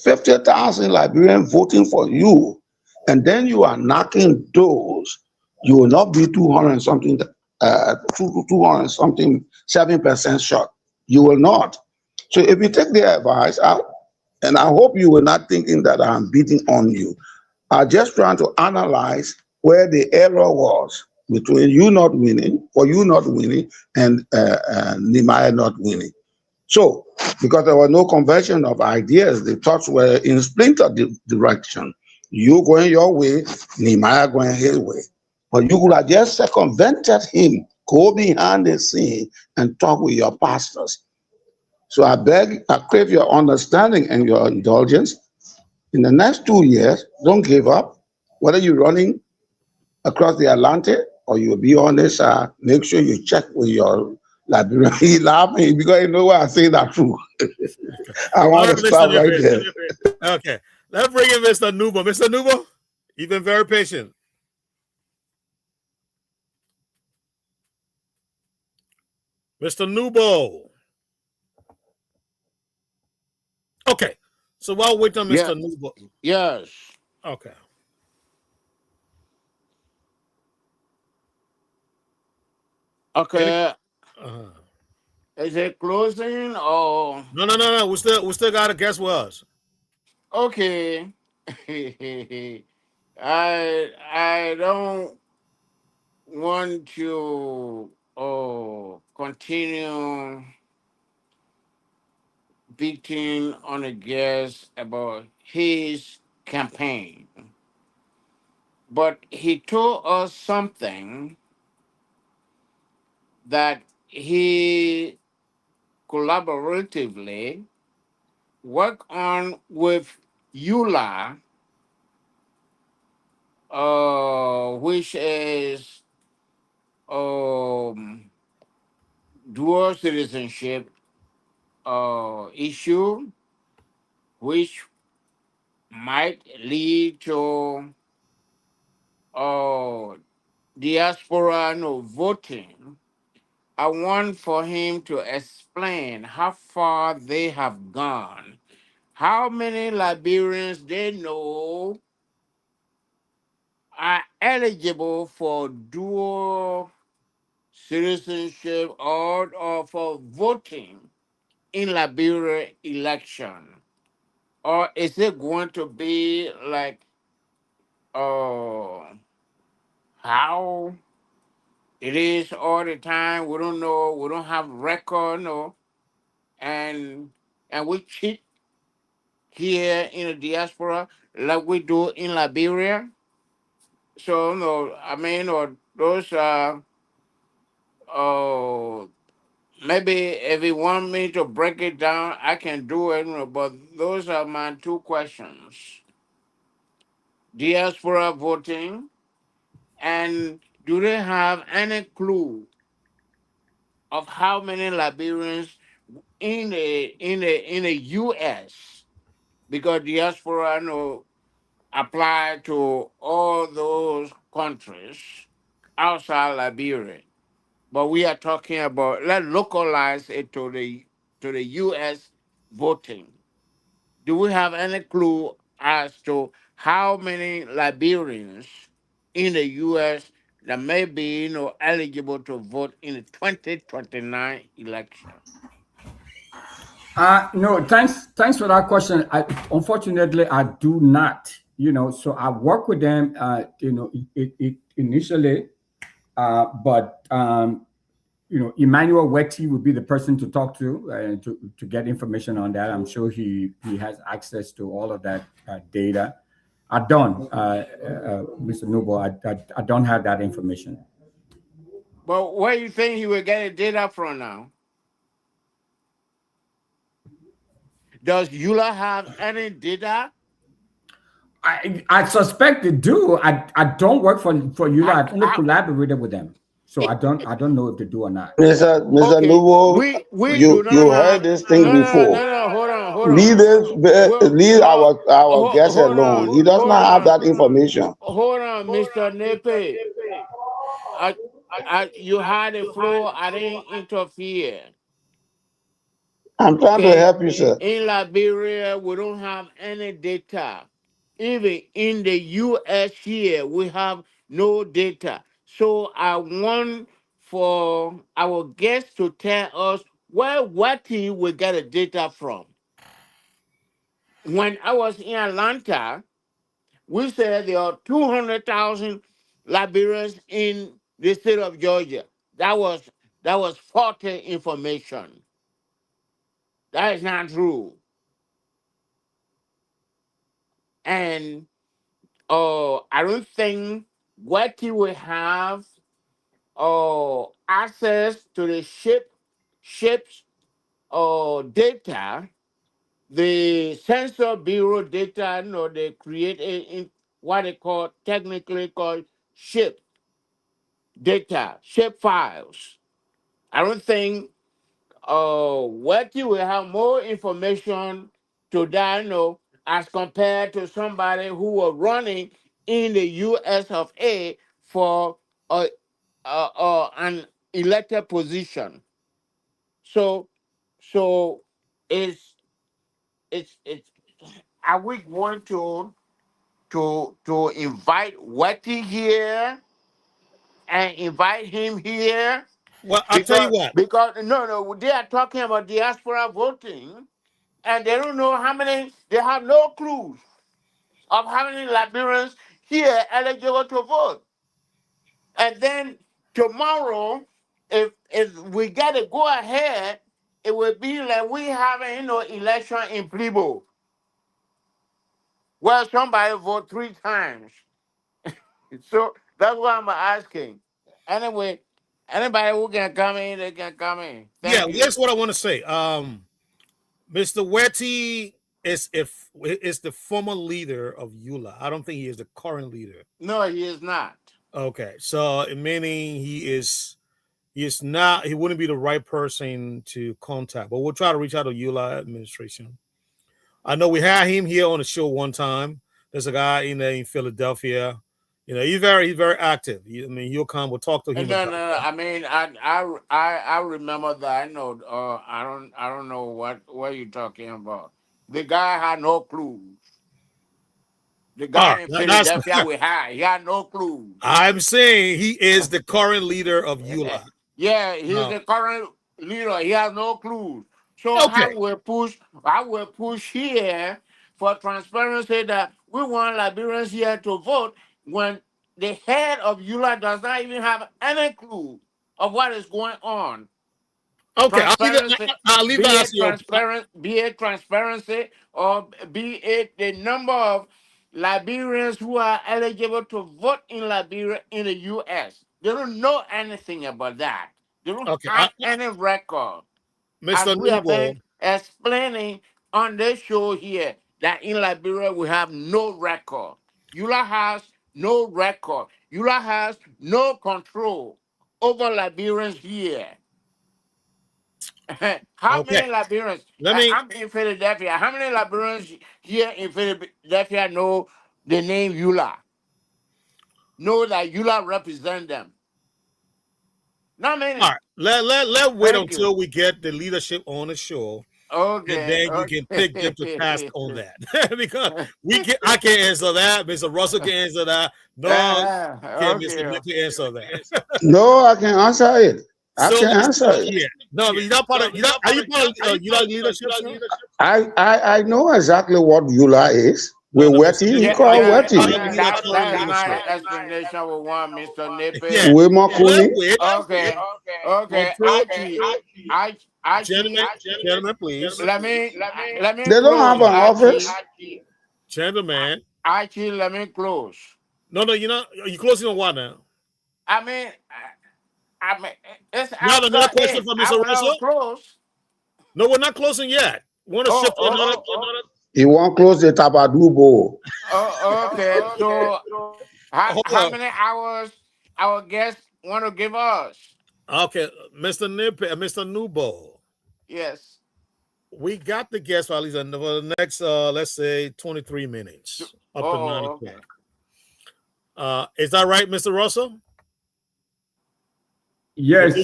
50,000 Liberians voting for you, and then you are knocking doors. You will not be 200 and something, 200 something 7% short. You will not. So if you take the advice out, and I hope you were not thinking that I'm beating on you. I'm just trying to analyze where the error was between you not winning, or you not winning, and Nehemiah not winning. So, because there was no conversion of ideas, the thoughts were in splinter direction. You going your way, Nehemiah going his way. But you could have just circumvented him, go behind the scene and talk with your pastors. So I crave your understanding and your indulgence. In the next 2 years, don't give up. Whether you're running across the Atlantic or you'll be on this, make sure you check with your Liberian. He laughing because you know what I say that true. I All want right, to Mr. stop right Newbert. there. Okay. Let's bring in Mr. Nubo. Mr. Nubo, you've been very patient. Mr. Nubo. Okay. So while waiting on Yeah. Mr. Nubo. Yes. Okay. Any Okay. uh, Is it closing or no. We still gotta guess was. okay? I don't want to continue beating on a guest about his campaign, but he told us something that he collaboratively work on with EULA, which is um, dual citizenship issue, which might lead to uh, diaspora no voting. I want for him to explain how far they have gone, how many Liberians they know are eligible for dual citizenship or for voting in Liberia election? Or is it going to be like uh, how it is all the time? We don't know. We don't have record, no, and we cheat here in the diaspora like we do in Liberia. So no, I mean, or those uh maybe if you want me to break it down, I can do it. But those are my two questions: diaspora voting, and do they have any clue of how many Liberians in the U.S. because diaspora know apply to all those countries outside Liberia. But we are talking about let's localize it to the U.S. voting. Do we have any clue as to how many Liberians in the U.S. that may be, eligible to vote in the 2029 election? No, thanks for that question. Unfortunately, I do not. So I work with them. It initially, but Emmanuel Wetty would be the person to talk to to get information on that. I'm sure he has access to all of that data. I don't, Mr. Noble. I don't have that information. But where you think he will get the data from now? Does Eula have any data? I suspect they do. I don't work for Eula. I've only I, collaborated with them, so I don't know if they do or not. Mr. okay, Nubo, we do you not heard have this thing no. before. Hold on, hold Leave on. this, Well, leave no, our guest alone. He does hold not have on, that information. hold on, Mister Nepe. I, you had a flow. I didn't interfere. I'm trying to Okay, help you, sir. in Liberia, we don't have any data. Even in the US here, we have no data. So I want for our guests to tell us what he will get the data from. When I was in Atlanta, we said there are 200,000 Liberians in the state of Georgia. That was faulty information. That is not true. And I don't think Wetty will have access to the ships data, the Census Bureau data. They create in what they call technically called ship data, ship files. I don't think Wetty will have more information to that, as compared to somebody who was running in the US of A for an elected position. So, so it's it's. Are we going to invite Wetty here and invite him here? Well, I'll tell you Because what. because no, they are talking about diaspora voting, and they don't know how many. They have no clues of how many Liberians here eligible to vote. And then tomorrow, if we get to go ahead, it will be like we having election in Plebo, where somebody vote 3 times. So that's what I'm asking. Anyway, anybody who can come in, they can come in. Yeah, Thank you. here's what I want to say. Mr. Wetty is the former leader of EULA. I don't think he is the current leader. No, he is not. Okay, so meaning he is not, he wouldn't be the right person to contact. But we'll try to reach out to EULA administration. I know we had him here on the show one time. There's a guy in Philadelphia. He's very active. I mean, he'll come. We'll talk to him No, about no. that. I mean, I remember that. I know. I don't know what you're talking about. The guy had no clue. The All guy right, in that's. Philadelphia we had, he had no clue. I'm saying he is the current leader of EULA. Yeah, he's No. the current leader. He has no clue. So Okay. I will push here for transparency that we want Liberians here to vote when the head of EULA does not even have any clue of what is going on. Okay. Transparency, I'll leave be that as it your. transparent, be it transparency, or be it the number of Liberians who are eligible to vote in Liberia in the US. They don't know anything about that. They don't Okay. have any record. As Mr. we have Nubo. been explaining on this show here, that in Liberia we have no record. Eula has no record. Eula has no control over Liberians here. How Okay. many Liberians? Let me. I'm in Philadelphia. How many Liberians here in Philadelphia know the name Eula? Know that Eula represent them? Not All many. right. Let wait Thank you. until we get the leadership on the show. and Okay. then you can pick them to task on that. Because I can't answer that. Mr. Russell can answer that. Nor can Mr. Okay. Nick answer that. No, I can answer it. I So can answer it. yeah. No, but you're not part of. You not. Are you part of? You like leadership, sir? I know exactly what Eula is. No, We're no, Mr. wetty. He Yeah, Nippy. called yeah, wetty. You got total that is my leadership. explanation with one, Mr. Nippy. Yeah. We're more Well, Cooney. which Okay, okay. approach, Archie, gentlemen, please, let me They don't have close, an office. gentlemen. Archie, let me close. No, you're not. You're closing on what now? I mean, I mean, it's You have after another question 8. for I Mr. will Russell? not close. No, we're not closing yet. We want to shift to another. He won't close the Tabadubo. Okay. So, Hold how on. many hours our guests want to give us? Okay, Mr. Nippy, Mr. Nubo. Yes. We got the guest for at least for the next, let's say, 23 minutes up to 9 Okay. o'clock. Is that right, Mr. Russell? Yes,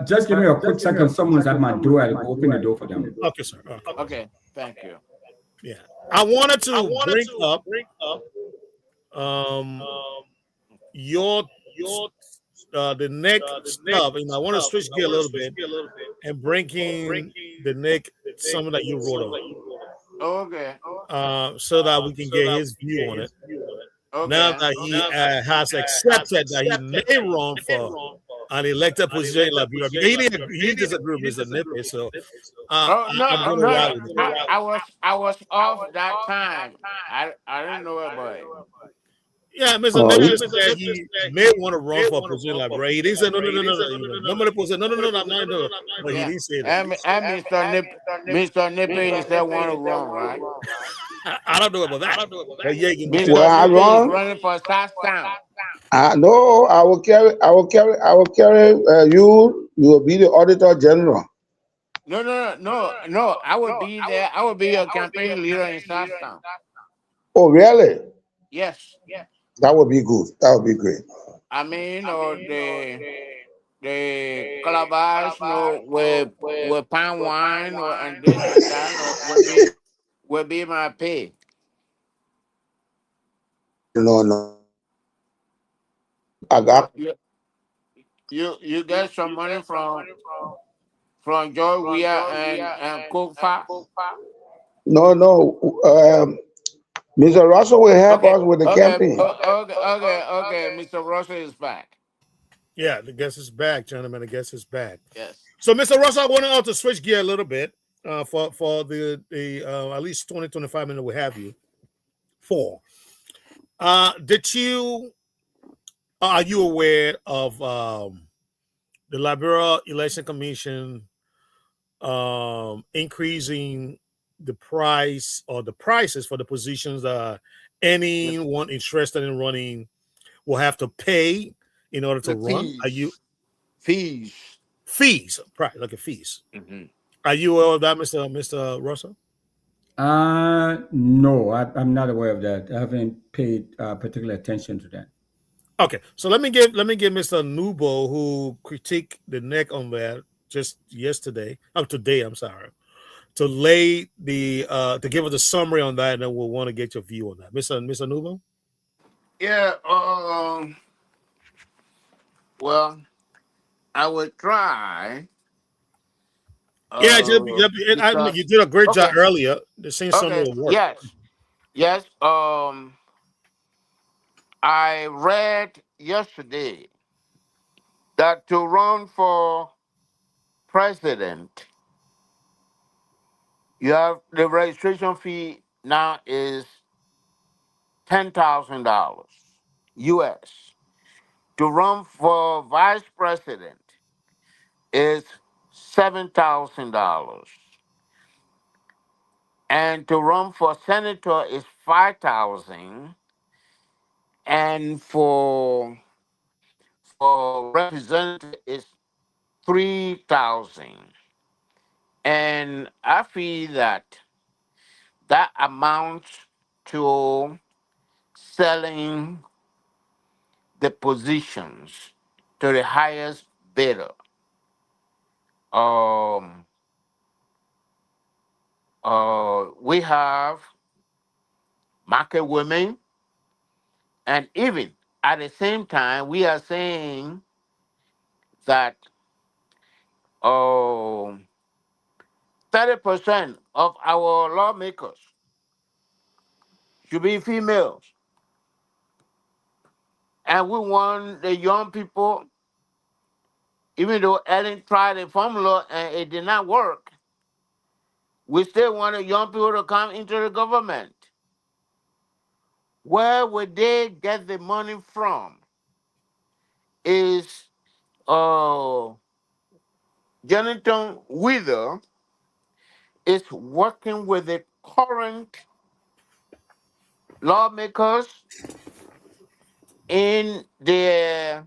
just give me a quick second. Someone's at my door. I'll open the door for them. Okay, sir. Okay. Okay. Thank you. Yeah. I wanted to bring up um your the neck stuff, and I want to switch gear a little bit and bring in the neck something that you wrote Okay. on, so that we can get his view on it. Now Okay. that he has accepted that he may run for an elected position in Liberia, because he disagreed with Mr. Nippy, so Oh I'm no, going to no, ride no. with him. I was off that time. I didn't know about it. Yeah, Mr. Oh, Nippy said he may want to run for a position in Liberia. He didn't say no. Nobody said no. I'm not doing it. But he Yeah. didn't say that. And Mr. Nippy, he said want to run, right? I don't know about that. But yeah, you can well, Mr. tell. I Nippy is run. running for Southtown. No, I will carry. You. You will be the Auditor General. No. I would be there. I would be your campaign leader in Southtown. Oh, really? Yes. That would be good. That would be great. I mean, or the calabash, with palm wine, or and this and that, would be my pay. No. I You got. you you get some money from Joy Weir and Kofa. No. Mr. Russell will help Okay, us with the okay, campaign. okay. Mr. Russell is back. Yeah, the guest is back, gentlemen. The guest is back. Yes. So, Mr. Russell, I wanted to switch gear a little bit for the at least 20-25 minutes we have you for. Are you aware of the Liberia Election Commission increasing the price or the prices for the positions that anyone interested in running will have to pay in order to The run? Are you fees. fees, right? Like a fees. Mm-hmm. Are you aware of that, Mr. Russell? No, I'm not aware of that. I haven't paid particular attention to that. Okay, so let me give Mr. Nubo, who critiqued the neck on that just yesterday, today, I'm sorry, to lay the to give us a summary on that, and then we'll want to get your view on that. Mr. Nubo? Yeah. Well, I would try. Yeah, Because you did a great job okay, earlier. The same summary okay, will work. yes. I read yesterday that to run for president, you have the registration fee now is $10,000 US. To run for vice president is $7,000, and to run for senator is 5,000, and for representative is 3,000. And I feel that amounts to selling the positions to the highest bidder. Um, we have market women, and even at the same time, we are saying that oh, 30% of our lawmakers should be females. And we want the young people, even though Ellen tried a formula and it did not work, we still want the young people to come into the government. Where would they get the money from? Is Jonathan Wither is working with the current lawmakers in their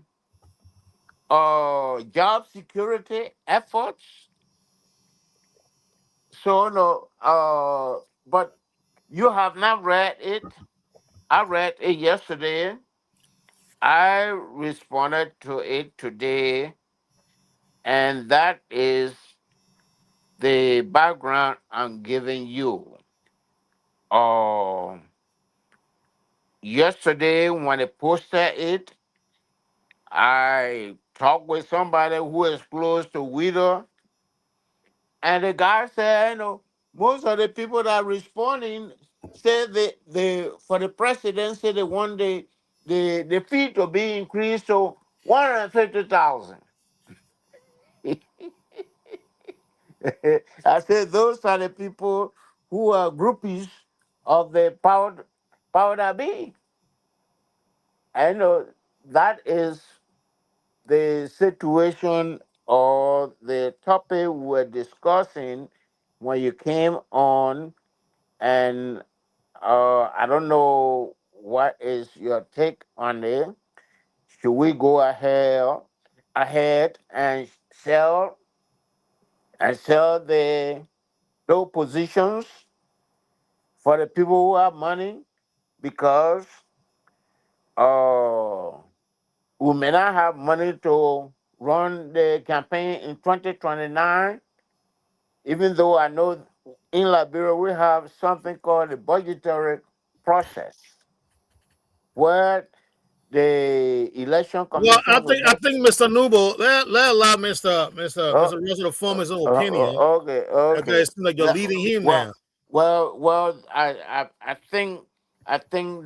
job security efforts. So no, but you have not read it. I read it yesterday. I responded to it today, and that is the background I'm giving you. Uh, Yesterday when I posted it, I talked with somebody who is close to Wheeler, and the guy said, most of the people that are responding say they for the presidency they want the fee to be increased to 150,000. I said those are the people who are groupies of the power that be. I know that is the situation or the topic we're discussing when you came on, and I don't know what is your take on it. Should we go ahead and sell the those positions for the people who have money, because uh, we may not have money to run the campaign in 2029, even though I know in Liberia we have something called the budgetary process, where the election Well, commission will I get. think Mr. Nubo, let allow Oh, Mr. Russell to form his own opinion. okay, Okay, okay. it seems like you're That- leading him Well, now. well. I think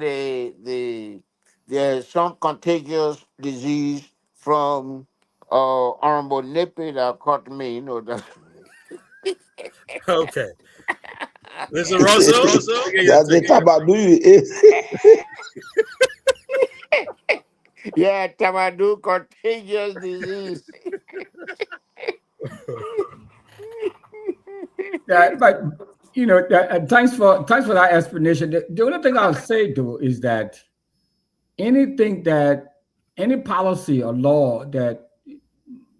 there's some contagious disease from Honorable Nippy that caught me. That. Okay, Mr. Russell, I get your That's the take. tabadu you ate. Yeah, Tamadu contagious disease. Yeah, but thanks for that explanation. The only thing I'll say though is that anything that any policy or law that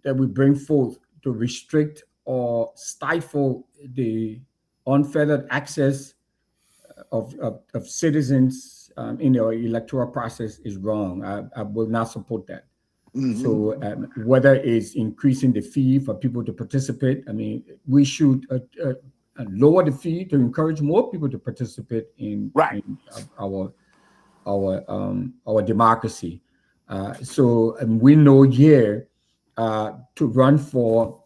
we bring forth to restrict or stifle the unfettered access of citizens in the electoral process is wrong. I will not support that. Mhm. So whether it's increasing the fee for people to participate, I mean, we should lower the fee to encourage more people to participate Right. in our democracy. So we know here to run for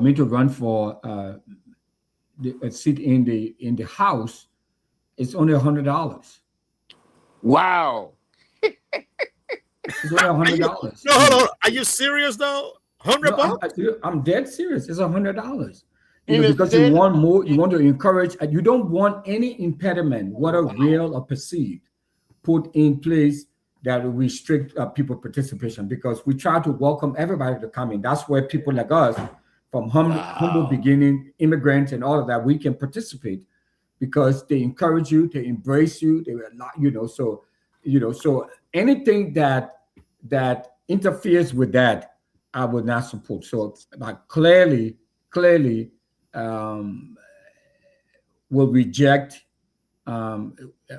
me to run for a seat in the House, it's only $100. Wow. It's only Are you? $100. No, I hold mean, on. Are you serious though? Hundred no, bucks? I'm dead serious. It's $100. In the Because you state. want more, you want to encourage, and you don't want any impediment, whether Wow. real or perceived, put in place that will restrict people participation. Because we try to welcome everybody to come in. That's where people like us, from humble Wow. beginning, immigrants, and all of that, we can participate because they encourage you, they embrace you, they will not, so anything that interferes with that, I would not support. So, but clearly, um, will reject um,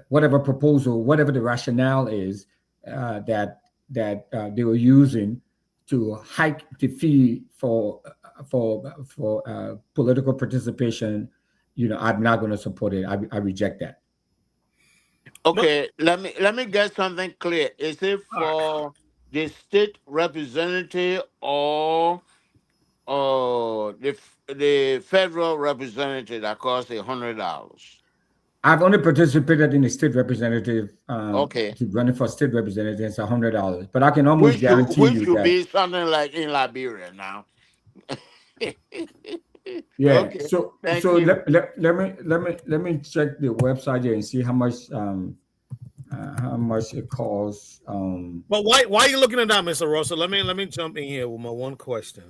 whatever proposal, whatever the rationale is that they were using to hike the fee for political participation I'm not going to support it. I reject that. Okay, let me get something clear. Is it for the state representative or the federal representative that costs $100? I've only participated in a state representative Okay, to running for state representative. It's $100, but I can almost which should guarantee which you should that. be something like in Liberia now. Yeah. Okay, So thank so you. let me check the website here and see how much it costs. But why are you looking at that, Mr. Russell? Let me jump in here with my one question.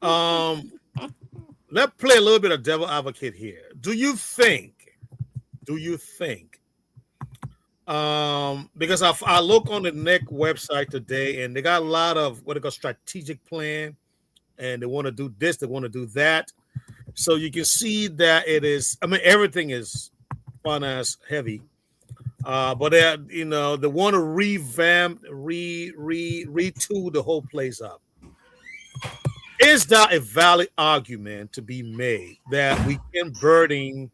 Let's play a little bit of devil advocate here. Do you think because I look on the NEC website today and they got a lot of what they call strategic plan, and they want to do this, they want to do that. So you can see that it is, I mean, everything is finance heavy. But they want to revamp, retool the whole place up. Is that a valid argument to be made that we can burden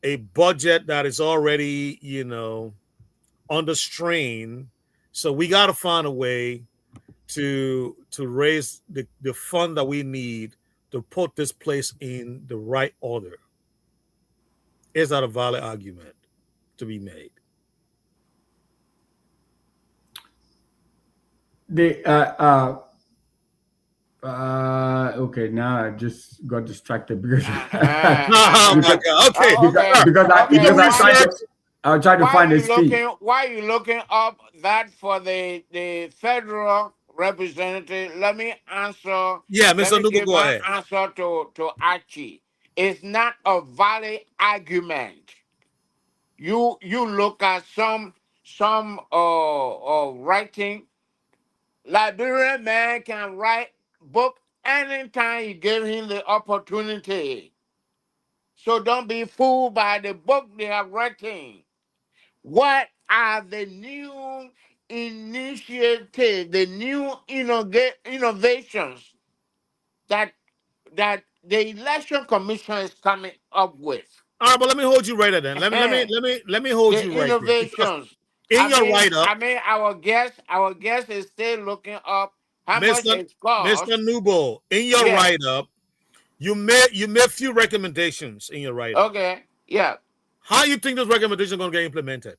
a budget that is already, under strain? So we got to find a way to raise the fund that we need to put this place in the right order. Is that a valid argument to be made? The okay, now I just got distracted because Oh my because God. Okay. Okay, Do the I tried research. to find this key. why you looking up that for the federal representative? Let me answer. Yeah, Let Mr. me Nubu, give go my ahead. answer to Archie. It's not a valid argument. You look at some writing. Liberian man can write book anytime you give him the opportunity. So don't be fooled by the book they are writing. What are the new initiatives, the new innovations that the election commission is coming up with? All right, but let me hold you right there then. Let me hold The you right there because innovations. in your write up, I mean, our guest is still looking up how much Mr. it costs. Mr. Nubo, in your Yeah. write up, you made a few recommendations in your write up. Okay. Yeah. How you think those recommendations are going to get implemented?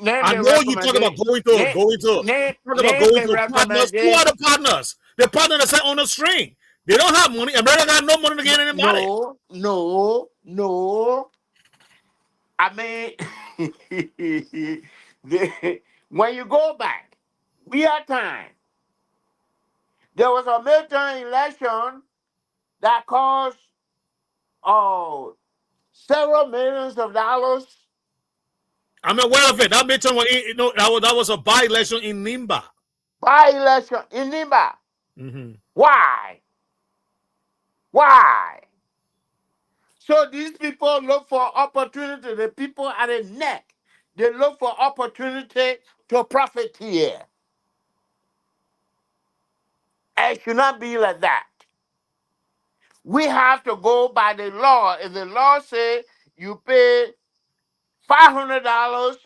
Name I the know you talk about recommendation. going to talk about Name going the to partners. Who are recommendation. the partners? The partners that say on the string. They don't have money. America got no money to get anybody. No. I mean, when you go back, we had time. There was a midterm election that cost several millions of dollars. I'm aware of it. That midterm that was a by-election in Nimba. By election in Nimba. Mm-hmm. Why? Why? So these people look for opportunity. The people at the neck, they look for opportunity to profit here. It should not be like that. We have to go by the law. If the law says you pay $500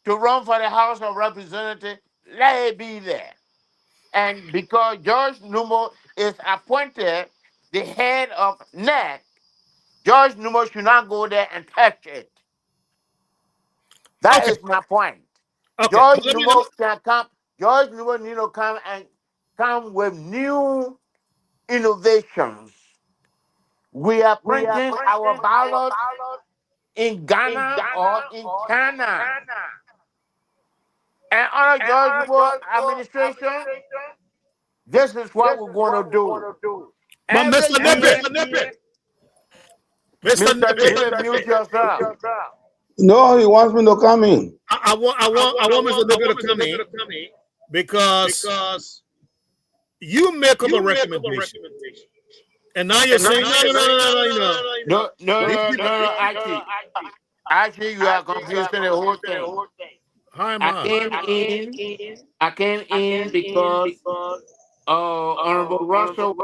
to run for the House of Representatives, let it be there. And because George Numo is appointed the head of NEC, George Numo should not go there and touch it. That Okay. is my point. Okay. George But let me Numo can come. George Numo need to come with new innovations. We are printing our ballot in Ghana or in China. And under George Numo administration, this is what we're going to do. but Every Mr. year, Nippet. Mr. Mr. Nippet. David, mute yourself. No, he wants me to come in. I want Mr. Nippet to come in because you make a couple of recommendations. And now you're saying, These people, Actually, you are confusing the whole thing. how am I I? came in because Honorable Russell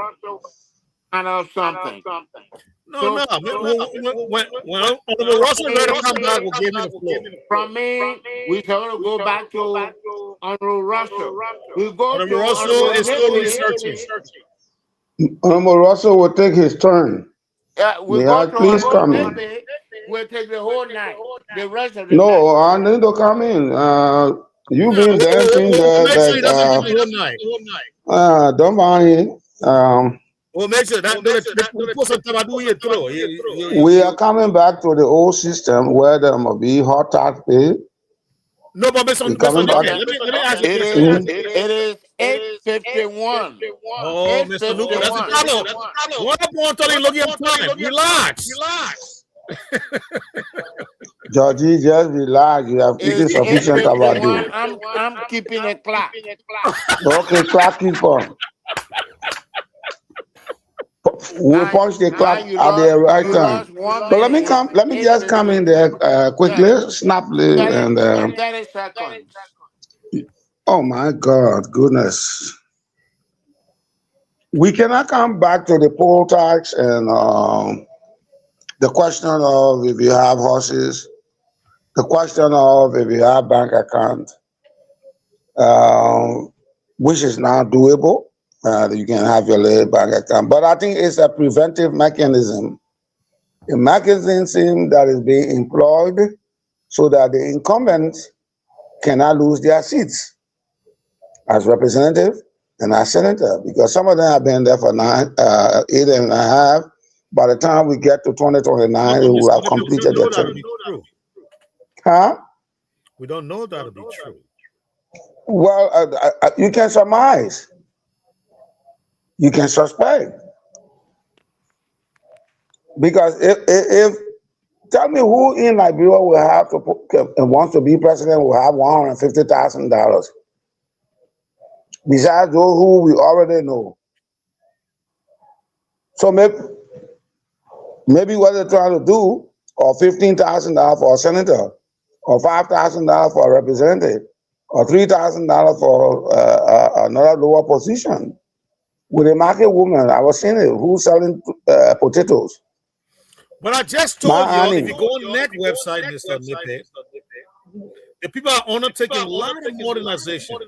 or something. No. When Honorable Russell is ready to come back, we'll give him the floor. From me, we going to go back to Honorable Russell. We go Honorable to Russell Honorable is still Nippy. researching. Honorable Russell will take his turn. We May go I to please Honorable come in? Nippy. We'll take the whole night, the rest of the night. No, I need to come in. You've No, been dancing we'll there, make sure he doesn't take but the whole night. don't mind it. We'll make sure that we'll put some time do it through. We are coming back to the old system where there must be hot tax pay. No, but Mr. back. Let me ask you It this. is 8:51. Oh, Mr. Nuko, that's the problem. What about Tony looking at time? Relax. Georgie, just relax. You have eaten It's sufficient 8:51. tabadu. I'm keeping a clock. Okay, clock keeper. We'll punch the clock at the right time. But let me just come in there quickly, snaply, and 30 seconds. oh my God, goodness. We cannot come back to the poll tax and the question of if you have horses, the question of if you have bank account, which is now doable. You can have your little bank account, but I think it's a preventive mechanism, a mechanism that is being employed so that the incumbents cannot lose their seats as representative and as senator, because some of them have been there for 8.5. By the time we get to 2029, they will have completed their term. Huh? We don't know that'll be true. Well, you can surmise. You can suspect. Because if tell me who in Liberia will have to and wants to be president will have $150,000 besides those who we already know. So maybe what they're trying to do, or $15,000 for a senator, or $5,000 for a representative, or $3,000 for another lower position. With a market woman, I was seeing it, who's selling potatoes. But I just told you, if you go on that website, Mr. Nipe, the people are undertaking a lot of modernization.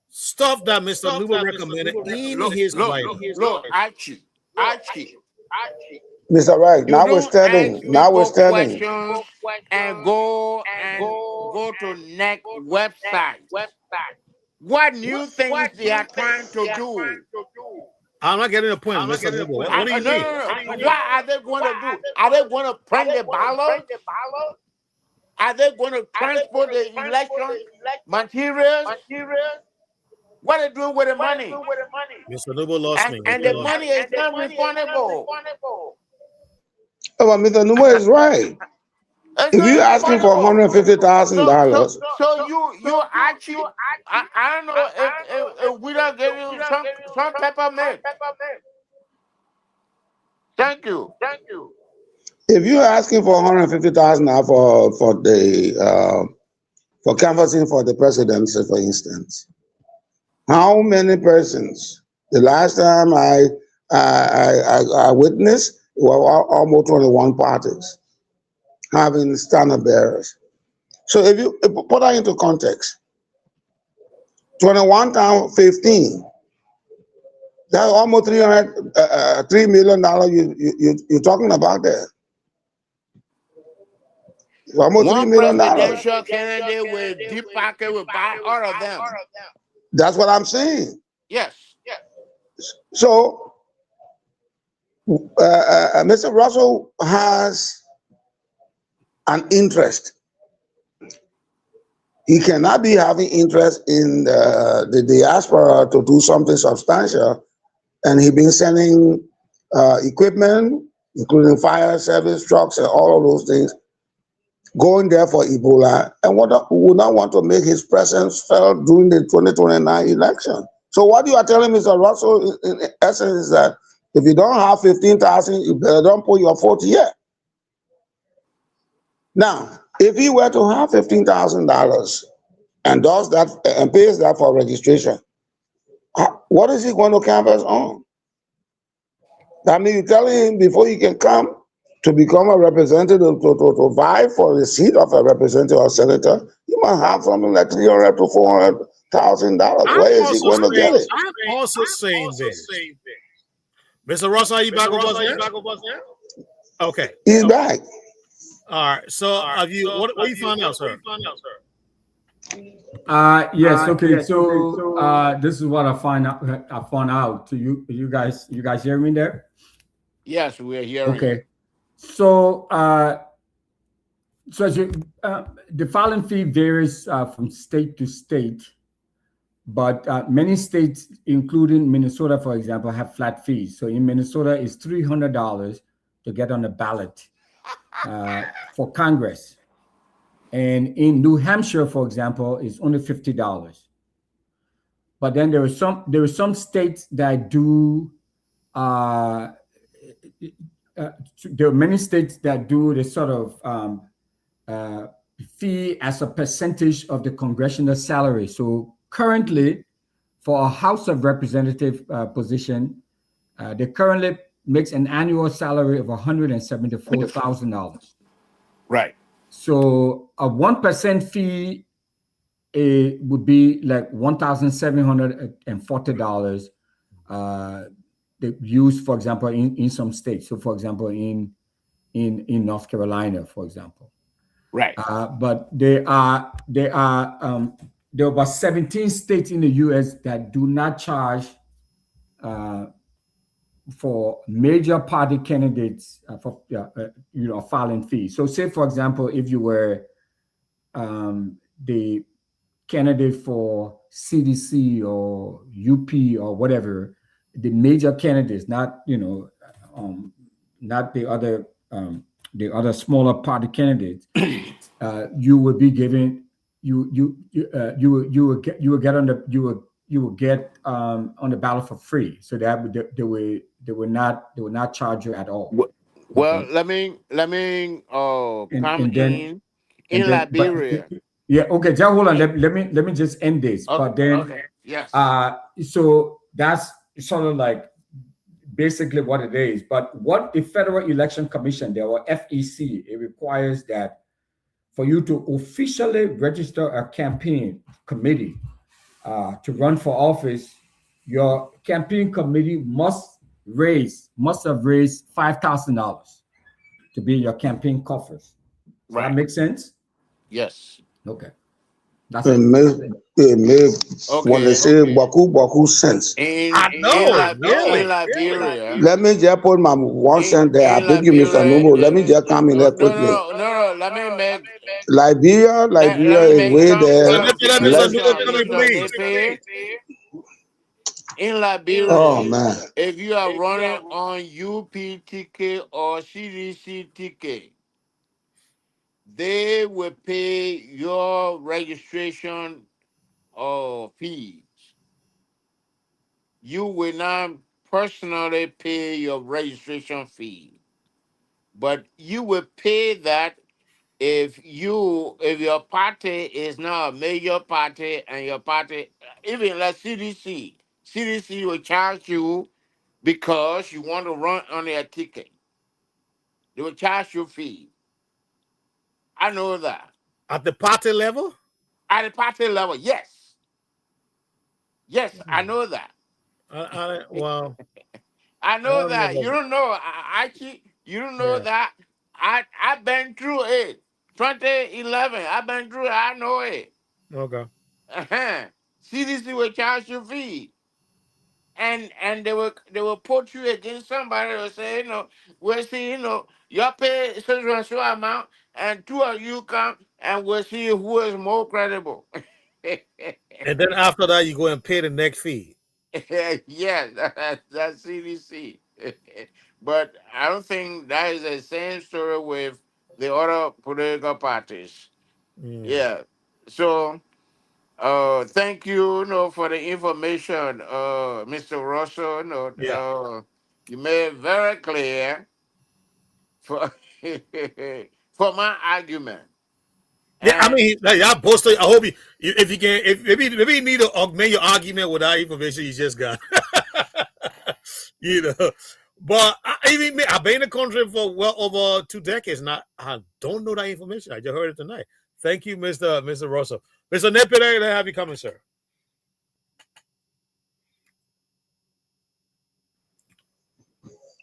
Stuff that Mr. Nuba recommended in his writing. Look, Archie. Mr. Right, notwithstanding, questions and go to next website. What new things they are trying to do? I'm not getting a point, Mr. Nuba. What do you mean? What are they going to do? Are they going to print the ballot? Are they going to transport the election materials? What are they doing with the money? Mr. Nuba lost me. And the money is not refundable. Oh, well, Mr. Numa is right. If you're asking for $150,000, so you actually, I don't know if we don't give you some peppermint. Thank you. if you're asking for $150,000 for canvassing for the presidency, for instance, how many persons? The last time I witnessed, it was almost 21 parties having standard bearers. So if you put that into context, 21 times 15, that's almost $3 million you're talking about there. It's almost $3 million. One presidential candidate with deep pocket will buy all of them. That's what I'm saying. Yes. So Mr. Russell has an interest. He cannot be having interest in the diaspora to do something substantial, and he's been sending equipment, including fire service trucks and all of those things, going there for Ebola, and would not want to make his presence felt during the 2029 election. So what you are telling Mr. Russell, in essence, is that if you don't have 15,000, you better don't put your vote yet. Now, if he were to have $15,000 and does that and pays that for registration, what is he going to canvass on? I mean, you tell him before he can come to become a representative to vie for the seat of a representative or senator, you must have something like $300 to $400,000. I'm Where is he also going to get saying, it? I'm also saying this. Mr. Russell, are you back with us now? Okay. He's back. All right. So have you what you found out, sir? Yes. Okay. So this is what I found out. I found out. To you guys hear me there? Yes, we're hearing. Okay. So so as you, the filing fee varies from state to state, but many states, including Minnesota, for example, have flat fees. So in Minnesota, it's $300 to get on the ballot for Congress. And in New Hampshire, for example, it's only $50. But then there are some states that do. There are many states that do the sort of fee as a percentage of the congressional salary. So currently, for a House of Representative position, they currently makes an annual salary of $174,000. Right. So a 1% fee would be like $1,740. They use, for example, in some states. So, for example, in North Carolina, for example. Right. But there are about 17 states in the U.S. that do not charge for major party candidates for filing fees. So, say for example, if you were the candidate for CDC or UP or whatever, the major candidates, not not the other smaller party candidates, you would be given you will get on the ballot for free. So that they will not charge you at all. Well, Okay. let me come in Liberia. Yeah, okay, just hold on. Let me just end this. Okay, but then okay. Yes. So that's sort of like basically what it is. But what the Federal Election Commission, or FEC, it requires that for you to officially register a campaign committee to run for office, your campaign committee must have raised $5,000 to be your campaign coffers. Does that make sense? Yes. Okay. That's It made what they say, Baku sense. In Liberia. Let me just put my 1 cent there. I beg you, Mr. Nubo. Let me just come in there quickly. No. Let me make Liberia let is me make way some there. clarification. In Liberia, Oh man. if you are running on UPTK or CDC ticket, they will pay your registration fees. You will not personally pay your registration fee, but you will pay that if your party is not a major party and your party, even like CDC will charge you because you want to run on their ticket. They will charge you fee. I know that. At the party level? At the party level, yes. Yes, I know that. Well, I know don't know that. about You don't know. You don't know that. I've been through it. 2011, I've been through it. I know it. okay. CDC will charge you fee. And they will put you against somebody. They will say, we'll see, your pay is a so amount, and two of you come, and we'll see who is more credible. And then after that, you go and pay the next fee. Yeah, that's CDC. But I don't think that is the same story with the other political parties. Yeah. So thank you, for the information, Mr. Russell. You made it very clear for for my argument. Yeah, I mean, y'all both. I hope if you can, if maybe you need to augment your argument with that information you just got. But even me, I've been in the country for well over 2 decades, and I don't know that information. I just heard it tonight. Thank you, Mr. Russell. Mr. Nepere, let have you coming, sir.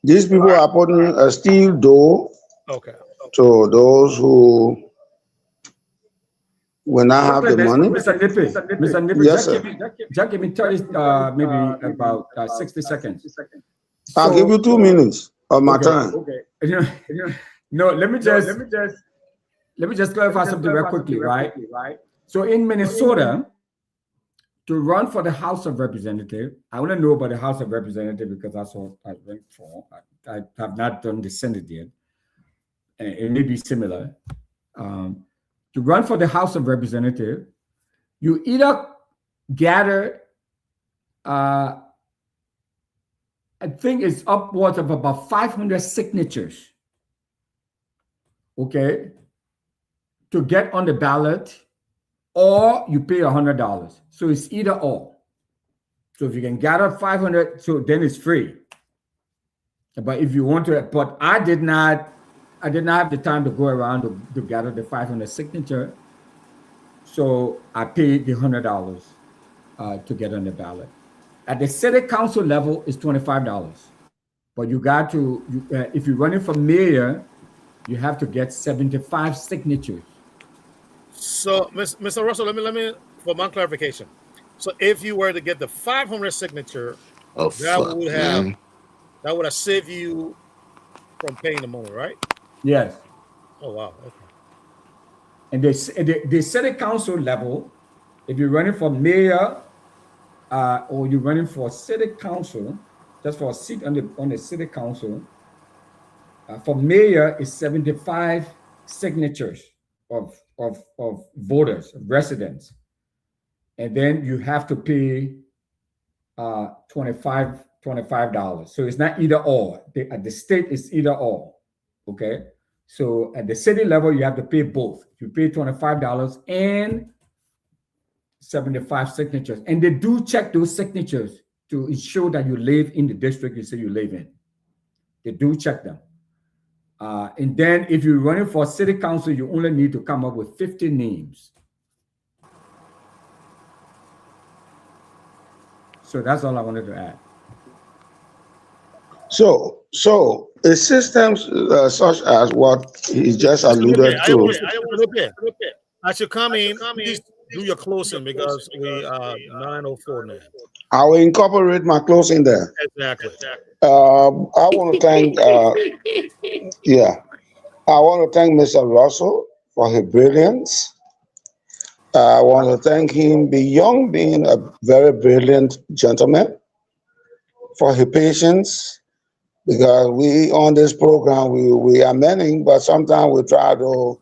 These people are putting a steel door Okay. to those who will not have the money. Mr. Nippy, Yes, sir. Just give me 30, maybe about 60 seconds. I'll give you 2 minutes of my time. Okay. No, let me just clarify something very quickly, right? So in Minnesota, to run for the House of Representatives, I want to know about the House of Representatives because that's what I went for. I have not done the Senate yet. And it may be similar. To run for the House of Representatives, you either gather, I think it's upwards of about 500 signatures, okay, to get on the ballot, or you pay $100. So it's either or. So if you can gather 500, so then it's free. But if you want to, but I did not have the time to go around to gather the 500 signature. So I paid the $100 to get on the ballot. At the city council level, it's $25. But you got to, if you're running for mayor, you have to get 75 signatures. So, Mr. Russell, let me for my clarification. So, if you were to get the 500 signature, that would have saved you from paying the money, right? Yes. Oh wow. Okay. And the city council level, if you're running for mayor, or you're running for city council, just for a seat on the city council, for mayor is 75 signatures of voters, of residents, and then you have to pay $25. So it's not either or. At the state, it's either or. Okay. So at the city level, you have to pay both. You pay $25 and 75 signatures, and they do check those signatures to ensure that you live in the district you say you live in. They do check them. And then if you're running for city council, you only need to come up with 50 names. So that's all I wanted to add. So a system such as what he just alluded to. I should come in. Please do your closing because we are 9:04 now. I will incorporate my closing there. Exactly. I want to thank, I want to thank Mr. Russell for his brilliance. I want to thank him beyond being a very brilliant gentleman for his patience, because we on this program, we are many, but sometimes we try to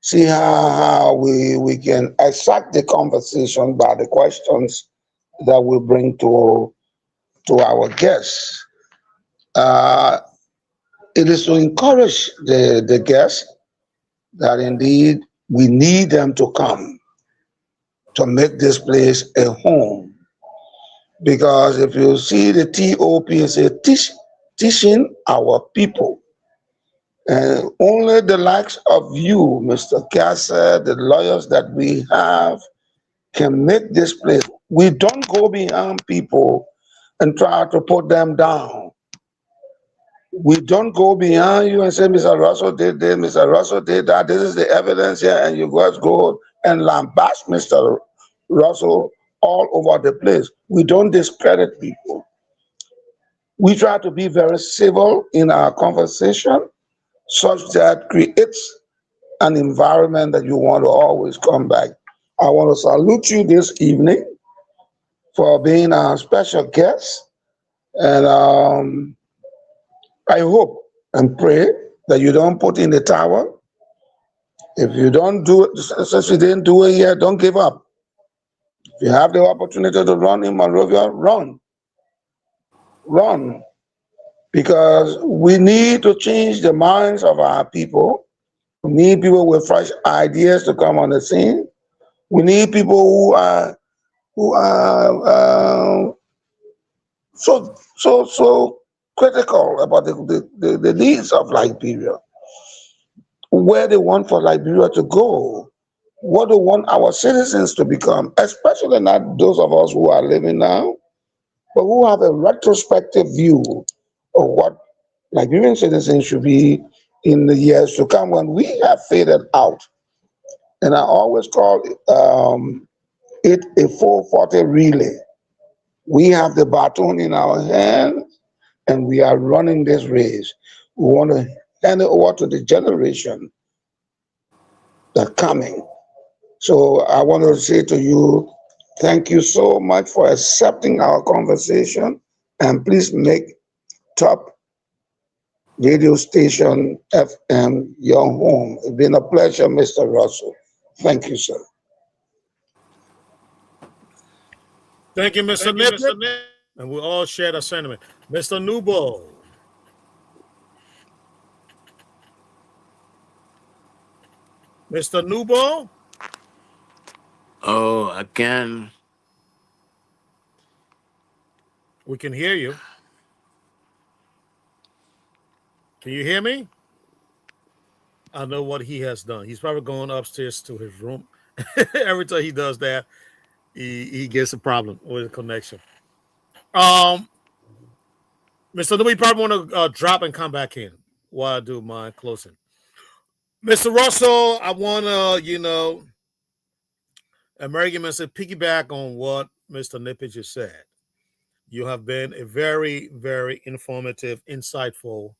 see how we can extract the conversation by the questions that we bring to our guests. It is to encourage the guests that indeed we need them to come to make this place a home. Because if you see the TOP, it's a teaching our people. And only the likes of you, Mr. Kasser, the lawyers that we have, can make this place. We don't go behind people and try to put them down. We don't go behind you and say, Mr. Russell did this, Mr. Russell did that, this is the evidence here, and you guys go and lambaste Mr. Russell all over the place. We don't discredit people. We try to be very civil in our conversation, such that creates an environment that you want to always come back. I want to salute you this evening for being our special guest, and I hope and pray that you don't put in the tower. If you don't do it, since you didn't do it yet, don't give up. If you have the opportunity to run in Monrovia, run. Run. Because we need to change the minds of our people. We need people with fresh ideas to come on the scene. We need people who are so critical about the needs of Liberia, where they want for Liberia to go, what they want our citizens to become, especially not those of us who are living now, but who have a retrospective view of what Liberian citizens should be in the years to come when we have faded out. And I always call it a 440 relay. We have the baton in our hands and we are running this race. We want to hand it over to the generation that coming. So I want to say to you, thank you so much for accepting our conversation, and please make top radio station FM your home. It's been a pleasure, Mr. Russell. Thank you, sir. Thank you, Mr. Nip. And we all share the sentiment. Mr. Nubo. Mr. Nubo? Oh, I can. We can hear you. Can you hear me? I know what he has done. He's probably going upstairs to his room. Every time he does that, he gets a problem with the connection. Mr. Nubo, you probably want to drop and come back in while I do my closing. Mr. Russell, I want to, American man said, piggyback on what Mr. Nippage just said. You have been a very, very informative, insightful,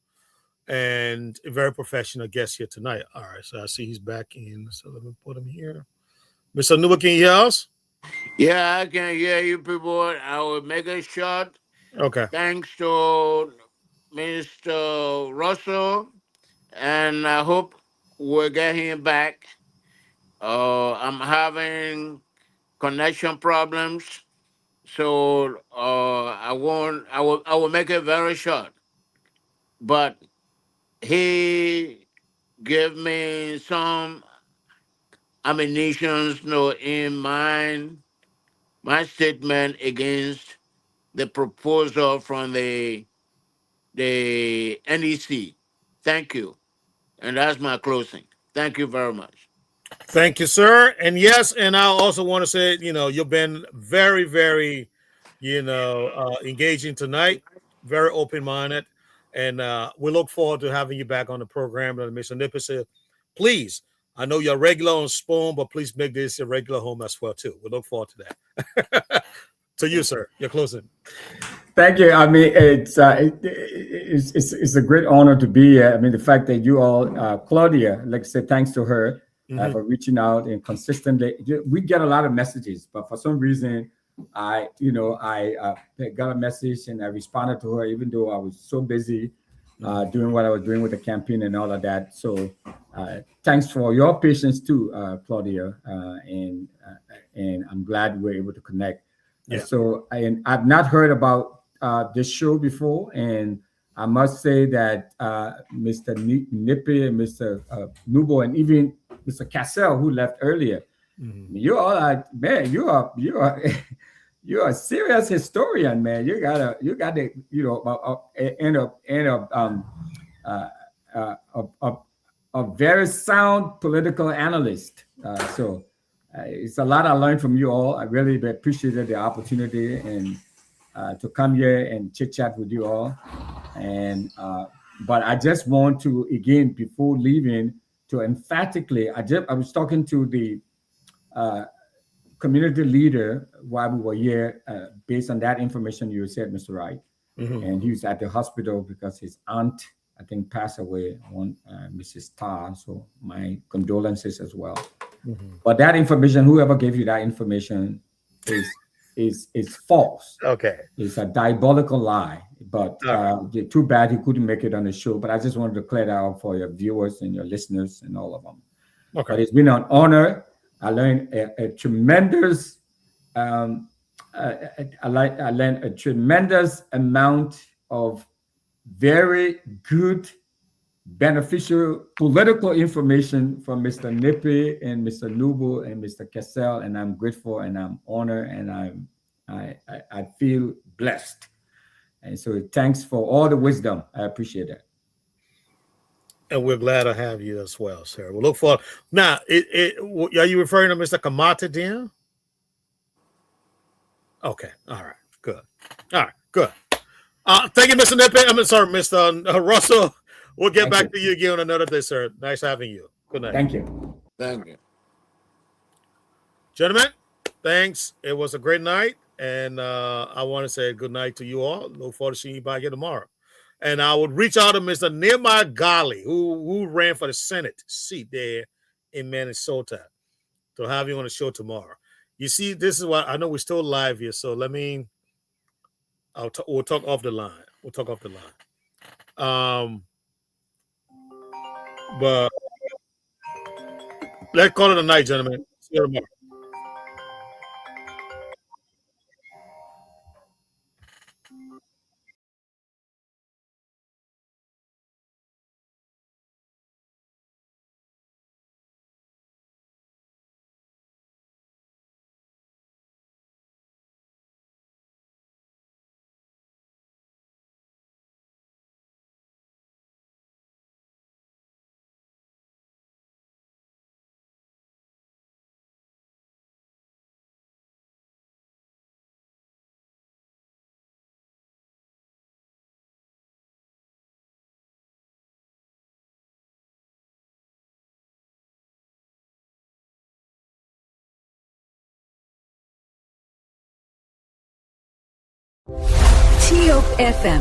and a very professional guest here tonight. All right, so I see he's back in. So let me put him here. Mr. Nuba, can you hear us? Yeah, I can hear you people. I will make it short. Okay. Thanks to Mr. Russell, and I hope we'll get him back. I'm having connection problems, so I won't. I will make it very short. But he gave me some ammunitions, in my statement against the proposal from the NEC. Thank you. And that's my closing. Thank you very much. Thank you, sir. And yes, and I also want to say, you've been very, very, engaging tonight, very open-minded, and we look forward to having you back on the program. And Mr. Nipper said, please, I know you're regular on Spoon, but please make this a regular home as well, too. We look forward to that. To you, sir. You're closing. Thank you. I mean, it's a great honor to be here. I mean, the fact that you all, Claudia, like I said, thanks to her for reaching out and consistently. We get a lot of messages, but for some reason, I got a message and I responded to her, even though I was so busy doing what I was doing with the campaign and all of that. So, thanks for your patience too, Claudia, and I'm glad we're able to connect. Yeah. So I've not heard about this show before, and I must say that Mr. Nippy and Mr. Nubo and even Mr. Cassell, who left earlier, you all are, man, you are you're a serious historian, man. You got a very sound political analyst. So it's a lot I learned from you all. I really appreciated the opportunity and to come here and chit chat with you all. And but I just want to, again, before leaving, to emphatically, I was talking to the community leader while we were here, based on that information you said, Mr. Wright. And he was at the hospital because his aunt, I think, passed away, Mrs. Tarr. So my condolences as well. But that information, whoever gave you that information, is false. Okay. It's a diabolical lie. But too bad he couldn't make it on the show. But I just wanted to clear that out for your viewers and your listeners and all of them. Okay. But it's been an honor. I learned a tremendous, I learned a tremendous amount of very good, beneficial political information from Mr. Nippy and Mr. Nubu and Mr. Cassell, and I'm grateful and I'm honored and I feel blessed. And so thanks for all the wisdom. I appreciate that. And we're glad to have you as well, sir. We'll look for now. Are you referring to Mr. Kamata then? Okay. All right. Good. All right. Good. Thank you, Mr. Nippy. Mr. Russell. We'll get back to you again on another day, sir. Nice having you. Good night. Thank you. Thank you. Gentlemen, thanks. It was a great night. And I want to say good night to you all. Look forward to seeing you back here tomorrow. And I would reach out to Mr. Nehemiah Ghali, who ran for the Senate seat there in Minnesota, to have you on the show tomorrow. You see, this is why I know we're still live here. So we'll talk off the line. We'll talk off the line. But let's call it a night, gentlemen. See you tomorrow. TOP FM